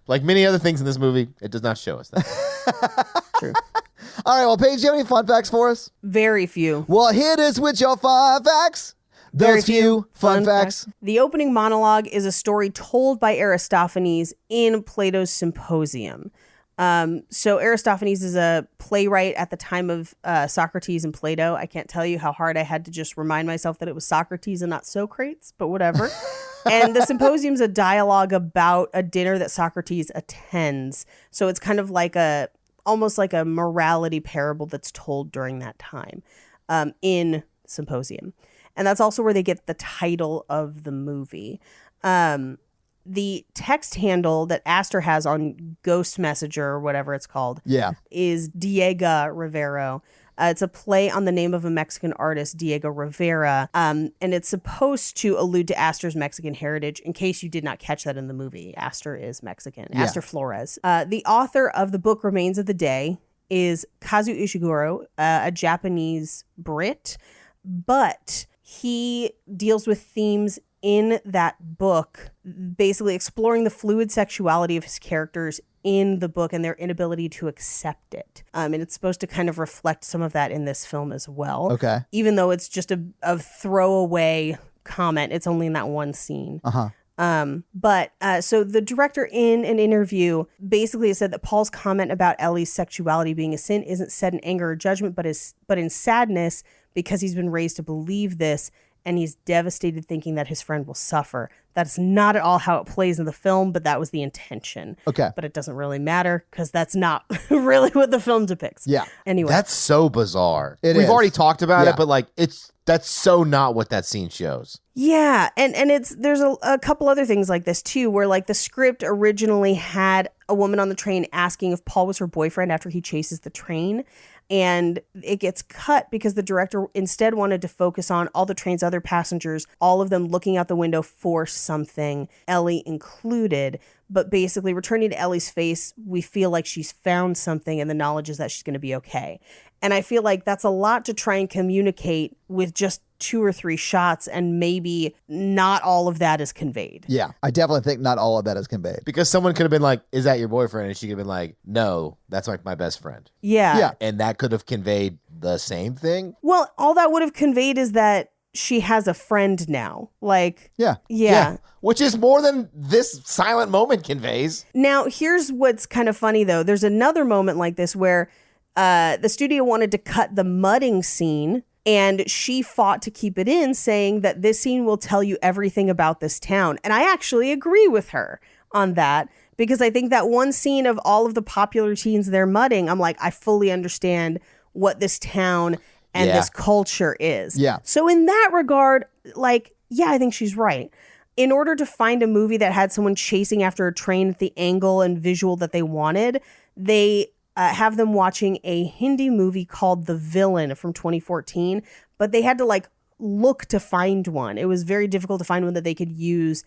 Like many other things in this movie, it does not show us that. True. All right, well, Paige, do you have any fun facts for us? Very few. Well, here it is with your fun facts. Very Those few fun facts. The opening monologue is a story told by Aristophanes in Plato's Symposium. So Aristophanes is a playwright at the time of Socrates and Plato. I can't tell you how hard I had to just remind myself that it was Socrates and not Socrates, but whatever. And the Symposium's a dialogue about a dinner that Socrates attends. So it's kind of like almost like a morality parable that's told during that time in Symposium. And that's also where they get the title of the movie. The text handle that Aster has on Ghost Messenger or whatever it's called is Diego Rivero. It's a play on the name of a Mexican artist, Diego Rivera. And it's supposed to allude to Aster's Mexican heritage. In case you did not catch that in the movie, Aster is Mexican. Aster Flores. The author of the book Remains of the Day is Kazu Ishiguro, a Japanese Brit. But he deals with themes in that book, basically exploring the fluid sexuality of his characters in the book and their inability to accept it. And it's supposed to kind of reflect some of that in this film as well. Okay. Even though it's just a throwaway comment. It's only in that one scene. Uh-huh. So the director in an interview basically said that Paul's comment about Ellie's sexuality being a sin isn't said in anger or judgment, but in sadness, because he's been raised to believe this, and he's devastated thinking that his friend will suffer. That's not at all how it plays in the film, but that was the intention. Okay. But it doesn't really matter because that's not really what the film depicts. Yeah. Anyway. That's so bizarre. It We've is. already talked about Yeah. it, but like that's so not what that scene shows. Yeah, and there's a couple other things like this too, where like the script originally had a woman on the train asking if Paul was her boyfriend after he chases the train, and it gets cut because the director instead wanted to focus on all the train's other passengers, all of them looking out the window for something, Ellie included. But basically, returning to Ellie's face, we feel like she's found something, and the knowledge is that she's going to be okay. And I feel like that's a lot to try and communicate with just 2 or 3 shots, and maybe not all of that is conveyed. Yeah, I definitely think not all of that is conveyed. Because someone could have been like, "Is that your boyfriend?" And she could have been like, "No, that's like my best friend." Yeah. Yeah. And that could have conveyed the same thing. Well, all that would have conveyed is that she has a friend now. Like, Yeah. yeah. Which is more than this silent moment conveys. Now, here's what's kind of funny, though. There's another moment like this where the studio wanted to cut the mudding scene, and she fought to keep it in, saying that this scene will tell you everything about this town. And I actually agree with her on that, because I think that one scene of all of the popular teens they're mudding, I'm like, I fully understand what this town and Yeah. this culture is. Yeah. So in that regard, like, yeah, I think she's right. In order to find a movie that had someone chasing after a train at the angle and visual that they wanted, they have them watching a Hindi movie called The Villain from 2014, but they had to like look to find one. It was very difficult to find one that they could use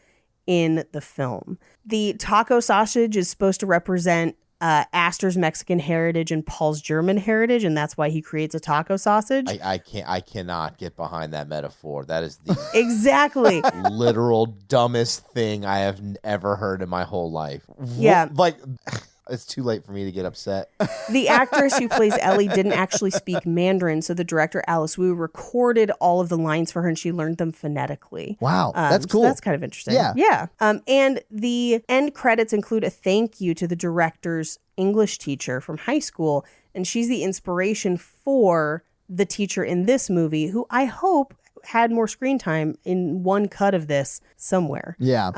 in the film. The taco sausage is supposed to represent Astor's Mexican heritage and Paul's German heritage, and that's why he creates a taco sausage. I cannot get behind that metaphor. That is the Exactly. literal dumbest thing I have ever heard in my whole life. Yeah. Like, it's too late for me to get upset. The actress who plays Ellie didn't actually speak Mandarin, so the director, Alice Wu, recorded all of the lines for her, and she learned them phonetically. Wow. That's cool. So that's kind of interesting. Yeah. Yeah. And the end credits include a thank you to the director's English teacher from high school, and she's the inspiration for the teacher in this movie, who I hope had more screen time in one cut of this somewhere. Yeah.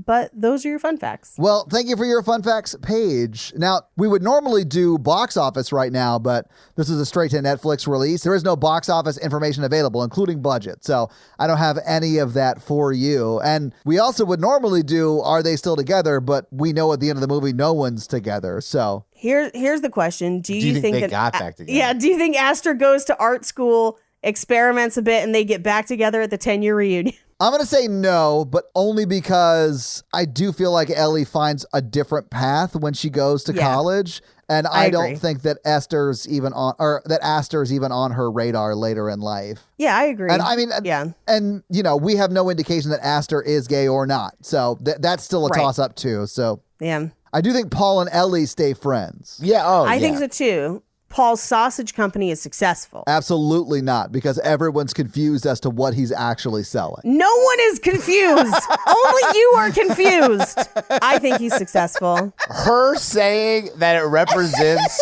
But those are your fun facts. Well, thank you for your fun facts page. Now, we would normally do box office right now, but this is a straight to Netflix release. There is no box office information available, including budget. So I don't have any of that for you. And we also would normally do Are They Still Together? But we know at the end of the movie, no one's together. So Here's the question. Do you think they that got back together? Yeah, do you think Astor goes to art school, experiments a bit, and they get back together at the 10-year reunion? I'm going to say no, but only because I do feel like Ellie finds a different path when she goes to Yeah. college. And I I don't agree. think that Astor's even on her radar later in life. Yeah, I agree. And I mean, yeah. and you know, we have no indication that Astor is gay or not. So that's still a Right. toss up too. So Yeah. I do think Paul and Ellie stay friends. Yeah. Oh, I yeah. think so too. Paul's sausage company is successful. Absolutely not, because everyone's confused as to what he's actually selling. No one is confused. Only you are confused. I think he's successful. Her saying that it represents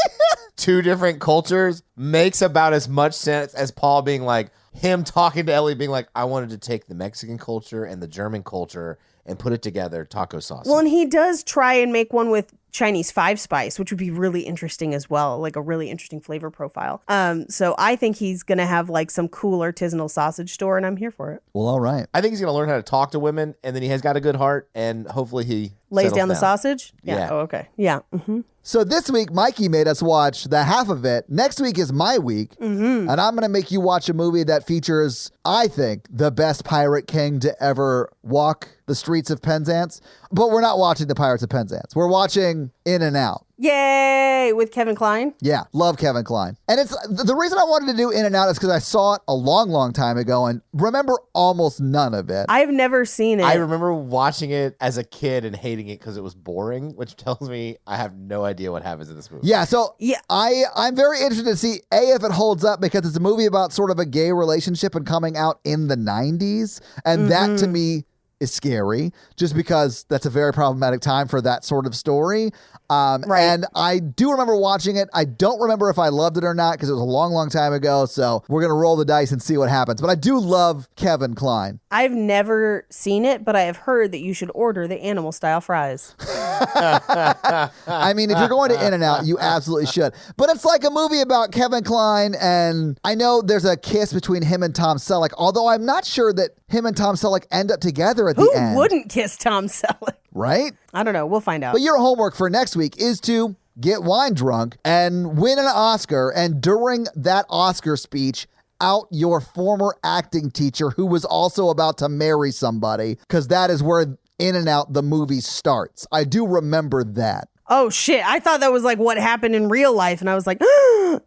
two different cultures makes about as much sense as Paul being like, him talking to Ellie being like, I wanted to take the Mexican culture and the German culture and put it together, taco sauce. Well, and he does try and make one with Chinese 5-spice, which would be really interesting as well, like a really interesting flavor profile. So I think he's going to have like some cool artisanal sausage store, and I'm here for it. Well, all right. I think he's going to learn how to talk to women, and then he has got a good heart, and hopefully he Lays settles down the sausage? Yeah. Oh, okay. Yeah. Mm-hmm. So this week, Mikey made us watch the half of it. Next week is my week. Mm-hmm. And I'm going to make you watch a movie that features, I think, the best pirate king to ever walk the streets of Penzance. But we're not watching the Pirates of Penzance. We're watching watching In-N-Out. Yay! With Kevin Kline? Yeah, love Kevin Kline. And it's the reason I wanted to do In-N-Out is because I saw it a long, long time ago and remember almost none of it. I've never seen it. I remember watching it as a kid and hating it because it was boring, which tells me I have no idea what happens in this movie. Yeah, so Yeah. I'm very interested to see, A, if it holds up, because it's a movie about sort of a gay relationship and coming out in the 90s. And that to me is scary, just because that's a very problematic time for that sort of story. Right. And I do remember watching it. I don't remember if I loved it or not because it was a long, long time ago. So we're going to roll the dice and see what happens. But I do love Kevin Kline. I've never seen it, but I have heard that you should order the animal style fries. I mean, if you're going to In-N-Out, you absolutely should. But it's like a movie about Kevin Kline, and I know there's a kiss between him and Tom Selleck, although I'm not sure that him and Tom Selleck end up together at Who the end. wouldn't kiss Tom Selleck? Right? I don't know. We'll find out. But your homework for next week is to get wine drunk and win an Oscar, and during that Oscar speech, out your former acting teacher who was also about to marry somebody, because that is where In-N-Out, the movie, starts. I do remember that. Oh, shit. I thought that was like what happened in real life, and I was like,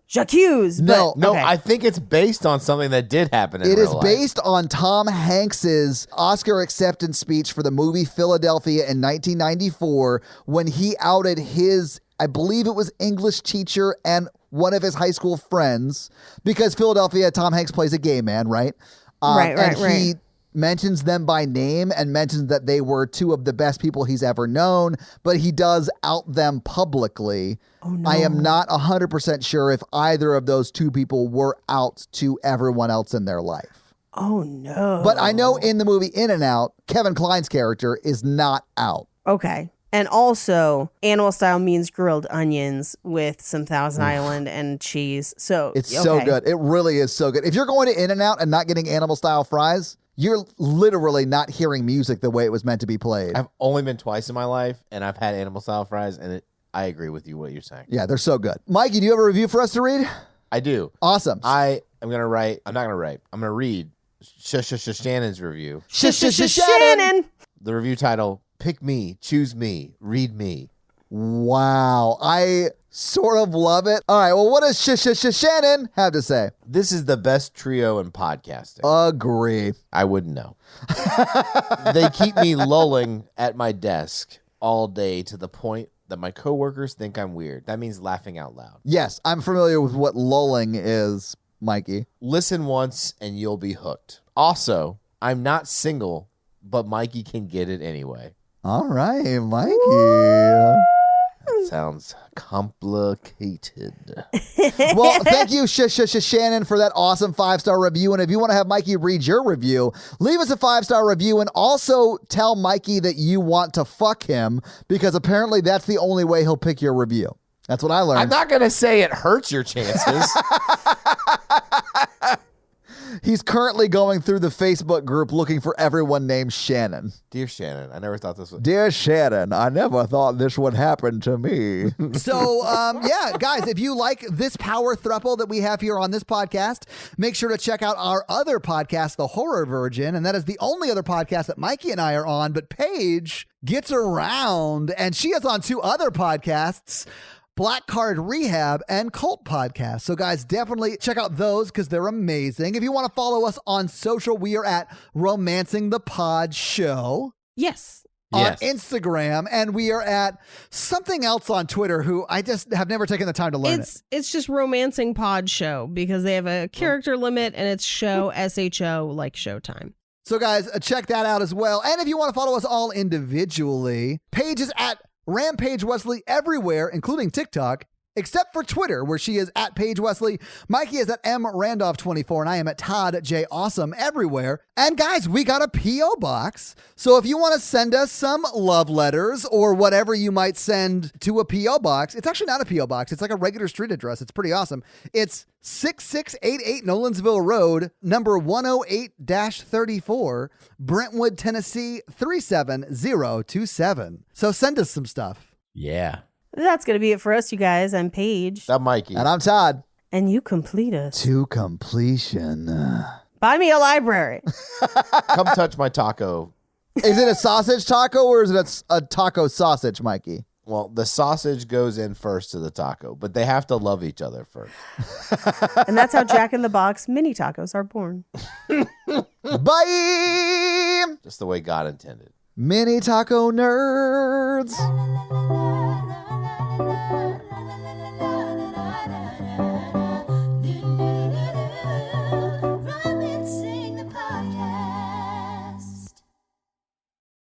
J'accuse. No, No, okay. I think it's based on something that did happen in It real is life. based on Tom Hanks's Oscar acceptance speech for the movie Philadelphia in 1994 when he outed his, I believe it was English teacher and one of his high school friends, because Philadelphia, Tom Hanks plays a gay man, right? And he mentions them by name and mentions that they were two of the best people he's ever known, but he does out them publicly. Oh, no. I am not 100% sure if either of those two people were out to everyone else in their life. Oh, no. But I know in the movie In-N-Out, Kevin Kline's character is not out. Okay. And also, animal style means grilled onions with some Thousand Island and cheese. So It's so good. It really is so good. If you're going to In-N-Out and not getting animal style fries, you're literally not hearing music the way it was meant to be played. I've only been twice in my life, and I've had animal style fries, and I agree with you what you're saying. Yeah, they're so good. Mikey, do you have a review for us to read? I do. Awesome. I'm going to read Shannon's review. Shannon. The review title, Pick Me, Choose Me, Read Me. Wow. I sort of love it. All right, well, what does Shannon have to say? This is the best trio in podcasting. Agree. I wouldn't know. They keep me lolling at my desk all day to the point that my coworkers think I'm weird. That means laughing out loud. Yes, I'm familiar with what lulling is, Mikey. Listen once and you'll be hooked. Also, I'm not single, but Mikey can get it anyway. All right, Mikey. Sounds complicated. Well, thank you, Shannon, for that awesome 5-star review. And if you want to have Mikey read your review, leave us a 5-star review and also tell Mikey that you want to fuck him, because apparently that's the only way he'll pick your review. That's what I learned. I'm not going to say it hurts your chances. He's currently going through the Facebook group looking for everyone named Shannon. Dear Shannon, I never thought this would... Dear Shannon, I never thought this would happen to me. So, yeah, guys, if you like this power throuple that we have here on this podcast, make sure to check out our other podcast, The Horror Virgin, and that is the only other podcast that Mikey and I are on, but Paige gets around, and she is on 2 other podcasts, Black Card Rehab and Cult Podcast. So guys, definitely check out those because they're amazing. If you want to follow us on social, we are at Romancing the Pod Show. Yes. On Instagram, and we are at something else on Twitter, who I just have never taken the time to learn It's just Romancing Pod Show because they have a character limit and it's show SHO like Showtime. So guys, check that out as well. And if you want to follow us all individually, Paige is at Rampage Wesley everywhere, including TikTok, except for Twitter, where she is at Paige Wesley. Mikey is at MRandolph24, and I am at Todd J Awesome everywhere. And guys, we got a P.O. box. So if you want to send us some love letters or whatever you might send to a P.O. box, it's actually not a P.O. box. It's like a regular street address. It's pretty awesome. It's 6688 Nolensville Road, number 108-34, Brentwood, Tennessee 37027. So send us some stuff. Yeah. That's going to be it for us, you guys. I'm Paige. That Mikey. And I'm Todd. And you complete us. To completion. Buy me a library. Come touch my taco. Is it a sausage taco or is it a taco sausage, Mikey? Well, the sausage goes in first to the taco, but they have to love each other first. And that's how Jack in the Box mini tacos are born. Bye! Just the way God intended. Mini taco nerds.